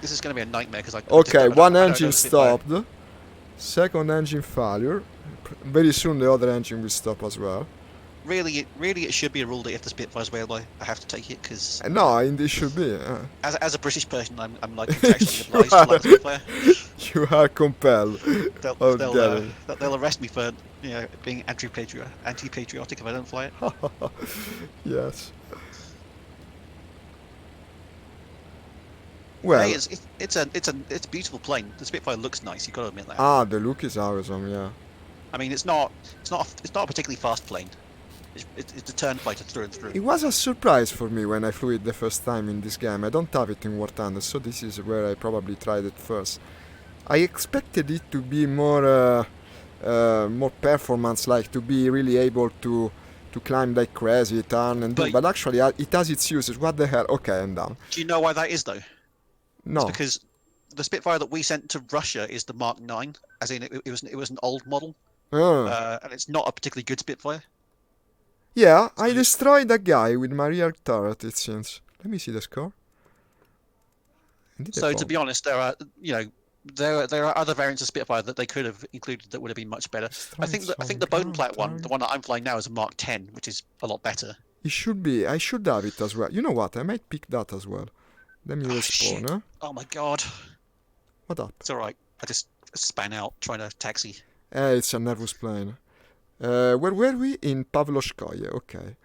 [SPEAKER 3] This is going to be a nightmare because I.
[SPEAKER 1] Okay, one
[SPEAKER 3] I don't
[SPEAKER 1] engine
[SPEAKER 3] know the Spitfire.
[SPEAKER 1] stopped. Second engine failure. Very soon the other engine will stop as well.
[SPEAKER 3] Really, it should be a rule that if the Spitfire's available, I have to take it because
[SPEAKER 1] No, it should be.
[SPEAKER 3] as a British person, I'm like contractually obliged to like the Spitfire.
[SPEAKER 1] You are compelled.
[SPEAKER 3] They'll,
[SPEAKER 1] Oh,
[SPEAKER 3] they'll,
[SPEAKER 1] damn
[SPEAKER 3] they'll arrest me for being anti-patriotic if I don't fly it.
[SPEAKER 1] Yes. Well,
[SPEAKER 3] Hey, it's a beautiful plane. The Spitfire looks nice. You got to admit that.
[SPEAKER 1] the look is awesome, yeah.
[SPEAKER 3] I mean, it's not a particularly fast plane. It's a turn fighter through and through.
[SPEAKER 1] It was a surprise for me when I flew it the first time in this game. I don't have it in War Thunder, so this is where I probably tried it first. I expected it to be more performance, like to be really able to climb like crazy, turn and do. But actually, it has its uses. What the hell? Okay, I'm down.
[SPEAKER 3] Do you know why that is though?
[SPEAKER 1] No.
[SPEAKER 3] It's because the Spitfire that we sent to Russia is the Mark 9, as in it was an old model, and it's not a particularly good Spitfire.
[SPEAKER 1] Yeah, I destroyed that guy with my rear turret, it seems. Let me see the score.
[SPEAKER 3] So to be honest, there are there are other variants of Spitfire that they could have included that would have been much better. I think the bone plat one, the one that I'm flying now, is a Mark 10, which is a lot better.
[SPEAKER 1] It should be. I should have it as well. You know what? I might pick that as well. Let me respawn, huh?
[SPEAKER 3] Oh my god.
[SPEAKER 1] What up?
[SPEAKER 3] It's alright. I just span out trying to taxi.
[SPEAKER 1] It's a nervous plane. Where were we? In Pavlovskaya, okay.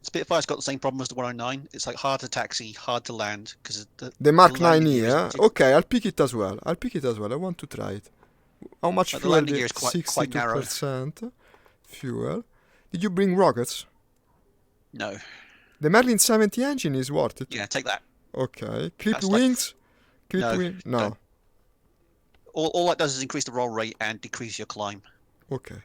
[SPEAKER 3] Spitfire's got the same problem as the 109. It's like hard to taxi, hard to land because
[SPEAKER 1] the Mark 9E,
[SPEAKER 3] yeah?
[SPEAKER 1] Okay, I'll pick it as well. I want to try it. How much fuel?
[SPEAKER 3] The landing gear is quite narrow.
[SPEAKER 1] 62% fuel. Did you bring rockets?
[SPEAKER 3] No.
[SPEAKER 1] The Merlin 70 engine is worth it.
[SPEAKER 3] Yeah, take that.
[SPEAKER 1] Okay. Clipped wings? No.
[SPEAKER 3] All that does is increase the roll rate and decrease your climb.
[SPEAKER 1] Okay.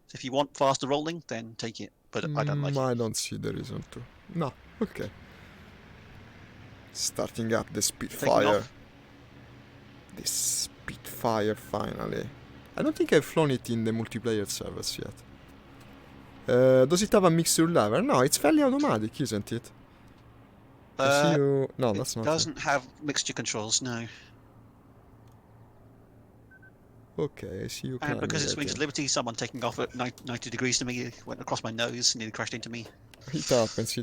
[SPEAKER 3] So if you want faster rolling, then take it. But I don't like it.
[SPEAKER 1] I don't see the reason to. No. Okay. Starting up the Spitfire. The Spitfire finally. I don't think I've flown it in the multiplayer servers yet. Does it have a mixture lever? No, it's fairly automatic, isn't it? I see you. No, that's not.
[SPEAKER 3] It doesn't have mixture controls, no.
[SPEAKER 1] Okay, I see you.
[SPEAKER 3] And because it's Wings of Liberty, someone taking off at 90 degrees to me went across my nose, nearly crashed into me.
[SPEAKER 1] It happens.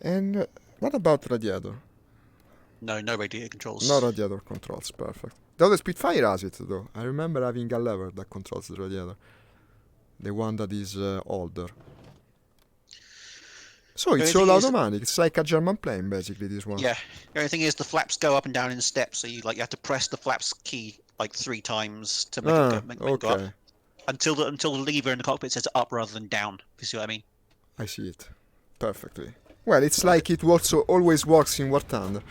[SPEAKER 1] And what about radiator?
[SPEAKER 3] No radiator controls.
[SPEAKER 1] No radiator controls, perfect. The other Spitfire has it though. I remember having a lever that controls the radiator. The one that is older. So it's all automatic. It's like a German plane, basically, this one.
[SPEAKER 3] Yeah. The only thing is the flaps go up and down in steps, so you have to press the flaps key like 3 times to make it go up. Until the lever in the cockpit says up rather than down. If you see what I mean?
[SPEAKER 1] I see it perfectly. Well, it's like it also always works in War Thunder.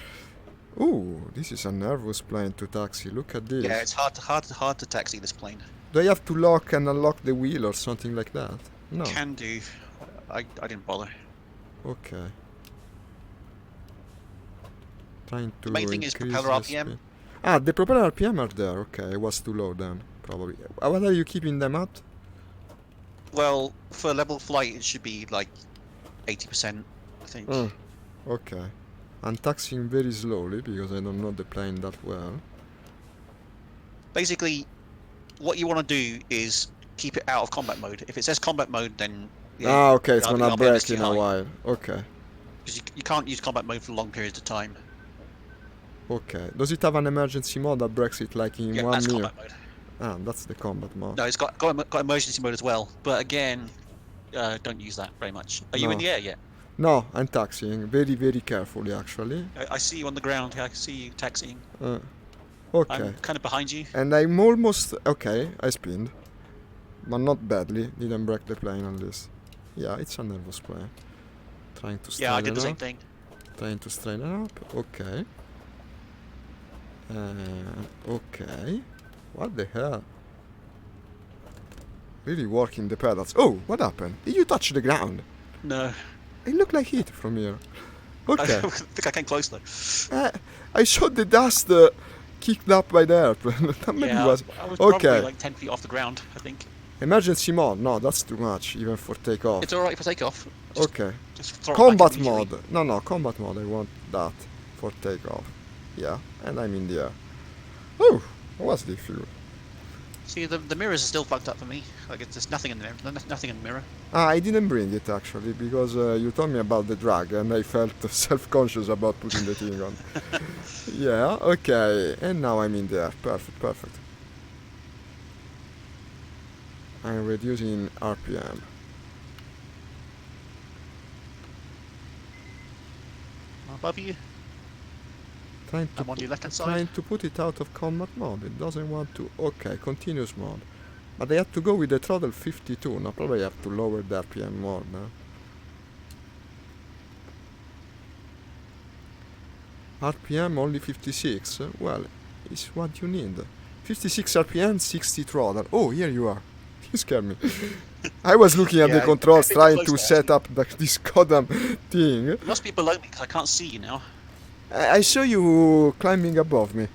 [SPEAKER 1] Ooh, this is a nervous plane to taxi. Look at this.
[SPEAKER 3] Yeah, it's hard to taxi this plane.
[SPEAKER 1] Do I have to lock and unlock the wheel or something like that? No.
[SPEAKER 3] Can do. I didn't bother.
[SPEAKER 1] Okay. Trying to.
[SPEAKER 3] The main thing is propeller RPM.
[SPEAKER 1] The propeller RPM are there. Okay, it was too low then, probably. What are you keeping them at?
[SPEAKER 3] Well, for level flight, it should be like 80%, I think.
[SPEAKER 1] Okay. I'm taxiing very slowly because I don't know the plane that well.
[SPEAKER 3] Basically, what you want to do is keep it out of combat mode. If it says combat mode, then... Yeah,
[SPEAKER 1] okay, it's gonna break in a while. Okay.
[SPEAKER 3] Because you can't use combat mode for long periods of time.
[SPEAKER 1] Okay. Does it have an emergency mode that breaks it like in 1 minute?
[SPEAKER 3] That's combat mode.
[SPEAKER 1] That's the combat mode.
[SPEAKER 3] No, it's got emergency mode as well. But again, don't use that very much. Are you in the air yet?
[SPEAKER 1] No, I'm taxiing very, very carefully actually.
[SPEAKER 3] I see you on the ground. I can see you taxiing.
[SPEAKER 1] Okay.
[SPEAKER 3] I'm kind of behind you.
[SPEAKER 1] And I'm almost... Okay, I spinned. But not badly. Didn't break the plane at least. Yeah, it's a nervous plane. Trying to straighten up.
[SPEAKER 3] Yeah, I did the same thing.
[SPEAKER 1] Trying to straighten up. Okay. Okay. What the hell? Really working the pedals. Oh, what happened? Did you touch the ground?
[SPEAKER 3] No.
[SPEAKER 1] It looked like heat from here. Okay.
[SPEAKER 3] I think I came close though.
[SPEAKER 1] I shot the dust kicked up by the airplane. That maybe was...
[SPEAKER 3] I was probably like 10 feet off the ground, I think.
[SPEAKER 1] Emergency mode? No, that's too much, even for takeoff.
[SPEAKER 3] It's alright for takeoff.
[SPEAKER 1] Okay.
[SPEAKER 3] Just throw
[SPEAKER 1] combat
[SPEAKER 3] it back immediately.
[SPEAKER 1] mode. No, combat mode. I want that for takeoff. Yeah, and I'm in the air. Oh, what's the fuel?
[SPEAKER 3] See, the mirrors are still fucked up for me. Like, there's nothing in there. Nothing in the mirror.
[SPEAKER 1] I didn't bring it, actually, because you told me about the drag, and I felt self-conscious about putting the thing on. Yeah, okay. And now I'm in the air. Perfect. I'm reducing RPM.
[SPEAKER 3] Above you. I'm on your left-hand side.
[SPEAKER 1] Trying to put it out of combat mode. It doesn't want to. Okay, continuous mode. But I have to go with the throttle 52. No, probably I have to lower the RPM more now. RPM only 56. Well, it's what you need. 56 RPM, 60 throttle. Oh, here you are. You scared me. I was looking at the
[SPEAKER 3] Yeah,
[SPEAKER 1] controls,
[SPEAKER 3] a bit
[SPEAKER 1] trying
[SPEAKER 3] close
[SPEAKER 1] to
[SPEAKER 3] there,
[SPEAKER 1] set up this goddamn thing.
[SPEAKER 3] You must be below me because I can't see you now.
[SPEAKER 1] I saw you climbing above me,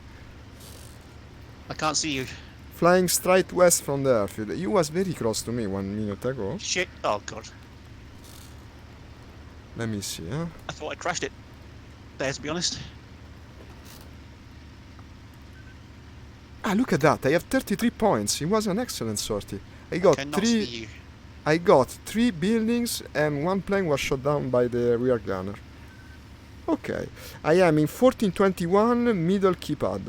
[SPEAKER 3] I can't see you.
[SPEAKER 1] flying straight west from the airfield. You was very close to me 1 minute ago.
[SPEAKER 3] Shit. Oh god.
[SPEAKER 1] Let me see, huh?
[SPEAKER 3] I thought I crashed it. There, to be honest.
[SPEAKER 1] Ah, look at that! I have 33 points. It was an excellent sortie. I got
[SPEAKER 3] Cannot see
[SPEAKER 1] three.
[SPEAKER 3] you.
[SPEAKER 1] I got 3 buildings and 1 plane was shot down by the rear gunner. Okay, I am in 1421 middle keypad.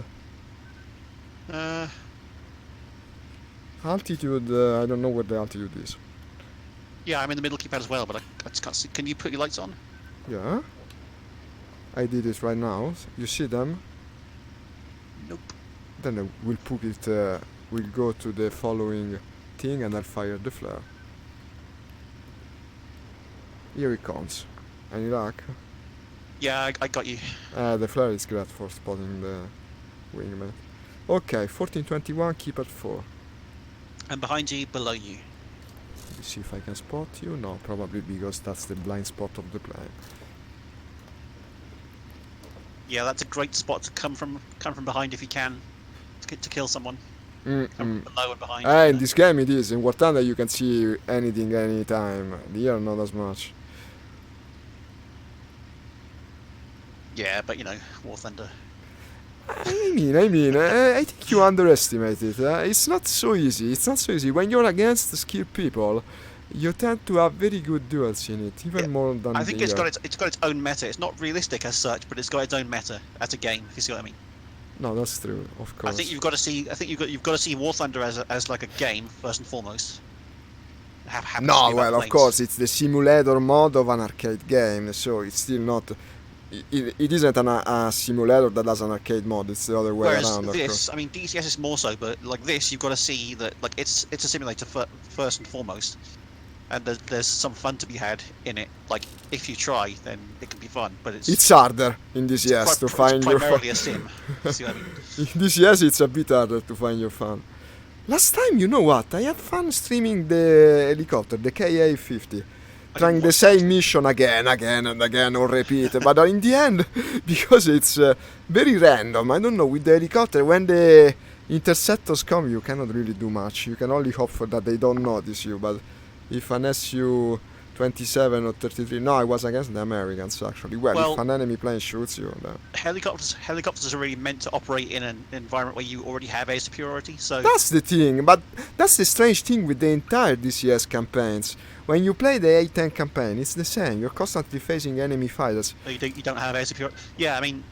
[SPEAKER 1] Altitude, I don't know where the altitude is.
[SPEAKER 3] Yeah, I'm in the middle keypad as well, but I just can't see. Can you put your lights on?
[SPEAKER 1] Yeah, I did it right now. You see them?
[SPEAKER 3] Nope.
[SPEAKER 1] Then we'll put it. We'll go to the following thing and I'll fire the flare. Here it comes. Any luck?
[SPEAKER 3] Yeah, I got you.
[SPEAKER 1] The flare is great for spotting the wingman. Okay, 1421, keep at 4.
[SPEAKER 3] And behind you, below you.
[SPEAKER 1] Let me see if I can spot you. No, probably because that's the blind spot of the plane.
[SPEAKER 3] Yeah, that's a great spot to come from behind if you can, to kill someone. Come from below and behind.
[SPEAKER 1] In this game it is. In War Thunder you can see anything anytime. Here not as much.
[SPEAKER 3] Yeah, but you know, War Thunder.
[SPEAKER 1] I mean, I think you underestimate it. It's not so easy. It's not so easy. When you're against skilled people, you tend to have very good duels in it, even more than
[SPEAKER 3] I think
[SPEAKER 1] the
[SPEAKER 3] it's got its own meta. It's not realistic as such, but it's got its own meta as a game. If you see what I mean.
[SPEAKER 1] No, that's true, of course.
[SPEAKER 3] I think you've got to see. I think you've got to see War Thunder as like a game first and foremost.
[SPEAKER 1] No, well, of course, it's the simulator mode of an arcade game, so it's still not. It isn't a simulator that has an arcade mode. It's the other way
[SPEAKER 3] Whereas
[SPEAKER 1] around. Of
[SPEAKER 3] this,
[SPEAKER 1] course.
[SPEAKER 3] I mean, DCS is more so, but like this, you've got to see that like it's a simulator first and foremost, and there's some fun to be had in it. Like if you try, then it can be fun. But
[SPEAKER 1] It's harder in this yes to find your fun.
[SPEAKER 3] primarily a sim. See what I mean?
[SPEAKER 1] In this yes, it's a bit harder to find your fun. Last time, you know what? I had fun streaming the helicopter, the KA-50. Trying the same mission again and again on repeat. But in the end, because it's very random, I don't know, with the helicopter, when the interceptors come, you cannot really do much. You can only hope for that they don't notice you. But if an Su-27 or 33, no, I was against the Americans actually. Well, if an enemy plane shoots you, then...
[SPEAKER 3] Helicopters are really meant to operate in an environment where you already have air superiority. So
[SPEAKER 1] that's the thing, but that's the strange thing with the entire DCS campaigns. When you play the A-10 campaign, it's the same. You're constantly facing enemy fighters.
[SPEAKER 3] you don't have air superiority. Yeah, I mean,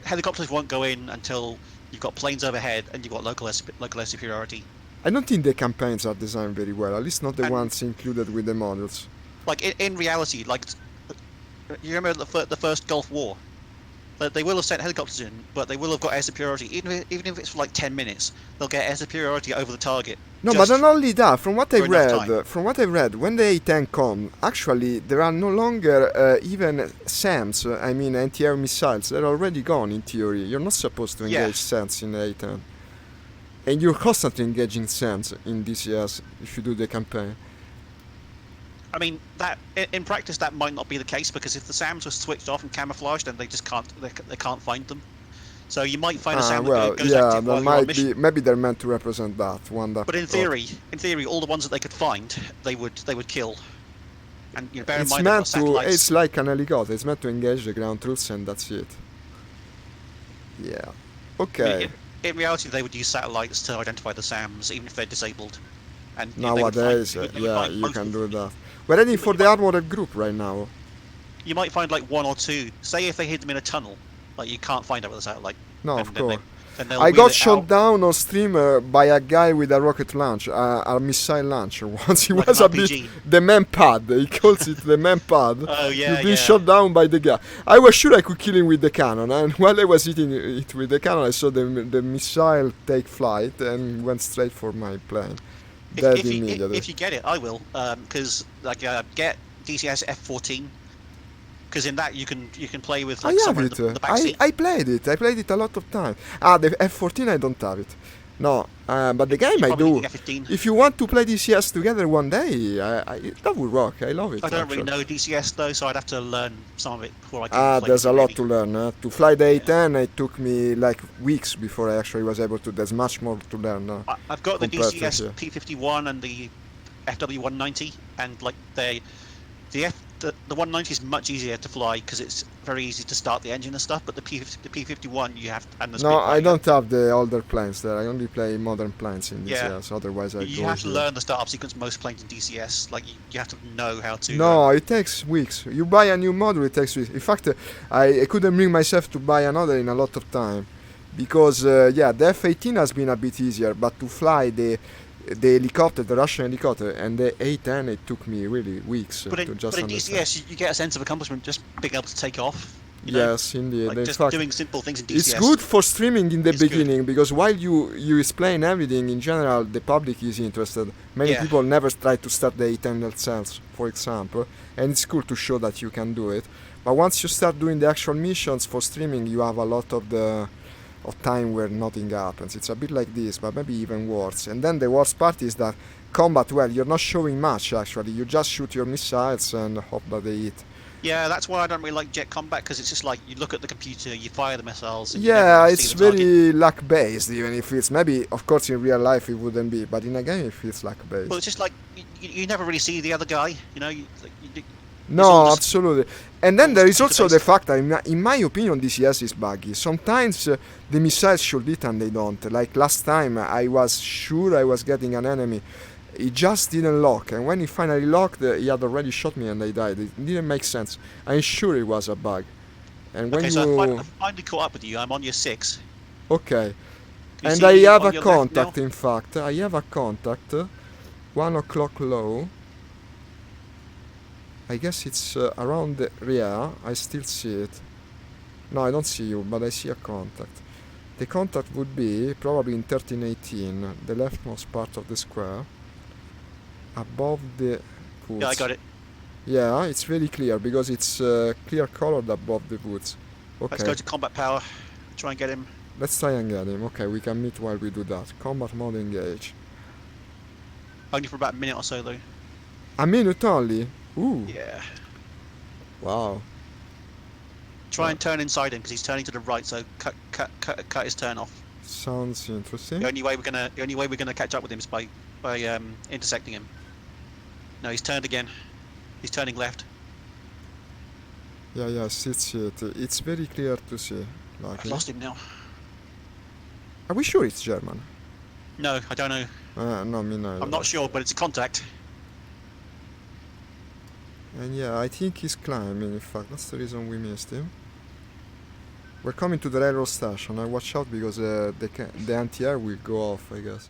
[SPEAKER 3] helicopters won't go in until you've got planes overhead and you've got local air superiority.
[SPEAKER 1] I don't think the campaigns are designed very well, at least not the ones included with the models.
[SPEAKER 3] Like in reality, like you remember the first Gulf War. They will have sent helicopters in, but they will have got air superiority. Even if it's for like 10 minutes, they'll get air superiority over the target.
[SPEAKER 1] No, but not only that. From what I read, when the A-10 come, actually there are no longer even SAMs. I mean, anti-air missiles. They're already gone in theory. You're not supposed to engage SAMs in the A-10, and you're constantly engaging SAMs in DCS if you do the campaign.
[SPEAKER 3] I mean, that in practice that might not be the case, because if the SAMs were switched off and camouflaged, then they just can't find them. So you might find a SAM that goes active while you're on mission.
[SPEAKER 1] Maybe they're meant to represent that one.
[SPEAKER 3] But in theory, all the ones that they could find, they would kill. And you know, bear in mind they've got satellites.
[SPEAKER 1] It's like an helicopter. It's meant to engage the ground troops, and that's it. Yeah. Okay.
[SPEAKER 3] I mean, in reality, they would use satellites to identify the SAMs, even if they're disabled. And
[SPEAKER 1] nowadays, you can do that. We're heading for the armored group right now.
[SPEAKER 3] You might find like one or two. Say if they hid them in a tunnel, like you can't find out with a satellite.
[SPEAKER 1] No, of course. I got shot down on stream by a guy with a rocket launch, a missile launcher. Once he was a bit the man pad. He calls it the man pad.
[SPEAKER 3] Oh yeah.
[SPEAKER 1] You've been shot down by the guy. I was sure I could kill him with the cannon, and while I was hitting it with the cannon, I saw the missile take flight and went straight for my plane. dead immediately.
[SPEAKER 3] If you get it, I will. Because get DCS F14. Because in that you can play with like
[SPEAKER 1] I have
[SPEAKER 3] someone
[SPEAKER 1] it.
[SPEAKER 3] in the back seat.
[SPEAKER 1] I played it. I played it a lot of time. Ah, the F14 I don't have it. No, but the game I do.
[SPEAKER 3] F15.
[SPEAKER 1] If you want to play DCS together one day, that would rock. I love it.
[SPEAKER 3] I don't
[SPEAKER 1] actually.
[SPEAKER 3] really know DCS though, so I'd have to learn some of it before I can.
[SPEAKER 1] Ah,
[SPEAKER 3] play
[SPEAKER 1] there's
[SPEAKER 3] it,
[SPEAKER 1] a lot
[SPEAKER 3] really.
[SPEAKER 1] to learn. To fly the A10, it took me like weeks before I actually was able to. There's much more to learn.
[SPEAKER 3] I've got the
[SPEAKER 1] compared to
[SPEAKER 3] DCS
[SPEAKER 1] here.
[SPEAKER 3] P51 and the FW190, and like the 190 is much easier to fly because it's very easy to start the engine and stuff. But the P51 you have, and the
[SPEAKER 1] No,
[SPEAKER 3] Spitfire,
[SPEAKER 1] I don't have the older planes there. I only play modern planes in
[SPEAKER 3] Yeah.
[SPEAKER 1] DCS. Otherwise, I
[SPEAKER 3] you
[SPEAKER 1] go
[SPEAKER 3] have to
[SPEAKER 1] here.
[SPEAKER 3] learn the startup sequence most planes in DCS. Like you have to know how to.
[SPEAKER 1] No, it takes weeks. You buy a new model, it takes weeks. In fact, I couldn't bring myself to buy another in a lot of time. Because, yeah, the F-18 has been a bit easier, but to fly the helicopter, the Russian helicopter, and the A-10, it took me really weeks
[SPEAKER 3] But
[SPEAKER 1] to
[SPEAKER 3] in
[SPEAKER 1] just understand.
[SPEAKER 3] DCS, you get a sense of accomplishment just being able to take off. You know?
[SPEAKER 1] Yes, indeed.
[SPEAKER 3] Like
[SPEAKER 1] In
[SPEAKER 3] just
[SPEAKER 1] fact,
[SPEAKER 3] doing simple things in DCS.
[SPEAKER 1] it's good for streaming in the
[SPEAKER 3] It's good.
[SPEAKER 1] beginning because while you explain everything in general, the public is interested. Many
[SPEAKER 3] Yeah.
[SPEAKER 1] people never try to start the A10 themselves, for example, and it's cool to show that you can do it. But once you start doing the actual missions for streaming, you have a lot of time where nothing happens. It's a bit like this, but maybe even worse. And then the worst part is that combat, well, you're not showing much actually. You just shoot your missiles and hope that they hit.
[SPEAKER 3] Yeah, that's why I don't really like jet combat because it's just like you look at the computer, you fire the missiles. And you
[SPEAKER 1] Yeah,
[SPEAKER 3] never see
[SPEAKER 1] it's
[SPEAKER 3] the target.
[SPEAKER 1] very luck based, even if it's maybe, of course, in real life it wouldn't be, but in a game it feels luck based.
[SPEAKER 3] Well, it's just like you never really see the other guy. You know, you
[SPEAKER 1] No,
[SPEAKER 3] all just-
[SPEAKER 1] absolutely. And then
[SPEAKER 3] all
[SPEAKER 1] there
[SPEAKER 3] just
[SPEAKER 1] is also the
[SPEAKER 3] computer-based.
[SPEAKER 1] fact that, in my opinion, DCS is buggy. Sometimes the missiles should hit and they don't. Like last time, I was sure I was getting an enemy. It just didn't lock. And when he finally locked, he had already shot me and I died. It didn't make sense. I'm sure it was a bug. And when
[SPEAKER 3] okay,
[SPEAKER 1] you...
[SPEAKER 3] so I've finally caught up with you. I'm on your 6.
[SPEAKER 1] Okay.
[SPEAKER 3] You
[SPEAKER 1] And
[SPEAKER 3] see
[SPEAKER 1] I
[SPEAKER 3] me
[SPEAKER 1] have
[SPEAKER 3] on
[SPEAKER 1] a
[SPEAKER 3] your left
[SPEAKER 1] contact,
[SPEAKER 3] now?
[SPEAKER 1] in fact. I have a contact. 1 o'clock low. I guess it's around the rear. I still see it. No, I don't see you, but I see a contact. The contact would be probably in 1318, the leftmost part of the square. Above the woods.
[SPEAKER 3] Yeah, I got it.
[SPEAKER 1] Yeah, it's very clear because it's clear colored above the woods. Okay.
[SPEAKER 3] Let's go to combat power. Try and get him.
[SPEAKER 1] Let's try and get him. Okay, we can meet while we do that. Combat mode engage.
[SPEAKER 3] Only for about a minute or so though.
[SPEAKER 1] A minute only? Ooh.
[SPEAKER 3] Yeah.
[SPEAKER 1] Wow.
[SPEAKER 3] Try and turn inside him because he's turning to the right. So cut his turn off.
[SPEAKER 1] Sounds interesting.
[SPEAKER 3] The only way we're gonna catch up with him is by intersecting him. No, he's turned again. He's turning left.
[SPEAKER 1] Yeah, yes, it's it. It's very clear to see. Like,
[SPEAKER 3] I've lost him now.
[SPEAKER 1] Are we sure it's German?
[SPEAKER 3] No, I don't know.
[SPEAKER 1] No, me neither.
[SPEAKER 3] I'm not sure, but it's a contact.
[SPEAKER 1] And yeah, I think he's climbing, in fact. That's the reason we missed him. We're coming to the railroad station. I watch out because the anti-air will go off, I guess.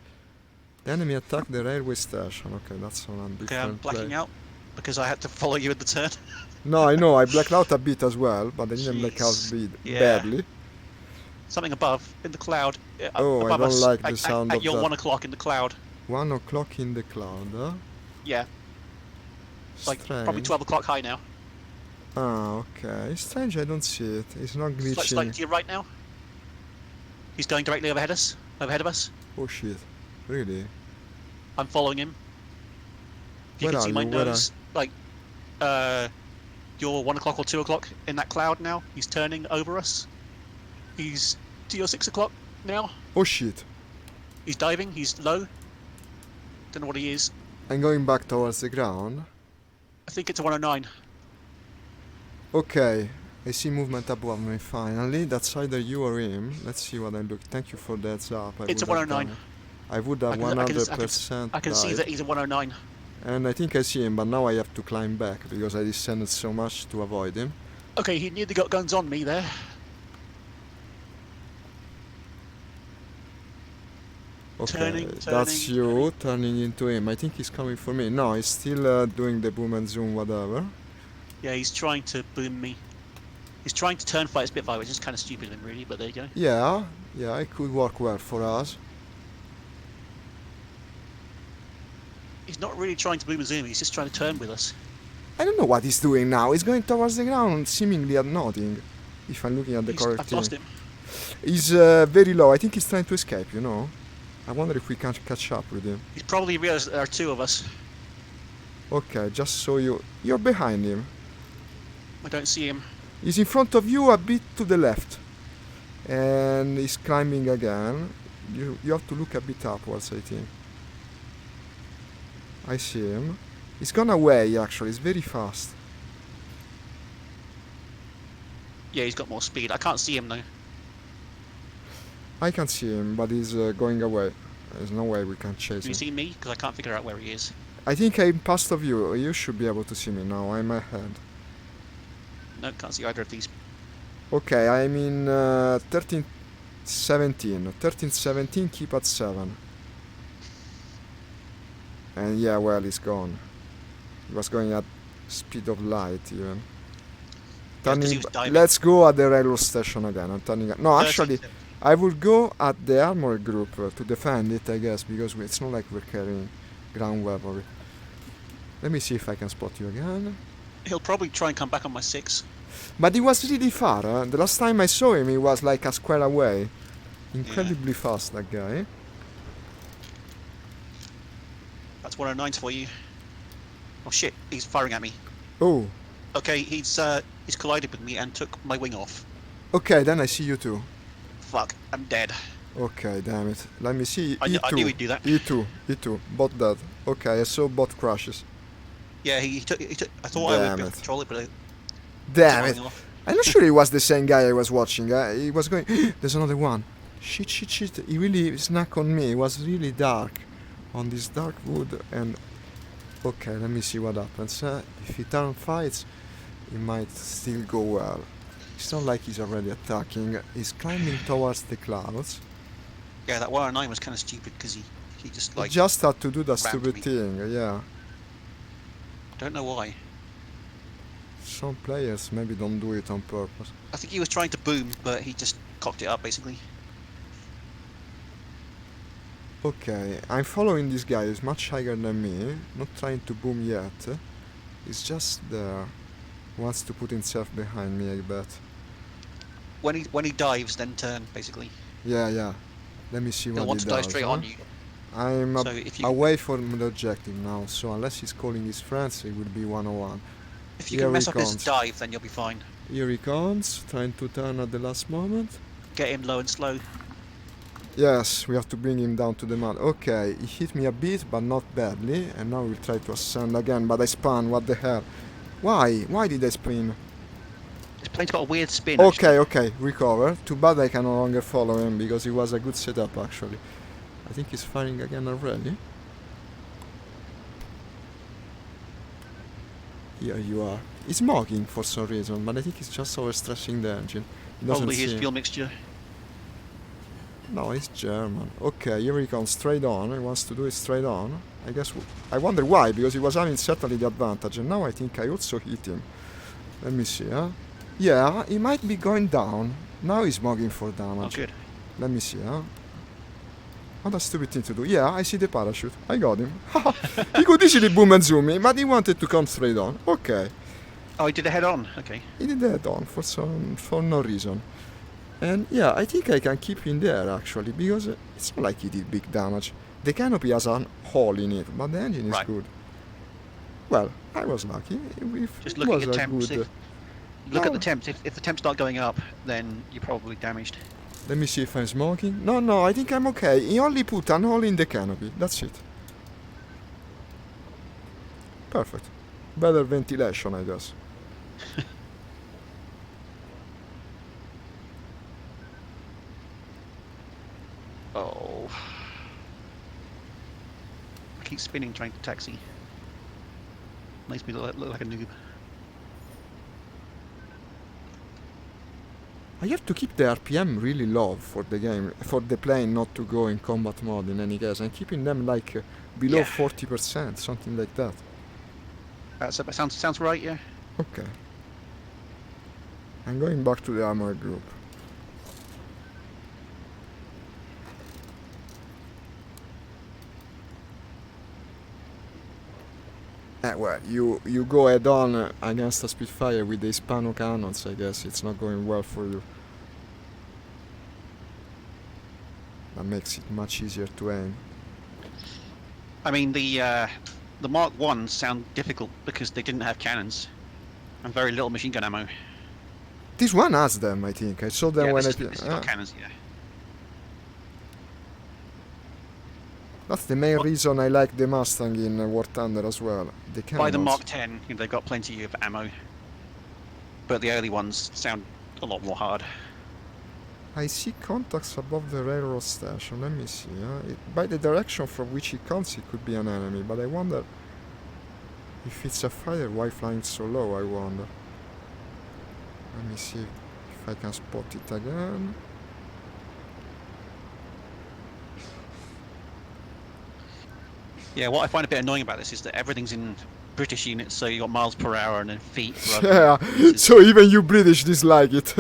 [SPEAKER 1] The enemy attacked the railway station. Okay, that's on a
[SPEAKER 3] Okay, I'm
[SPEAKER 1] different
[SPEAKER 3] blacking
[SPEAKER 1] play.
[SPEAKER 3] out because I had to follow you at the turn.
[SPEAKER 1] No, I know, I blacked out a bit as well, but I didn't black out
[SPEAKER 3] Jeez. Yeah.
[SPEAKER 1] badly.
[SPEAKER 3] Something above in the cloud.
[SPEAKER 1] Oh, I
[SPEAKER 3] above
[SPEAKER 1] don't
[SPEAKER 3] us,
[SPEAKER 1] like the sound
[SPEAKER 3] at
[SPEAKER 1] of
[SPEAKER 3] your
[SPEAKER 1] that.
[SPEAKER 3] 1 o'clock in the cloud.
[SPEAKER 1] 1 o'clock in the cloud, huh?
[SPEAKER 3] Yeah, like
[SPEAKER 1] Strange.
[SPEAKER 3] probably 12 o'clock high now.
[SPEAKER 1] Ah, okay. Strange, I don't see it. It's not glitching.
[SPEAKER 3] Slightly to your right now. He's going directly overhead of us.
[SPEAKER 1] Oh shit. Really?
[SPEAKER 3] I'm following him. If you
[SPEAKER 1] Where
[SPEAKER 3] can
[SPEAKER 1] are
[SPEAKER 3] see my
[SPEAKER 1] you? Where
[SPEAKER 3] nose, like, you're 1 o'clock or 2 o'clock in that cloud now. He's turning over us. He's to your 6 o'clock now.
[SPEAKER 1] Oh shit.
[SPEAKER 3] He's diving. He's low. Don't know what he is.
[SPEAKER 1] I'm going back towards the ground.
[SPEAKER 3] I think it's a 109.
[SPEAKER 1] Okay. I see movement above me finally. That's either you or him. Let's see what I look. Thank you for the heads up.
[SPEAKER 3] It's a
[SPEAKER 1] would have
[SPEAKER 3] 109.
[SPEAKER 1] done it. I would have 100%
[SPEAKER 3] I can see
[SPEAKER 1] died.
[SPEAKER 3] that he's a 109.
[SPEAKER 1] And I think I see him, but now I have to climb back because I descended so much to avoid him.
[SPEAKER 3] Okay, he nearly got guns on me there.
[SPEAKER 1] Okay,
[SPEAKER 3] Turning,
[SPEAKER 1] that's
[SPEAKER 3] turning,
[SPEAKER 1] you turning into him. I think he's coming for me. No, he's still doing the boom and zoom, whatever.
[SPEAKER 3] Yeah, he's trying to boom me. He's trying to turn fight Spitfire, which is kind of stupid of him, really, but there you go.
[SPEAKER 1] Yeah, it could work well for us.
[SPEAKER 3] He's not really trying to boom and zoom. He's just trying to turn with us.
[SPEAKER 1] I don't know what he's doing now. He's going towards the ground, seemingly at nothing. If I'm looking at the correct
[SPEAKER 3] I've
[SPEAKER 1] thing.
[SPEAKER 3] lost him.
[SPEAKER 1] He's very low. I think he's trying to escape, you know. I wonder if we can catch up with him.
[SPEAKER 3] He's probably realised there are two of us.
[SPEAKER 1] Okay, just so you're behind him.
[SPEAKER 3] I don't see him.
[SPEAKER 1] He's in front of you, a bit to the left. And he's climbing again. You have to look a bit upwards, I think. I see him. He's gone away, actually. He's very fast.
[SPEAKER 3] Yeah, he's got more speed. I can't see him though.
[SPEAKER 1] I can see him, but he's going away. There's no way we can chase
[SPEAKER 3] Do you
[SPEAKER 1] him.
[SPEAKER 3] see me? Because I can't figure out where he is.
[SPEAKER 1] I think I'm past of you. You should be able to see me now. I'm ahead.
[SPEAKER 3] No, can't see either of these.
[SPEAKER 1] Okay, I'm in 13, 17. 13, 17, keep at 7. And yeah, well, he's gone. He was going at speed of light, even.
[SPEAKER 3] Yeah, 'cause he
[SPEAKER 1] Turning,
[SPEAKER 3] was diving.
[SPEAKER 1] let's go at the railroad station again. I'm turning. No,
[SPEAKER 3] 13,
[SPEAKER 1] actually, I would go at the armor group to defend it, I guess, because it's not like we're carrying ground weaponry. Let me see if I can spot you again.
[SPEAKER 3] He'll probably try and come back on my 6.
[SPEAKER 1] But he was really far. The last time I saw him, he was like a square away. Incredibly fast, that guy.
[SPEAKER 3] That's 109s for you. Oh shit, he's firing at me.
[SPEAKER 1] Oh,
[SPEAKER 3] Okay, he's collided with me and took my wing off.
[SPEAKER 1] okay, then I see you too.
[SPEAKER 3] Fuck, I'm dead.
[SPEAKER 1] Okay, damn it. Let me see.
[SPEAKER 3] I knew he'd do that.
[SPEAKER 1] E2, E2, bot dead. Okay, I saw bot crashes.
[SPEAKER 3] Yeah, he took. I thought I would
[SPEAKER 1] Damn
[SPEAKER 3] be able
[SPEAKER 1] it.
[SPEAKER 3] to control it, but I
[SPEAKER 1] Damn
[SPEAKER 3] took
[SPEAKER 1] it.
[SPEAKER 3] my wing off.
[SPEAKER 1] I'm not sure it was the same guy I was watching. He was going. There's another one. Shit, shit, shit. He really snuck on me. It was really dark. On this dark wood. And. Okay, let me see what happens. If he turn fights, it might still go well. It's not like he's already attacking. He's climbing towards the clouds.
[SPEAKER 3] Yeah, that 109 was kind of stupid because he just
[SPEAKER 1] He
[SPEAKER 3] like
[SPEAKER 1] just had to do that
[SPEAKER 3] rammed
[SPEAKER 1] stupid
[SPEAKER 3] me.
[SPEAKER 1] thing, yeah.
[SPEAKER 3] Don't know why.
[SPEAKER 1] Some players maybe don't do it on purpose.
[SPEAKER 3] I think he was trying to boom, but he just cocked it up basically.
[SPEAKER 1] Okay, I'm following this guy. He's much higher than me. Not trying to boom yet. He's just there. Wants to put himself behind me, I bet.
[SPEAKER 3] When he dives, then turn basically.
[SPEAKER 1] Yeah, yeah. Let me see
[SPEAKER 3] He'll
[SPEAKER 1] what
[SPEAKER 3] want
[SPEAKER 1] he
[SPEAKER 3] to dive
[SPEAKER 1] does.
[SPEAKER 3] straight
[SPEAKER 1] huh?
[SPEAKER 3] on you.
[SPEAKER 1] I'm
[SPEAKER 3] So if you
[SPEAKER 1] away from the objective now, so unless he's calling his friends, it would be 101.
[SPEAKER 3] if you
[SPEAKER 1] Here
[SPEAKER 3] can mess
[SPEAKER 1] he
[SPEAKER 3] up his
[SPEAKER 1] comes.
[SPEAKER 3] dive, then you'll be fine.
[SPEAKER 1] Here he comes, trying to turn at the last moment.
[SPEAKER 3] Get him low and slow.
[SPEAKER 1] Yes, we have to bring him down to the mud. Okay, he hit me a bit, but not badly. And now we'll try to ascend again, but I spun. What the hell? Why? Why did I spin?
[SPEAKER 3] This plane's got a weird spin. Actually.
[SPEAKER 1] Okay, okay, recover. Too bad I can no longer follow him, because it was a good setup, actually. I think he's firing again already. Here you are. He's mogging for some reason, but I think he's just overstressing the engine. He doesn't
[SPEAKER 3] Probably his
[SPEAKER 1] seem-
[SPEAKER 3] fuel mixture.
[SPEAKER 1] No, he's German. Okay, here he comes straight on. He wants to do it straight on. I guess. I wonder why, because he was having certainly the advantage, and now I think I also hit him. Let me see, huh? Yeah, he might be going down. Now he's mogging for
[SPEAKER 3] Oh,
[SPEAKER 1] damage.
[SPEAKER 3] good.
[SPEAKER 1] Let me see, huh? What a stupid thing to do. Yeah, I see the parachute. I got him. He could easily boom and zoom me, but he wanted to come straight on. Okay.
[SPEAKER 3] Oh, he did it head on. Okay.
[SPEAKER 1] He did that on for no reason. And yeah, I think I can keep him there actually, because it's not like he did big damage. The canopy has a hole in it, but the engine is
[SPEAKER 3] Right.
[SPEAKER 1] good. Well, I was lucky.
[SPEAKER 3] Just
[SPEAKER 1] It
[SPEAKER 3] looking
[SPEAKER 1] was
[SPEAKER 3] at
[SPEAKER 1] a
[SPEAKER 3] temps.
[SPEAKER 1] good.
[SPEAKER 3] Look at
[SPEAKER 1] Oh.
[SPEAKER 3] the temps. If the temps start going up, then you're probably damaged.
[SPEAKER 1] Let me see if I'm smoking. No, I think I'm okay. He only put an hole in the canopy. That's it. Perfect. Better ventilation, I guess.
[SPEAKER 3] Oh. I keep spinning trying to taxi. Makes me look like a noob.
[SPEAKER 1] I have to keep the RPM really low for the game, for the plane not to go in combat mode in any case. I'm keeping them like below
[SPEAKER 3] Yeah.
[SPEAKER 1] 40%, something like that.
[SPEAKER 3] That sounds right, yeah.
[SPEAKER 1] Okay. I'm going back to the armor group. Well, you go head on against a Spitfire with the Hispano cannons. I guess it's not going well for you. That makes it much easier to aim.
[SPEAKER 3] I mean, the Mark 1s sound difficult because they didn't have cannons and very little machine gun ammo.
[SPEAKER 1] This one has them, I think. I saw them
[SPEAKER 3] Yeah,
[SPEAKER 1] when
[SPEAKER 3] this
[SPEAKER 1] I...
[SPEAKER 3] is got cannons, yeah.
[SPEAKER 1] That's the main reason I like the Mustang in War Thunder as well. The cannons.
[SPEAKER 3] By the Mark 10, they've got plenty of ammo. But the early ones sound a lot more hard.
[SPEAKER 1] I see contacts above the railroad station. Let me see. By the direction from which it comes, it could be an enemy. But I wonder if it's a fighter, why flying so low, I wonder. Let me see if I can spot it again.
[SPEAKER 3] Yeah, what I find a bit annoying about this is that everything's in British units, so you got miles per hour and then feet.
[SPEAKER 1] Yeah, so even you British dislike it.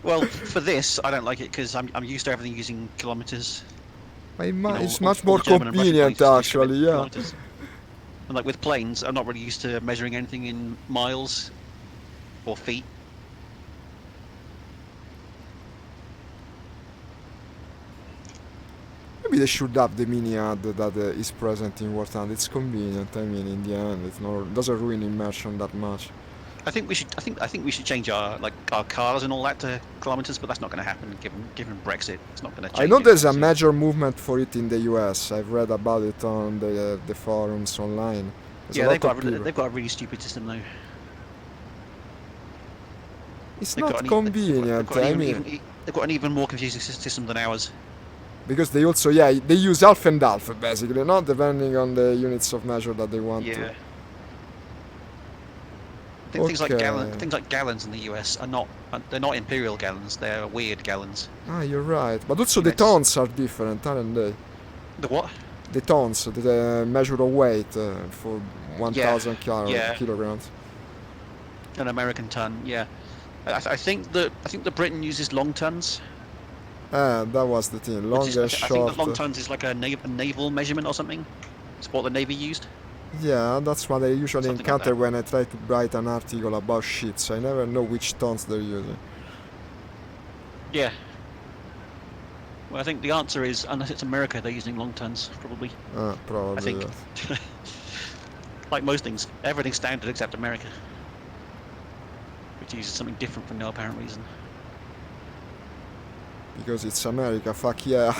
[SPEAKER 3] Well, for this, I don't like it because I'm used to everything using kilometers.
[SPEAKER 1] It's
[SPEAKER 3] all-
[SPEAKER 1] much
[SPEAKER 3] all
[SPEAKER 1] more
[SPEAKER 3] the German and Russian
[SPEAKER 1] convenient,
[SPEAKER 3] planes use
[SPEAKER 1] actually, yeah.
[SPEAKER 3] kilometers. And like with planes, I'm not really used to measuring anything in miles or feet.
[SPEAKER 1] Maybe they should have the mini ad that is present in War Thunder. It's convenient. I mean, in the end, it doesn't ruin immersion that much.
[SPEAKER 3] I think we should. I think we should change our cars and all that to kilometers, but that's not going to happen given Brexit. It's not going to change.
[SPEAKER 1] I know there's a
[SPEAKER 3] soon.
[SPEAKER 1] major movement for it in the US. I've read about it on the forums online. There's
[SPEAKER 3] Yeah,
[SPEAKER 1] a
[SPEAKER 3] they've
[SPEAKER 1] lot of
[SPEAKER 3] got
[SPEAKER 1] people.
[SPEAKER 3] they've got a really stupid system though.
[SPEAKER 1] It's
[SPEAKER 3] They've
[SPEAKER 1] not
[SPEAKER 3] got an e-
[SPEAKER 1] convenient.
[SPEAKER 3] they've got an even more confusing system than ours.
[SPEAKER 1] Because they also, they use half and half basically, not depending on the units of measure that they want
[SPEAKER 3] Yeah.
[SPEAKER 1] to.
[SPEAKER 3] I think
[SPEAKER 1] Okay.
[SPEAKER 3] things like gallons in the US are not. They're not imperial gallons. They're weird gallons.
[SPEAKER 1] Ah, you're right. But also the
[SPEAKER 3] Yes.
[SPEAKER 1] tons are different, aren't they?
[SPEAKER 3] The what?
[SPEAKER 1] The tons, the measure of weight for 1,000
[SPEAKER 3] yeah.
[SPEAKER 1] kilograms.
[SPEAKER 3] An American ton. Yeah. I think that Britain uses long tons.
[SPEAKER 1] Ah, that was the thing. Long and
[SPEAKER 3] I
[SPEAKER 1] short.
[SPEAKER 3] think that long tons is like a naval measurement or something. It's what the Navy used.
[SPEAKER 1] Yeah, that's what I usually
[SPEAKER 3] Something like
[SPEAKER 1] encounter
[SPEAKER 3] that.
[SPEAKER 1] when I try to write an article about ships. I never know which tons they're using.
[SPEAKER 3] Yeah. Well, I think the answer is, unless it's America, they're using long tons, probably.
[SPEAKER 1] Ah, probably.
[SPEAKER 3] I think.
[SPEAKER 1] Yes.
[SPEAKER 3] Like most things, everything's standard except America, which uses something different for no apparent reason.
[SPEAKER 1] Because it's America, fuck yeah.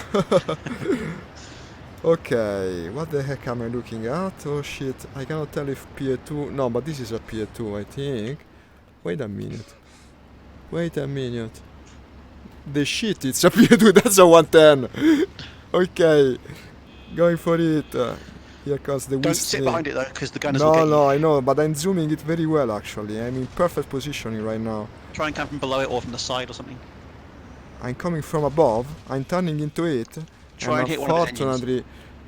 [SPEAKER 1] Okay, what the heck am I looking at? Oh shit, I cannot tell if PA2... No, but this is a PA2, I think. Wait a minute. The shit, it's a PA2, that's a 110! Okay, going for it. Here comes the
[SPEAKER 3] Don't
[SPEAKER 1] whistling.
[SPEAKER 3] sit behind it though, because the gunners will get you.
[SPEAKER 1] No, I know, but I'm zooming it very well actually. I'm in perfect positioning right now.
[SPEAKER 3] Try and come from below it or from the side or something.
[SPEAKER 1] I'm coming from above, I'm turning into it.
[SPEAKER 3] Try and hit one of his engines.
[SPEAKER 1] Unfortunately,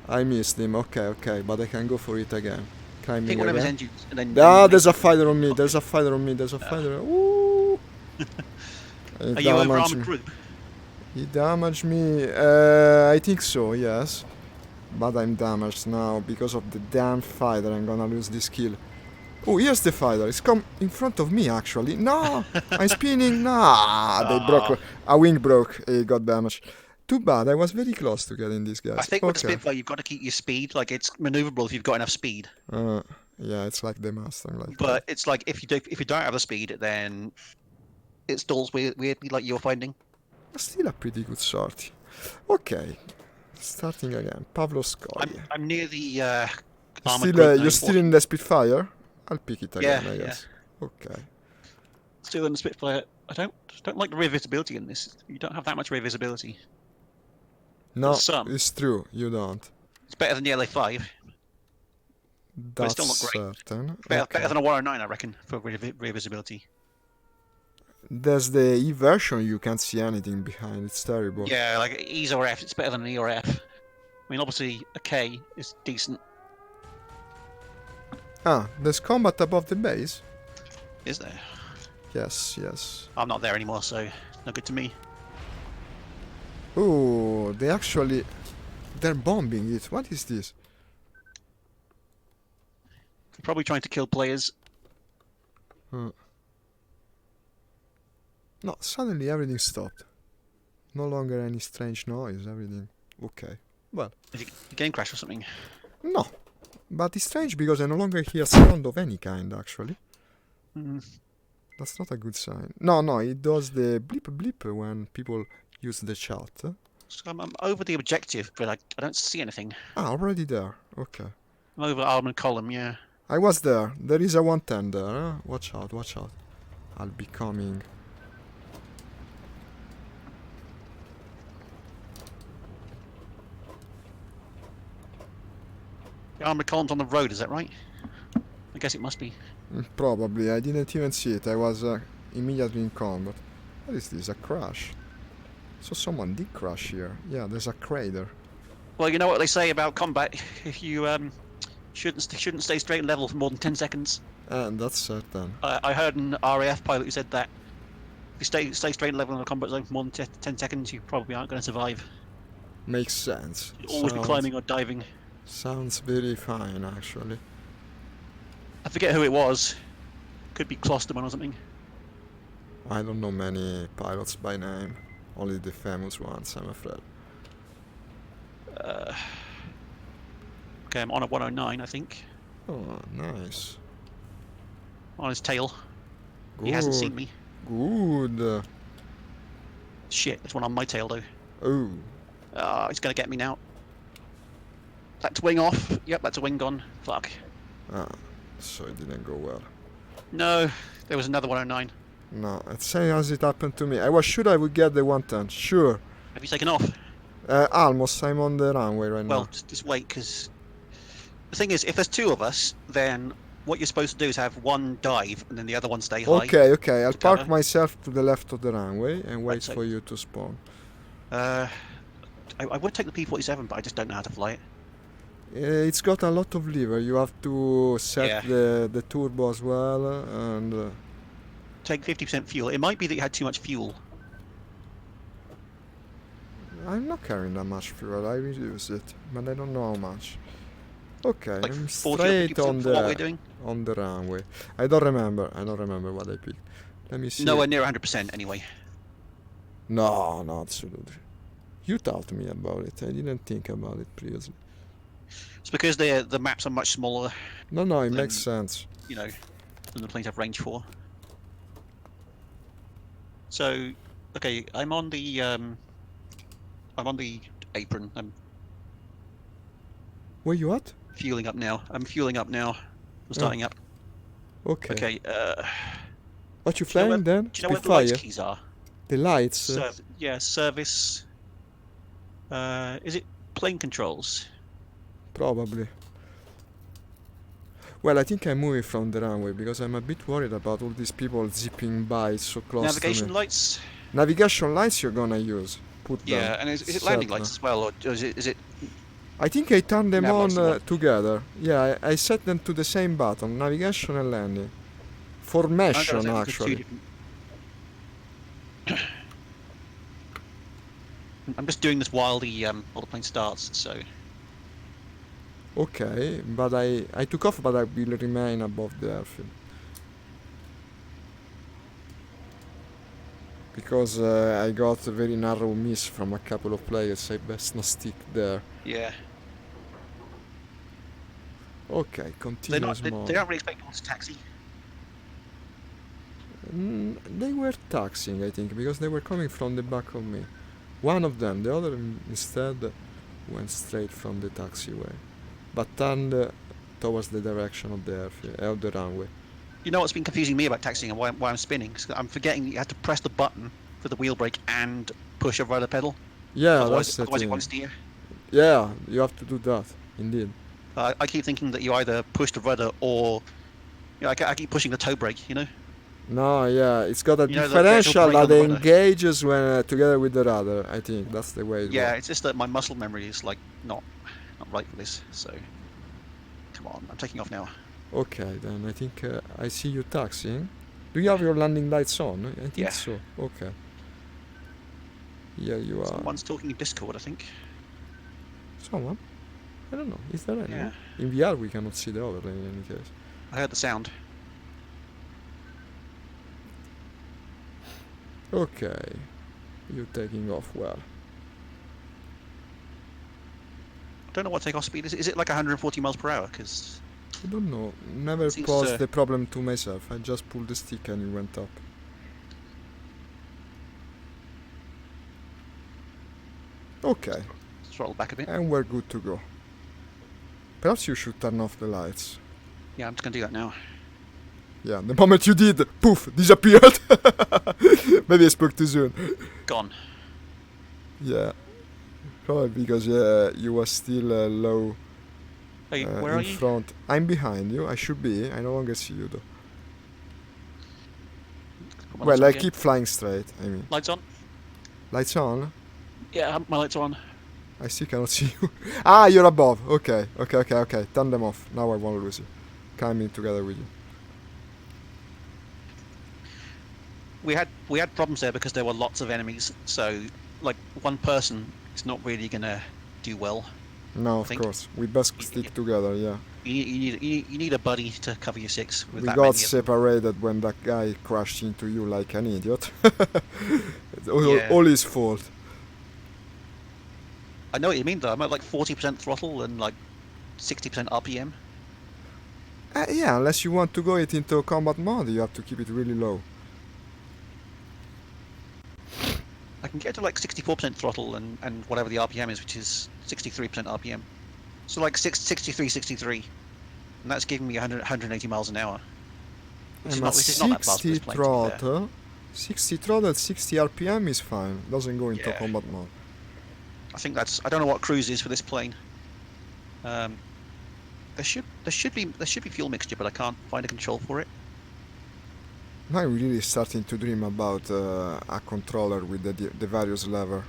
[SPEAKER 1] I missed him. Okay, but I can go for it again. Climbing
[SPEAKER 3] Hit one of his
[SPEAKER 1] again.
[SPEAKER 3] engines and then.
[SPEAKER 1] There's a fighter on me. There's a fighter on me. Ooh!
[SPEAKER 3] Are you over armored group?
[SPEAKER 1] He damaged me. I think so, yes. But I'm damaged now because of the damn fighter. I'm gonna lose this kill. Oh, here's the fighter. It's come in front of me, actually. No! I'm spinning. Nah! They broke. A wing broke. He got damaged. Too bad. I was very close to getting these guys.
[SPEAKER 3] I think with the Spitfire, you've got to keep your speed. Like, it's maneuverable if you've got enough speed.
[SPEAKER 1] Yeah, it's like the Mustang.
[SPEAKER 3] But it's like if you don't have the speed, then it stalls weirdly, like you're finding.
[SPEAKER 1] Still a pretty good sortie. Okay, starting again. Pavlovskoye.
[SPEAKER 3] I'm near the armored group.
[SPEAKER 1] You're still in the Spitfire? I'll pick it again,
[SPEAKER 3] Yeah,
[SPEAKER 1] I guess. Okay.
[SPEAKER 3] Still in the Spitfire. I don't like the rear visibility in this. You don't have that much rear visibility.
[SPEAKER 1] No,
[SPEAKER 3] Some.
[SPEAKER 1] it's true. You don't.
[SPEAKER 3] It's better than the LA5. But it's
[SPEAKER 1] That's
[SPEAKER 3] still not great.
[SPEAKER 1] certain.
[SPEAKER 3] Better than a 109, I reckon, for rear visibility.
[SPEAKER 1] There's the E version. You can't see anything behind. It's terrible.
[SPEAKER 3] Yeah, like E's or F. It's better than an E or F. I mean, obviously a K is decent.
[SPEAKER 1] Ah, there's combat above the base.
[SPEAKER 3] Is there?
[SPEAKER 1] Yes.
[SPEAKER 3] I'm not there anymore, so no good to me.
[SPEAKER 1] Oh, they're bombing it. What is this?
[SPEAKER 3] Probably trying to kill players.
[SPEAKER 1] No, suddenly everything stopped. No longer any strange noise, everything okay. Well,
[SPEAKER 3] Is it a game crash or something?
[SPEAKER 1] no. But it's strange because I no longer hear sound of any kind, actually.
[SPEAKER 3] Mm.
[SPEAKER 1] That's not a good sign. No, it does the blip blip when people use the chat.
[SPEAKER 3] So I'm over the objective, but I don't see anything.
[SPEAKER 1] Ah, already there. Okay.
[SPEAKER 3] I'm over armored column, yeah.
[SPEAKER 1] I was there. There is a 110 there. Huh? Watch out, watch out. I'll be coming.
[SPEAKER 3] The armored column's on the road, is that right? I guess it must be.
[SPEAKER 1] Probably. I didn't even see it. I was immediately in combat. What is this? A crash? So someone did crash here. Yeah, there's a crater.
[SPEAKER 3] Well, you know what they say about combat. You shouldn't stay straight and level for more than 10 seconds.
[SPEAKER 1] And that's certain.
[SPEAKER 3] I heard an RAF pilot who said that if you stay straight and level in a combat zone for more than 10 seconds, you probably aren't going to survive.
[SPEAKER 1] Makes sense.
[SPEAKER 3] You'll always be climbing or diving.
[SPEAKER 1] Sounds very fine, actually.
[SPEAKER 3] I forget who it was. Could be Klosterman or something.
[SPEAKER 1] I don't know many pilots by name. Only the famous ones, I'm afraid.
[SPEAKER 3] Okay, I'm on a 109, I think.
[SPEAKER 1] Oh, nice.
[SPEAKER 3] On his tail.
[SPEAKER 1] Good.
[SPEAKER 3] He hasn't seen me.
[SPEAKER 1] Good.
[SPEAKER 3] Shit, there's one on my tail though.
[SPEAKER 1] Oh.
[SPEAKER 3] He's gonna get me now. That's wing off. Yep, that's a wing gone. Fuck.
[SPEAKER 1] Ah, so it didn't go well.
[SPEAKER 3] No, there was another 109.
[SPEAKER 1] No, it's same as it happened to me. I was sure I would get the 110. Sure.
[SPEAKER 3] Have you taken off?
[SPEAKER 1] Almost. I'm on the runway right
[SPEAKER 3] Well,
[SPEAKER 1] now.
[SPEAKER 3] just wait, because the thing is, if there's two of us, then what you're supposed to do is have one dive and then the other one stay high.
[SPEAKER 1] Okay. I'll park
[SPEAKER 3] cover.
[SPEAKER 1] myself to the left of the runway and wait
[SPEAKER 3] Right, so-
[SPEAKER 1] for you to spawn.
[SPEAKER 3] I would take the P-47, but I just don't know how to fly it.
[SPEAKER 1] It's got a lot of lever. You have to set
[SPEAKER 3] Yeah.
[SPEAKER 1] the turbo as well, and
[SPEAKER 3] Take 50% fuel. It might be that you had too much fuel.
[SPEAKER 1] I'm not carrying that much fuel. I reduce it, but I don't know how much. Okay,
[SPEAKER 3] Like
[SPEAKER 1] I'm
[SPEAKER 3] 40 or
[SPEAKER 1] straight
[SPEAKER 3] 50%
[SPEAKER 1] on
[SPEAKER 3] for what we're
[SPEAKER 1] the
[SPEAKER 3] doing.
[SPEAKER 1] runway. I don't remember what I picked. Let me see.
[SPEAKER 3] Nowhere near 100% anyway.
[SPEAKER 1] No, absolutely. You taught me about it. I didn't think about it previously.
[SPEAKER 3] It's because the maps are much smaller,
[SPEAKER 1] No, it
[SPEAKER 3] Then-
[SPEAKER 1] makes sense.
[SPEAKER 3] you know, than the planes have range for. So, okay, I'm on the apron. I'm
[SPEAKER 1] Where you at?
[SPEAKER 3] fueling up now. I'm starting up.
[SPEAKER 1] Okay.
[SPEAKER 3] Okay.
[SPEAKER 1] What you
[SPEAKER 3] Do you know
[SPEAKER 1] flying then?
[SPEAKER 3] Do you know where the lights
[SPEAKER 1] Spitfire.
[SPEAKER 3] keys are?
[SPEAKER 1] The lights.
[SPEAKER 3] Yeah, service. Is it plane controls?
[SPEAKER 1] Probably. Well, I think I'm moving from the runway because I'm a bit worried about all these people zipping by so close
[SPEAKER 3] Navigation
[SPEAKER 1] to me.
[SPEAKER 3] lights?
[SPEAKER 1] Navigation lights you're gonna use. Put them.
[SPEAKER 3] Yeah, and is it landing
[SPEAKER 1] Certain.
[SPEAKER 3] lights as well, or is it?
[SPEAKER 1] I think I turned them
[SPEAKER 3] Nav
[SPEAKER 1] on
[SPEAKER 3] lights, what?
[SPEAKER 1] together. Yeah, I set them to the same button, navigation and landing. Formation,
[SPEAKER 3] I've got two
[SPEAKER 1] actually.
[SPEAKER 3] different- I'm just doing this while the plane starts, so
[SPEAKER 1] Okay, but I took off, but I will remain above the airfield. Because I got a very narrow miss from a couple of players, I best not stick there.
[SPEAKER 3] yeah.
[SPEAKER 1] Okay,
[SPEAKER 3] They
[SPEAKER 1] continuous
[SPEAKER 3] aren't
[SPEAKER 1] mode.
[SPEAKER 3] really expecting us to taxi.
[SPEAKER 1] They were taxiing, I think, because they were coming from the back of me. One of them, the other instead went straight from the taxiway, but turned towards the direction of the airfield, of the runway.
[SPEAKER 3] You know what's been confusing me about taxiing and why I'm spinning? 'Cause I'm forgetting that you have to press the button for the wheel brake and push a rudder pedal.
[SPEAKER 1] Yeah,
[SPEAKER 3] otherwise,
[SPEAKER 1] that's the
[SPEAKER 3] otherwise it
[SPEAKER 1] thing.
[SPEAKER 3] won't steer.
[SPEAKER 1] Yeah, you have to do that, indeed.
[SPEAKER 3] I keep thinking that you either push the rudder or, I keep pushing the toe brake. You know.
[SPEAKER 1] No, yeah, it's got a
[SPEAKER 3] You know, the actual
[SPEAKER 1] differential
[SPEAKER 3] brake on
[SPEAKER 1] that
[SPEAKER 3] the rudder.
[SPEAKER 1] engages when together with the rudder. I think that's the way it
[SPEAKER 3] Yeah,
[SPEAKER 1] works.
[SPEAKER 3] it's just that my muscle memory is like not right for this. So, come on, I'm taking off now.
[SPEAKER 1] Okay, then I think I see you taxiing. Do you have your landing lights on? I think
[SPEAKER 3] Yeah.
[SPEAKER 1] so. Okay. Yeah, you are.
[SPEAKER 3] Someone's talking in Discord, I think.
[SPEAKER 1] Someone? I don't know. Is there anyone?
[SPEAKER 3] Yeah.
[SPEAKER 1] In VR we cannot see the overlay in any case.
[SPEAKER 3] I heard the sound.
[SPEAKER 1] Okay. You're taking off well.
[SPEAKER 3] I don't know what takeoff speed is. Is it like 140 miles per hour? Because
[SPEAKER 1] I don't know. Never
[SPEAKER 3] Seems,
[SPEAKER 1] posed the problem to myself. I just pulled the stick and it went up. Okay.
[SPEAKER 3] throttle back a bit.
[SPEAKER 1] And we're good to go. Perhaps you should turn off the lights.
[SPEAKER 3] Yeah, I'm just gonna do that now.
[SPEAKER 1] Yeah, the moment you did, poof, disappeared. Maybe I spoke too soon.
[SPEAKER 3] Gone.
[SPEAKER 1] Yeah. Probably because you were still low
[SPEAKER 3] Hey, where are
[SPEAKER 1] in
[SPEAKER 3] you?
[SPEAKER 1] front. I'm behind you. I should be. I no longer see you though.
[SPEAKER 3] Put my
[SPEAKER 1] Well,
[SPEAKER 3] lights on
[SPEAKER 1] I
[SPEAKER 3] again.
[SPEAKER 1] keep flying straight. I mean,
[SPEAKER 3] Lights on.
[SPEAKER 1] lights on.
[SPEAKER 3] Yeah, my lights are on.
[SPEAKER 1] I still cannot see you. Ah, you're above. Okay. Turn them off. Now I won't lose you. Coming together with you.
[SPEAKER 3] We had problems there because there were lots of enemies. So, like, one person is not really gonna do well.
[SPEAKER 1] No, of
[SPEAKER 3] think-
[SPEAKER 1] course. We best
[SPEAKER 3] y-
[SPEAKER 1] stick
[SPEAKER 3] y-
[SPEAKER 1] together, yeah.
[SPEAKER 3] You need a buddy to cover your six with
[SPEAKER 1] We
[SPEAKER 3] that
[SPEAKER 1] got
[SPEAKER 3] many of them.
[SPEAKER 1] separated when that guy crashed into you like an idiot. It's
[SPEAKER 3] Yeah.
[SPEAKER 1] all his fault.
[SPEAKER 3] I know what you mean though. I'm at like 40% throttle and like 60% RPM.
[SPEAKER 1] Yeah, unless you want to go it into combat mode, you have to keep it really low.
[SPEAKER 3] I can get to like 64% throttle and whatever the RPM is, which is 63% RPM. So like 63. And that's giving me 180 miles an hour. Which is
[SPEAKER 1] I'm
[SPEAKER 3] not,
[SPEAKER 1] at
[SPEAKER 3] which is not that fast for
[SPEAKER 1] 60
[SPEAKER 3] this plane, to be fair.
[SPEAKER 1] throttle. 60 throttle, 60 RPM is fine. Doesn't go into
[SPEAKER 3] Yeah.
[SPEAKER 1] combat mode.
[SPEAKER 3] I think that's. I don't know what cruise is for this plane. There should be fuel mixture, but I can't find a control for it.
[SPEAKER 1] I'm really starting to dream about a controller with the various lever.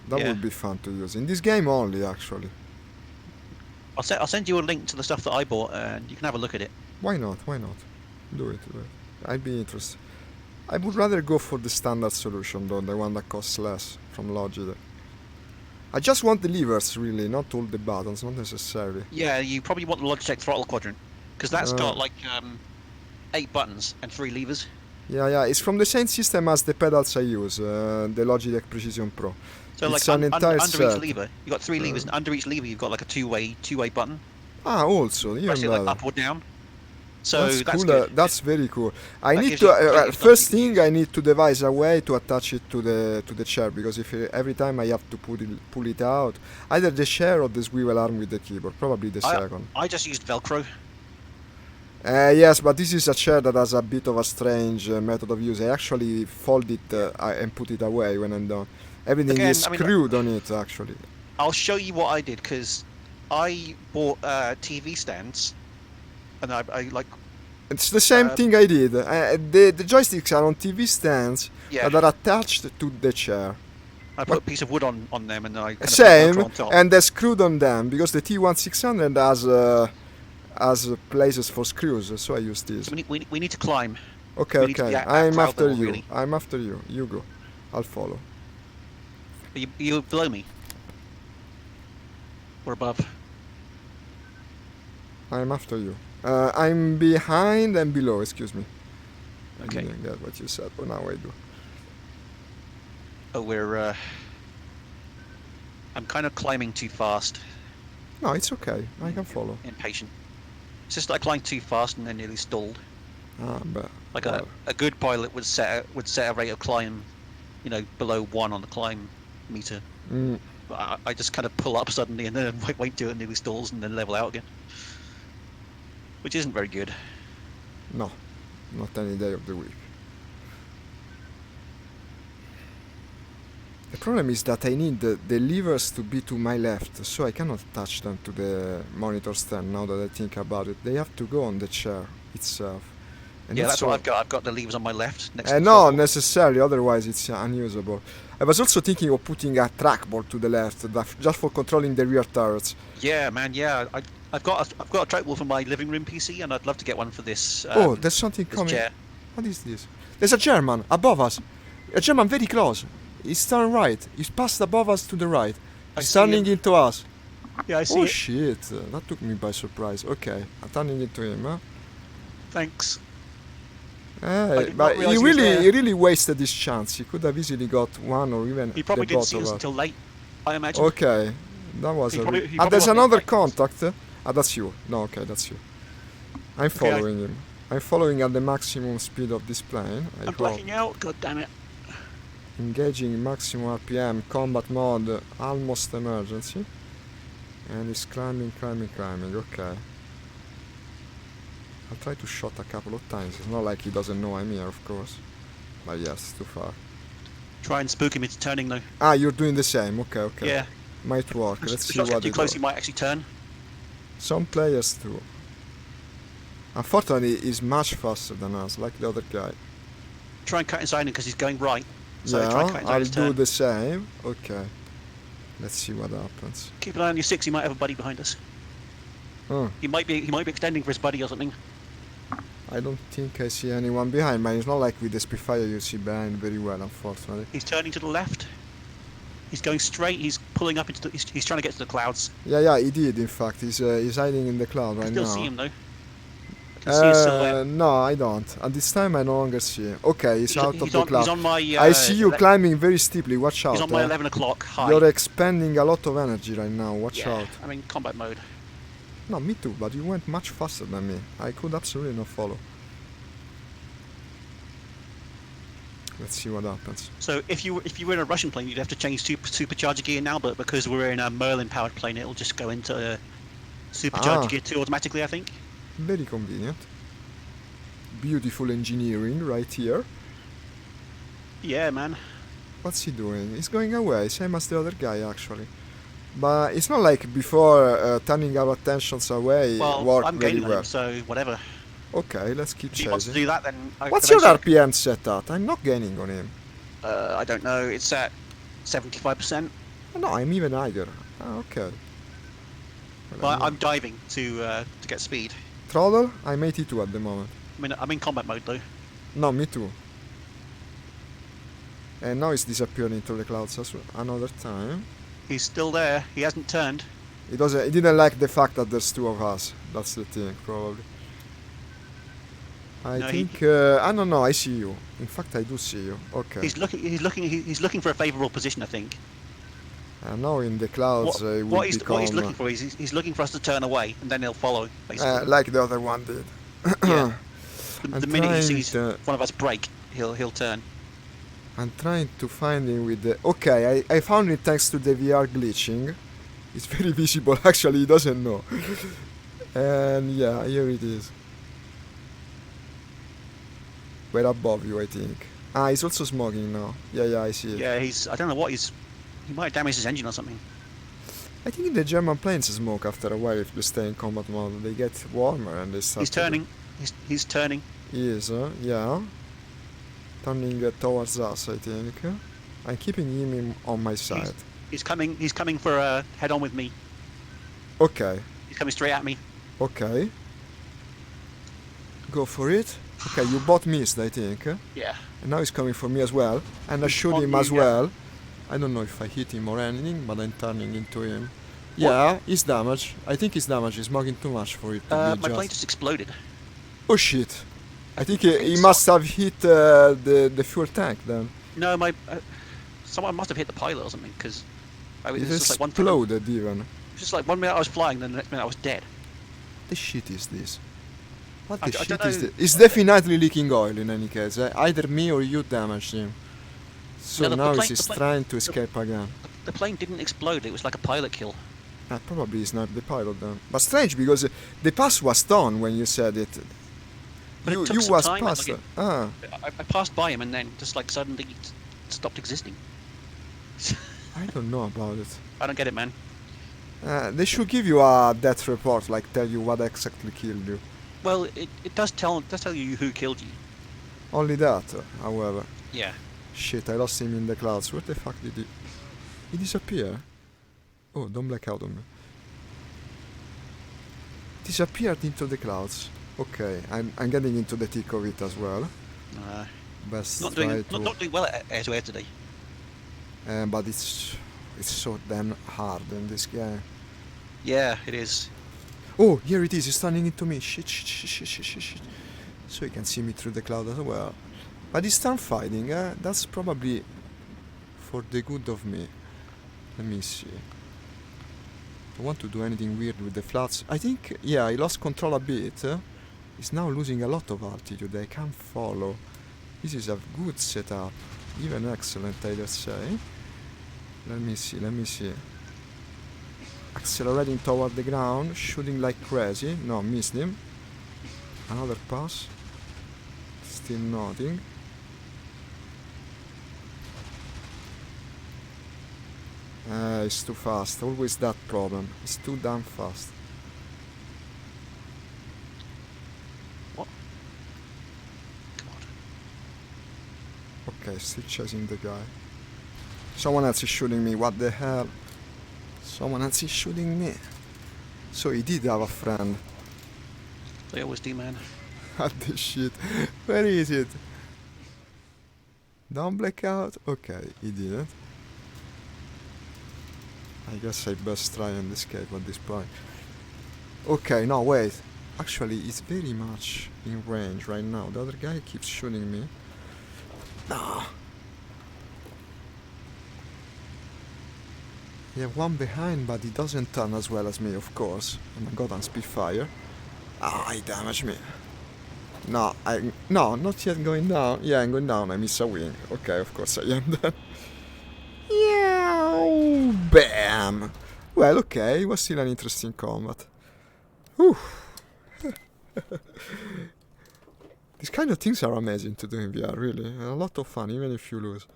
[SPEAKER 1] That
[SPEAKER 3] Yeah.
[SPEAKER 1] would be fun to use in this game only, actually.
[SPEAKER 3] I'll send you a link to the stuff that I bought, and you can have a look at it.
[SPEAKER 1] Why not? Why not? Do it. I'd be interested. I would rather go for the standard solution though, the one that costs less from Logitech. I just want the levers really, not all the buttons, not necessarily.
[SPEAKER 3] Yeah, you probably want the Logitech throttle quadrant, because that's got like 8 buttons and 3 levers.
[SPEAKER 1] Yeah, it's from the same system as the pedals I use, the Logitech Precision Pro.
[SPEAKER 3] So
[SPEAKER 1] It's
[SPEAKER 3] like
[SPEAKER 1] an entire
[SPEAKER 3] under each
[SPEAKER 1] set.
[SPEAKER 3] lever, you got 3 levers, and under each lever you've got like a two-way button.
[SPEAKER 1] Ah, also, even
[SPEAKER 3] Press it like
[SPEAKER 1] better.
[SPEAKER 3] up or down. So
[SPEAKER 1] That's
[SPEAKER 3] that's
[SPEAKER 1] cool.
[SPEAKER 3] good.
[SPEAKER 1] That's very cool. I
[SPEAKER 3] That
[SPEAKER 1] need
[SPEAKER 3] gives
[SPEAKER 1] to
[SPEAKER 3] you plenty of stuff
[SPEAKER 1] first
[SPEAKER 3] you can
[SPEAKER 1] thing
[SPEAKER 3] use.
[SPEAKER 1] I need to devise a way to attach it to the chair, because if every time I have to pull it out, either the chair or the swivel arm with the keyboard, probably the second.
[SPEAKER 3] I just used Velcro.
[SPEAKER 1] Yes, but this is a chair that has a bit of a strange method of use. I actually fold it and put it away when I'm done. Everything
[SPEAKER 3] Again,
[SPEAKER 1] is
[SPEAKER 3] I mean,
[SPEAKER 1] screwed on it actually.
[SPEAKER 3] I'll show you what I did, because I bought TV stands, and I like
[SPEAKER 1] It's the same thing I did. The joysticks are on TV stands
[SPEAKER 3] yeah.
[SPEAKER 1] that are attached to the chair.
[SPEAKER 3] I put a piece of wood on them, and then I kind of put
[SPEAKER 1] Same,
[SPEAKER 3] Velcro on top.
[SPEAKER 1] and they're screwed on them because the T1600 has places for screws, so I use this.
[SPEAKER 3] So we need to climb.
[SPEAKER 1] Okay,
[SPEAKER 3] we need to be
[SPEAKER 1] okay.
[SPEAKER 3] at
[SPEAKER 1] I'm
[SPEAKER 3] crowd
[SPEAKER 1] after
[SPEAKER 3] level,
[SPEAKER 1] you.
[SPEAKER 3] really.
[SPEAKER 1] I'm after you. You go. I'll follow.
[SPEAKER 3] Are you below me? Or above?
[SPEAKER 1] I'm after you. I'm behind and below. Excuse me. I
[SPEAKER 3] Okay.
[SPEAKER 1] didn't get what you said, but now I do.
[SPEAKER 3] Oh, we're. I'm kind of climbing too fast.
[SPEAKER 1] No, it's okay. I can follow.
[SPEAKER 3] Impatient. It's just I climbed too fast and then nearly stalled.
[SPEAKER 1] But
[SPEAKER 3] Like
[SPEAKER 1] well,
[SPEAKER 3] a good pilot would set a rate of climb, below 1 on the climb meter.
[SPEAKER 1] mm,
[SPEAKER 3] But I just kind of pull up suddenly and then wait till it nearly stalls and then level out again, which isn't very good.
[SPEAKER 1] no, not any day of the week. The problem is that I need the levers to be to my left, so I cannot touch them to the monitor stand. Now that I think about it, they have to go on the chair itself. And
[SPEAKER 3] Yeah, that's
[SPEAKER 1] all.
[SPEAKER 3] what I've got. I've got the levers on my left next to the
[SPEAKER 1] Not
[SPEAKER 3] throttle.
[SPEAKER 1] necessarily, otherwise it's unusable. I was also thinking of putting a trackball to the left, just for controlling the rear turrets.
[SPEAKER 3] Yeah, man. Yeah, I've got a trackball for my living room PC, and I'd love to get one for this.
[SPEAKER 1] Oh, there's something
[SPEAKER 3] this
[SPEAKER 1] coming.
[SPEAKER 3] chair.
[SPEAKER 1] What is this? There's a German above us. A German very close. He's turned right. He's passed above us to the right.
[SPEAKER 3] I
[SPEAKER 1] He's
[SPEAKER 3] see
[SPEAKER 1] turning
[SPEAKER 3] him.
[SPEAKER 1] into us.
[SPEAKER 3] Yeah, I see
[SPEAKER 1] Oh
[SPEAKER 3] it.
[SPEAKER 1] shit, that took me by surprise. Okay, I'm turning into him, huh?
[SPEAKER 3] Thanks.
[SPEAKER 1] But
[SPEAKER 3] did not
[SPEAKER 1] he
[SPEAKER 3] realise he was there.
[SPEAKER 1] really wasted his chance. He could have easily got one or even
[SPEAKER 3] He probably
[SPEAKER 1] the
[SPEAKER 3] didn't
[SPEAKER 1] both
[SPEAKER 3] see
[SPEAKER 1] of
[SPEAKER 3] us
[SPEAKER 1] us.
[SPEAKER 3] until late, I imagine.
[SPEAKER 1] Okay, that was
[SPEAKER 3] He
[SPEAKER 1] a.
[SPEAKER 3] probably- he
[SPEAKER 1] Ah,
[SPEAKER 3] probably
[SPEAKER 1] there's
[SPEAKER 3] wasn't
[SPEAKER 1] another
[SPEAKER 3] expecting us.
[SPEAKER 1] contact. Ah, that's you. No, okay, that's you. I'm
[SPEAKER 3] Okay,
[SPEAKER 1] following him. I'm following at the maximum speed of this plane. I
[SPEAKER 3] I'm
[SPEAKER 1] hope.
[SPEAKER 3] blacking out. God damn it.
[SPEAKER 1] Engaging maximum RPM, combat mode, almost emergency. And he's climbing. Okay. I'll try to shot a couple of times. It's not like he doesn't know I'm here, of course. But yes, too far.
[SPEAKER 3] Try and spook him into turning though.
[SPEAKER 1] Ah, you're doing the same. Okay.
[SPEAKER 3] Yeah.
[SPEAKER 1] Might work.
[SPEAKER 3] If
[SPEAKER 1] Let's
[SPEAKER 3] the
[SPEAKER 1] see
[SPEAKER 3] shots
[SPEAKER 1] what
[SPEAKER 3] get too
[SPEAKER 1] it
[SPEAKER 3] close,
[SPEAKER 1] does.
[SPEAKER 3] he might actually turn.
[SPEAKER 1] Some players do. Unfortunately, he's much faster than us, like the other guy.
[SPEAKER 3] Try and cut inside him because he's going right. So try and cut
[SPEAKER 1] Yeah,
[SPEAKER 3] inside
[SPEAKER 1] I'll
[SPEAKER 3] his
[SPEAKER 1] do
[SPEAKER 3] turn.
[SPEAKER 1] the same. Okay. Let's see what happens.
[SPEAKER 3] Keep an eye on your 6. He might have a buddy behind us.
[SPEAKER 1] Oh,
[SPEAKER 3] He might be extending for his buddy or something.
[SPEAKER 1] I don't think I see anyone behind, but it's not like with the Spitfire you see behind very well, unfortunately.
[SPEAKER 3] He's turning to the left. He's going straight. He's pulling up into the. He's trying to get to the clouds.
[SPEAKER 1] Yeah, he did, in fact. He's hiding in the cloud
[SPEAKER 3] I
[SPEAKER 1] right
[SPEAKER 3] still
[SPEAKER 1] now.
[SPEAKER 3] see him though. Can see his silhouette.
[SPEAKER 1] No, I don't. At this time, I no longer see him. Okay, he's out of
[SPEAKER 3] he's
[SPEAKER 1] the
[SPEAKER 3] on,
[SPEAKER 1] cloud.
[SPEAKER 3] He's on my.
[SPEAKER 1] I see you climbing very steeply. Watch out.
[SPEAKER 3] He's on my 11 o'clock high.
[SPEAKER 1] You're expending a lot of energy right now. Watch
[SPEAKER 3] Yeah,
[SPEAKER 1] out.
[SPEAKER 3] I'm in combat mode.
[SPEAKER 1] No, me too, but you went much faster than me. I could absolutely not follow. Let's see what happens.
[SPEAKER 3] So if you were in a Russian plane, you'd have to change supercharger gear now, but because we're in a Merlin powered plane, it'll just go into supercharger gear 2 automatically, I think.
[SPEAKER 1] Very convenient. Beautiful engineering right here.
[SPEAKER 3] Yeah, man.
[SPEAKER 1] What's he doing? He's going away, same as the other guy actually. But it's not like before turning our attentions away
[SPEAKER 3] Well,
[SPEAKER 1] worked
[SPEAKER 3] I'm
[SPEAKER 1] very
[SPEAKER 3] gaining on
[SPEAKER 1] well.
[SPEAKER 3] him, so whatever.
[SPEAKER 1] Okay, let's keep
[SPEAKER 3] If he wants to
[SPEAKER 1] chasing.
[SPEAKER 3] do that, then
[SPEAKER 1] What's your
[SPEAKER 3] eventually-
[SPEAKER 1] RPM set at? I'm not gaining on him.
[SPEAKER 3] I don't know. It's at 75%.
[SPEAKER 1] No, I'm even higher. Ah, okay. Well,
[SPEAKER 3] But I'm diving to get speed.
[SPEAKER 1] Throttle? I'm 82 at the moment.
[SPEAKER 3] I'm in combat mode though.
[SPEAKER 1] No, me too. And now he's disappearing into the clouds as well. Another time.
[SPEAKER 3] He's still there. He hasn't turned.
[SPEAKER 1] He didn't like the fact that there's two of us. That's the thing, probably. I
[SPEAKER 3] No,
[SPEAKER 1] think I don't know. I see you. In fact, I do see you. Okay.
[SPEAKER 3] He's looking for a favourable position, I think.
[SPEAKER 1] And now in the clouds, it
[SPEAKER 3] What
[SPEAKER 1] will
[SPEAKER 3] he's
[SPEAKER 1] become
[SPEAKER 3] looking for is he's looking for us to turn away, and then he'll follow. Basically,
[SPEAKER 1] like the other one did.
[SPEAKER 3] yeah.
[SPEAKER 1] I'm
[SPEAKER 3] The minute he
[SPEAKER 1] trying
[SPEAKER 3] sees
[SPEAKER 1] to-
[SPEAKER 3] one of us break, he'll turn.
[SPEAKER 1] I'm trying to find him with the. Okay, I found it thanks to the VR glitching. It's very visible. Actually, he doesn't know. And yeah, here it is. We're above you, I think. Ah, he's also smoking now. Yeah, I see it.
[SPEAKER 3] Yeah, I don't know what he might damage his engine or something.
[SPEAKER 1] I think the German planes smoke after a while if they stay in combat mode. They get warmer and they start.
[SPEAKER 3] He's turning. He's turning.
[SPEAKER 1] He is, yeah. Turning towards us, I think. I'm keeping him on my side.
[SPEAKER 3] He's coming for a head on with me.
[SPEAKER 1] Okay,
[SPEAKER 3] He's coming straight at me.
[SPEAKER 1] okay. Go for it. Okay, you both missed, I think.
[SPEAKER 3] Yeah.
[SPEAKER 1] And now he's coming for me as well. And I
[SPEAKER 3] He's
[SPEAKER 1] shoot
[SPEAKER 3] on
[SPEAKER 1] him
[SPEAKER 3] you,
[SPEAKER 1] as
[SPEAKER 3] yeah.
[SPEAKER 1] well. I don't know if I hit him or anything, but I'm turning into him. Yeah, he's damaged. I think he's damaged. He's smoking too much for it to be
[SPEAKER 3] My
[SPEAKER 1] just.
[SPEAKER 3] plane just exploded.
[SPEAKER 1] Oh shit! I think he must have hit the fuel tank then.
[SPEAKER 3] No, someone must have hit the pilot or something because
[SPEAKER 1] It
[SPEAKER 3] was just like
[SPEAKER 1] exploded even.
[SPEAKER 3] It's just like 1 minute I was flying, then the next minute I was dead.
[SPEAKER 1] The shit is this? What
[SPEAKER 3] I
[SPEAKER 1] the shit
[SPEAKER 3] don't
[SPEAKER 1] is
[SPEAKER 3] know.
[SPEAKER 1] this? It's definitely leaking oil in any case. Either me or you damaged him. So
[SPEAKER 3] No, the
[SPEAKER 1] now
[SPEAKER 3] plane-
[SPEAKER 1] he's
[SPEAKER 3] the plane-
[SPEAKER 1] trying to escape again.
[SPEAKER 3] The plane didn't explode. It was like a pilot kill.
[SPEAKER 1] Probably he's not the pilot then. But strange because the pass was done when you said it.
[SPEAKER 3] But it
[SPEAKER 1] you
[SPEAKER 3] took
[SPEAKER 1] you
[SPEAKER 3] some
[SPEAKER 1] was
[SPEAKER 3] time,
[SPEAKER 1] past
[SPEAKER 3] like
[SPEAKER 1] it. Ah,
[SPEAKER 3] I passed by him and then just like suddenly stopped existing.
[SPEAKER 1] I don't know about it.
[SPEAKER 3] I don't get it, man.
[SPEAKER 1] They should give you a death report, like tell you what exactly killed you.
[SPEAKER 3] Well, it does tell you who killed you.
[SPEAKER 1] Only that, however.
[SPEAKER 3] Yeah.
[SPEAKER 1] Shit, I lost him in the clouds. Where the fuck did he... He disappear? Oh, don't black out on me. Disappeared into the clouds. Okay, I'm getting into the thick of it as well. Best
[SPEAKER 3] Not
[SPEAKER 1] try
[SPEAKER 3] doing
[SPEAKER 1] to...
[SPEAKER 3] not doing well at air to air today.
[SPEAKER 1] But it's so damn hard in this game.
[SPEAKER 3] Yeah, it is.
[SPEAKER 1] Oh, here it is. It's turning into me. Shit. So you can see me through the cloud as well. But this turn fighting, that's probably for the good of me. Let me see. Don't want to do anything weird with the flats. I think, yeah, I lost control a bit. He's now losing a lot of altitude. I can't follow. This is a good setup. Even excellent, I dare say. Let me see. Accelerating toward the ground, shooting like crazy. No, missed him. Another pass. Still nothing. It's too fast. Always that problem. It's too damn fast.
[SPEAKER 3] What? God.
[SPEAKER 1] Okay, still chasing the guy. Someone else is shooting me. What the hell? Someone else is shooting me. So he did have a friend.
[SPEAKER 3] They always do, man.
[SPEAKER 1] What the shit? Where is it? Don't black out? Okay, he didn't. I guess I best try and escape at this point. Okay, no, wait. Actually, it's very much in range right now. The other guy keeps shooting me. Ah. You have one behind, but he doesn't turn as well as me, of course. And I got on Spitfire. Ah, he damaged me. No, not yet going down. Yeah, I'm going down. I miss a wing. Okay, of course I am then. Yeah, bam. Well, okay, it was still an interesting combat. Whew. These kind of things are amazing to do in VR, really. A lot of fun, even if you lose.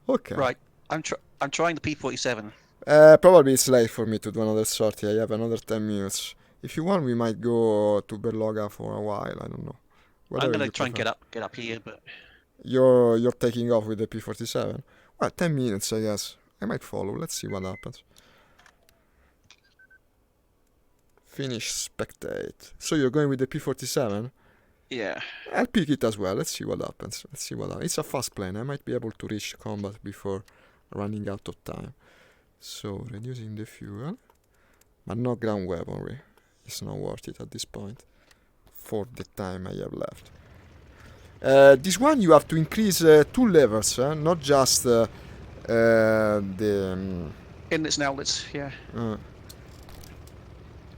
[SPEAKER 1] Okay.
[SPEAKER 3] Right, I'm trying the P47.
[SPEAKER 1] Probably it's late for me to do another sortie. I have another 10 minutes. If you want, we might go to Berloga for a while. I don't know.
[SPEAKER 3] I'm gonna try and get up here, but
[SPEAKER 1] you're taking off with the P47. Well, 10 minutes, I guess. I might follow. Let's see what happens. Finish spectate. So you're going with the P47?
[SPEAKER 3] yeah.
[SPEAKER 1] I'll pick it as well. Let's see what happens. It's a fast plane. I might be able to reach combat before running out of time. So, reducing the fuel. But no ground weaponry. It's not worth it at this point. For the time I have left. This one you have to increase 2 levels, not just the...
[SPEAKER 3] Inlets and outlets, yeah.
[SPEAKER 1] uh,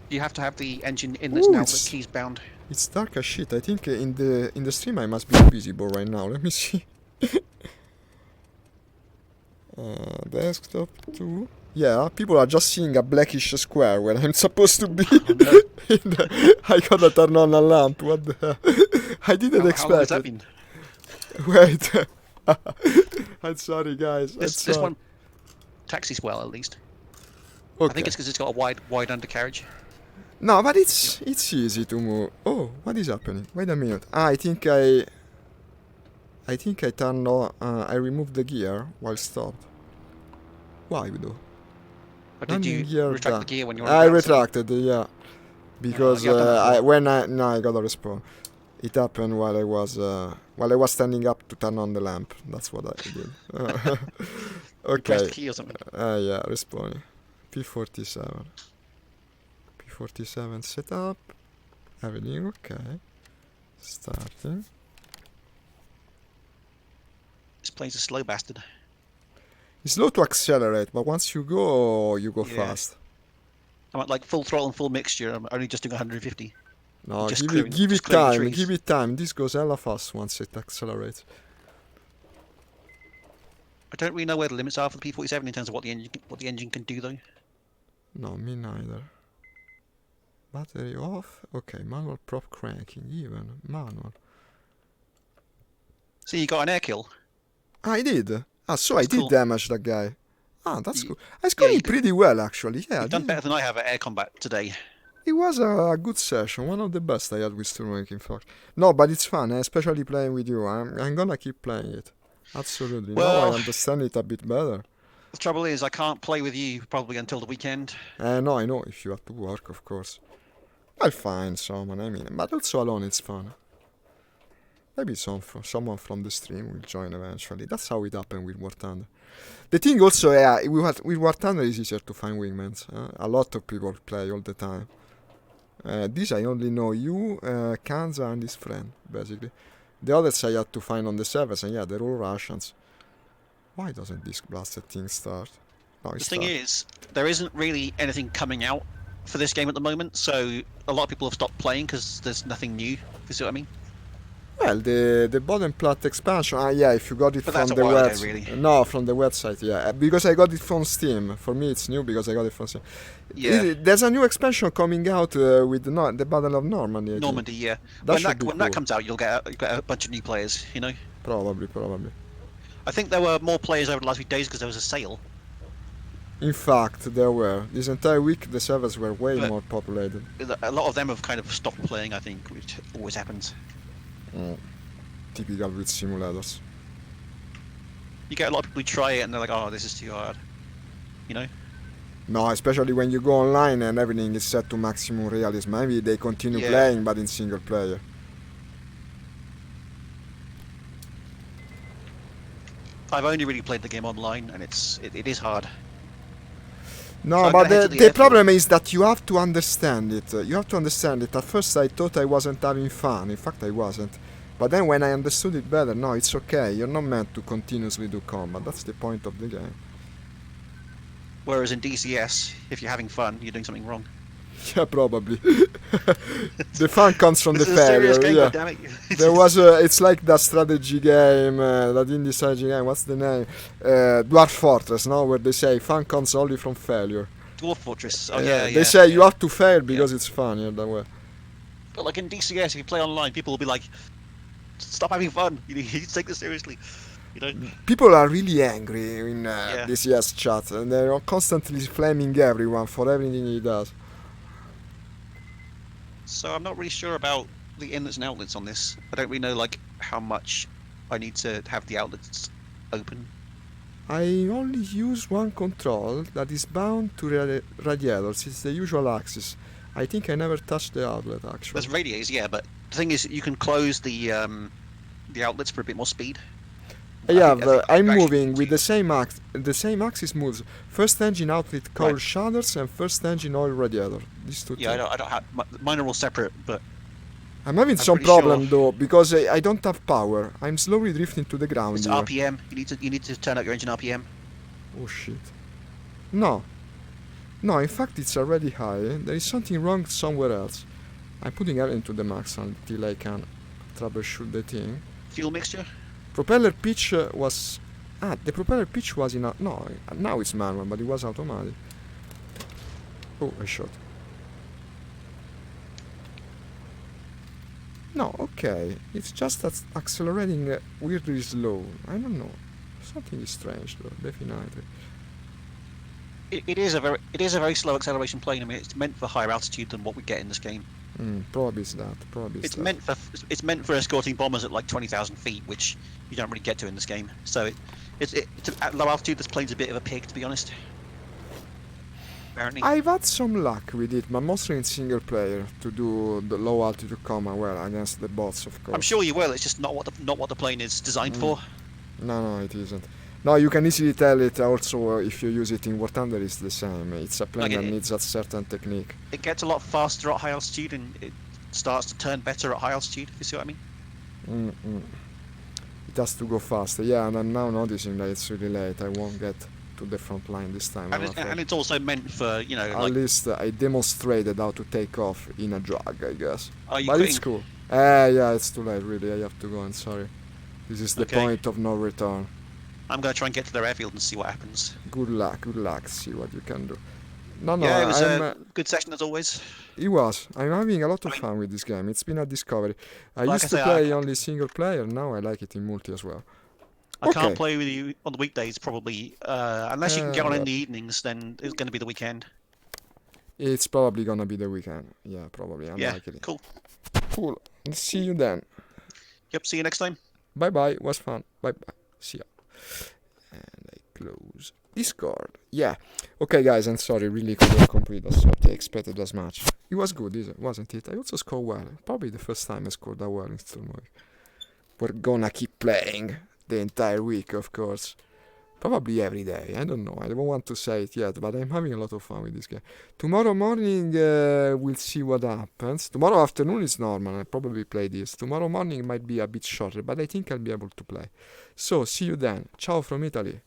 [SPEAKER 3] You have to have the engine inlets and outlet
[SPEAKER 1] it's-
[SPEAKER 3] keys bound.
[SPEAKER 1] It's dark as shit. I think in the stream I must be invisible right now. Let me see. Desktop 2. Yeah, people are just seeing a blackish square where I'm supposed to be. I gotta turn on a lamp. What the hell? I didn't
[SPEAKER 3] How long has
[SPEAKER 1] expect
[SPEAKER 3] that
[SPEAKER 1] it.
[SPEAKER 3] been?
[SPEAKER 1] Wait. I'm sorry, guys.
[SPEAKER 3] This one taxis well, at least.
[SPEAKER 1] Okay.
[SPEAKER 3] I think it's because it's got a wide undercarriage.
[SPEAKER 1] No, but it's easy to move. Oh, what is happening? Wait a minute. I think I turned on. I removed the gear while stopped. Why though?
[SPEAKER 3] Or did you
[SPEAKER 1] Landing gear
[SPEAKER 3] retract
[SPEAKER 1] done.
[SPEAKER 3] the gear when you were
[SPEAKER 1] I
[SPEAKER 3] on the ground?
[SPEAKER 1] retracted, yeah, because
[SPEAKER 3] yeah, I've done that before.
[SPEAKER 1] I got a respawn. It happened while I was standing up to turn on the lamp. That's what I did.
[SPEAKER 3] You pressed
[SPEAKER 1] Okay.
[SPEAKER 3] the key or something.
[SPEAKER 1] Yeah, respawning. P47. P47 setup. Everything okay. Starting.
[SPEAKER 3] This plane's a slow bastard.
[SPEAKER 1] It's slow to accelerate, but once you go
[SPEAKER 3] Yeah.
[SPEAKER 1] fast.
[SPEAKER 3] I'm at like full throttle and full mixture. I'm only just doing 150.
[SPEAKER 1] No,
[SPEAKER 3] Just
[SPEAKER 1] give
[SPEAKER 3] clearing-
[SPEAKER 1] it
[SPEAKER 3] just clearing the
[SPEAKER 1] time.
[SPEAKER 3] trees.
[SPEAKER 1] Give it time. This goes hella fast once it accelerates.
[SPEAKER 3] I don't really know where the limits are for the P47 in terms of what the engine can do though.
[SPEAKER 1] No, me neither. Battery off. Okay, manual prop cranking. Even manual.
[SPEAKER 3] So you got an air kill.
[SPEAKER 1] I did. So I
[SPEAKER 3] That's
[SPEAKER 1] did
[SPEAKER 3] cool.
[SPEAKER 1] damage that guy. That's
[SPEAKER 3] Ye-
[SPEAKER 1] cool. It's going
[SPEAKER 3] you
[SPEAKER 1] pretty well actually. Yeah,
[SPEAKER 3] You've done
[SPEAKER 1] this-
[SPEAKER 3] better than I have at air combat today.
[SPEAKER 1] it was a good session. One of the best I had with Sturmovik, in fact. No, but it's fun, especially playing with you. I'm gonna keep playing it. Absolutely. Now
[SPEAKER 3] Well-
[SPEAKER 1] I understand it a bit better.
[SPEAKER 3] The trouble is, I can't play with you probably until the weekend.
[SPEAKER 1] No, I know if you have to work, of course. I'll find someone. I mean, but also alone it's fun. Maybe someone from the stream will join eventually. That's how it happened with War Thunder. The thing also, yeah, with War Thunder it's easier to find wingmans. A lot of people play all the time. This I only know you, Kanza and his friend, basically. The others I had to find on the servers, and yeah, they're all Russians. Why doesn't this blasted thing start? No, it
[SPEAKER 3] The thing
[SPEAKER 1] started.
[SPEAKER 3] is, there isn't really anything coming out for this game at the moment, so a lot of people have stopped playing because there's nothing new. If you see what I mean?
[SPEAKER 1] Well, the bottom plat expansion, yeah, if you got it
[SPEAKER 3] But
[SPEAKER 1] from
[SPEAKER 3] that's a
[SPEAKER 1] the
[SPEAKER 3] while ago,
[SPEAKER 1] website.
[SPEAKER 3] really.
[SPEAKER 1] No, from the website, yeah. Because I got it from Steam. For me, it's new because I got it from Steam.
[SPEAKER 3] Yeah,
[SPEAKER 1] There's a new expansion coming out with the Battle of Normandy. I think.
[SPEAKER 3] Normandy. Yeah,
[SPEAKER 1] That
[SPEAKER 3] when
[SPEAKER 1] should be
[SPEAKER 3] that
[SPEAKER 1] cool.
[SPEAKER 3] comes out, you'll get a bunch of new players. You know,
[SPEAKER 1] Probably.
[SPEAKER 3] I think there were more players over the last few days because there was a sale.
[SPEAKER 1] In fact, there were. This entire week, the servers were way
[SPEAKER 3] But-
[SPEAKER 1] more populated.
[SPEAKER 3] A lot of them have kind of stopped playing. I think, which always happens.
[SPEAKER 1] Typical with simulators.
[SPEAKER 3] You get a lot of people who try it and they're like, "Oh, this is too hard." You know?
[SPEAKER 1] No, especially when you go online and everything is set to maximum realism. Maybe they continue
[SPEAKER 3] Yeah.
[SPEAKER 1] playing, but in single player.
[SPEAKER 3] I've only really played the game online, and it is hard.
[SPEAKER 1] No,
[SPEAKER 3] So I'm
[SPEAKER 1] but
[SPEAKER 3] gonna head to
[SPEAKER 1] the
[SPEAKER 3] the airport.
[SPEAKER 1] problem is that you have to understand it. You have to understand it. At first I thought I wasn't having fun. In fact, I wasn't. But then when I understood it better, no, it's okay. You're not meant to continuously do combat. That's the point of the game.
[SPEAKER 3] Whereas in DCS, if you're having fun, you're doing something wrong.
[SPEAKER 1] Yeah, probably. The fun comes from
[SPEAKER 3] This
[SPEAKER 1] the
[SPEAKER 3] is a serious
[SPEAKER 1] failure.
[SPEAKER 3] game,
[SPEAKER 1] Yeah.
[SPEAKER 3] goddammit.
[SPEAKER 1] There was it's like that strategy game, that indie strategy game. What's the name? Dwarf Fortress, no, where they say fun comes only from failure.
[SPEAKER 3] Dwarf Fortress. Oh yeah, yeah.
[SPEAKER 1] They say you
[SPEAKER 3] yeah.
[SPEAKER 1] have to fail because it's fun. Yeah, that way.
[SPEAKER 3] But like in DCS, if you play online, people will be like, "Stop having fun. You need to take this seriously." You know?
[SPEAKER 1] People are really angry in
[SPEAKER 3] Yeah.
[SPEAKER 1] this yes chat, and they're constantly flaming everyone for everything he does.
[SPEAKER 3] So I'm not really sure about the inlets and outlets on this. I don't really know like how much I need to have the outlets open.
[SPEAKER 1] I only use one control that is bound to radiators. It's the usual axis. I think I never touched the outlet actually.
[SPEAKER 3] There's radiators, yeah, but the thing is, you can close the outlets for a bit more speed.
[SPEAKER 1] Yeah,
[SPEAKER 3] I think
[SPEAKER 1] I'm
[SPEAKER 3] you actually
[SPEAKER 1] moving
[SPEAKER 3] need
[SPEAKER 1] with
[SPEAKER 3] to.
[SPEAKER 1] the same axis moves. First engine outlet coil
[SPEAKER 3] Right.
[SPEAKER 1] shutters and first engine oil radiator. These two
[SPEAKER 3] Yeah,
[SPEAKER 1] things.
[SPEAKER 3] I don't have mine are all separate, but
[SPEAKER 1] I'm having
[SPEAKER 3] I'm
[SPEAKER 1] some
[SPEAKER 3] pretty
[SPEAKER 1] problem
[SPEAKER 3] sure-
[SPEAKER 1] though because I don't have power. I'm slowly drifting to the ground
[SPEAKER 3] it's
[SPEAKER 1] here.
[SPEAKER 3] RPM. You need to turn up your engine RPM.
[SPEAKER 1] Oh shit. No. No, in fact it's already high. There is something wrong somewhere else. I'm putting everything to the max until I can troubleshoot the thing.
[SPEAKER 3] Fuel mixture.
[SPEAKER 1] Propeller pitch was... the propeller pitch was in... No, now it's manual, but it was automatic. Oh, I shot. No, okay. It's just that accelerating weirdly slow. I don't know. Something is strange though, definitely.
[SPEAKER 3] It is a very slow acceleration plane. I mean, it's meant for higher altitude than what we get in this game.
[SPEAKER 1] Probably it's that. Probably it's that.
[SPEAKER 3] It's meant for escorting bombers at like 20,000 feet, which you don't really get to in this game. So it's at low altitude. This plane's a bit of a pig, to be honest. Apparently.
[SPEAKER 1] I've had some luck with it, but mostly in single player to do the low altitude combat well against the bots, of course.
[SPEAKER 3] I'm sure you will. It's just not what the plane is designed for.
[SPEAKER 1] No, it isn't. No, you can easily tell it also if you use it in War Thunder. It's the same. It's a plane
[SPEAKER 3] Like
[SPEAKER 1] that
[SPEAKER 3] it-
[SPEAKER 1] needs a certain technique.
[SPEAKER 3] It gets a lot faster at high altitude, and it starts to turn better at high altitude. If you see what I mean.
[SPEAKER 1] It has to go faster. Yeah, and I'm now noticing that it's really late. I won't get to the front line this time. I'm afraid.
[SPEAKER 3] And it's also meant for
[SPEAKER 1] At
[SPEAKER 3] like.
[SPEAKER 1] least I demonstrated how to take off in a drag, I guess.
[SPEAKER 3] Are you
[SPEAKER 1] But it's
[SPEAKER 3] quitting?
[SPEAKER 1] cool. Yeah, it's too late, really. I have to go. I'm sorry. This is the
[SPEAKER 3] Okay.
[SPEAKER 1] point of no return.
[SPEAKER 3] I'm gonna try and get to their airfield and see what happens.
[SPEAKER 1] Good luck. See what you can do. No,
[SPEAKER 3] Yeah, it was
[SPEAKER 1] I'm,
[SPEAKER 3] a good session as always.
[SPEAKER 1] it was. I'm having a lot of
[SPEAKER 3] I mean-
[SPEAKER 1] fun with this game. It's been a discovery. I
[SPEAKER 3] Like
[SPEAKER 1] used
[SPEAKER 3] I
[SPEAKER 1] to
[SPEAKER 3] say,
[SPEAKER 1] play only single player. Now I like it in multi as well.
[SPEAKER 3] I
[SPEAKER 1] Okay.
[SPEAKER 3] can't play with you on the weekdays, probably. Unless you can get on in
[SPEAKER 1] well.
[SPEAKER 3] the evenings, then it's going to be the weekend.
[SPEAKER 1] It's probably gonna be the weekend. Yeah, probably.
[SPEAKER 3] Yeah,
[SPEAKER 1] Unlikely.
[SPEAKER 3] cool.
[SPEAKER 1] Cool. See you then.
[SPEAKER 3] Yep, see you next time.
[SPEAKER 1] Bye bye. Was fun. Bye bye. See ya. And I close Discord. Yeah. Okay, guys. I'm sorry. Really couldn't complete as what I expected as much. It was good, wasn't it? I also scored well. Probably the first time I scored that well in Sturmovik. We're gonna keep playing the entire week, of course. Probably every day. I don't know. I don't want to say it yet, but I'm having a lot of fun with this game. Tomorrow morning, we'll see what happens. Tomorrow afternoon is normal. I'll probably play this. Tomorrow morning might be a bit shorter, but I think I'll be able to play. So, see you then. Ciao from Italy.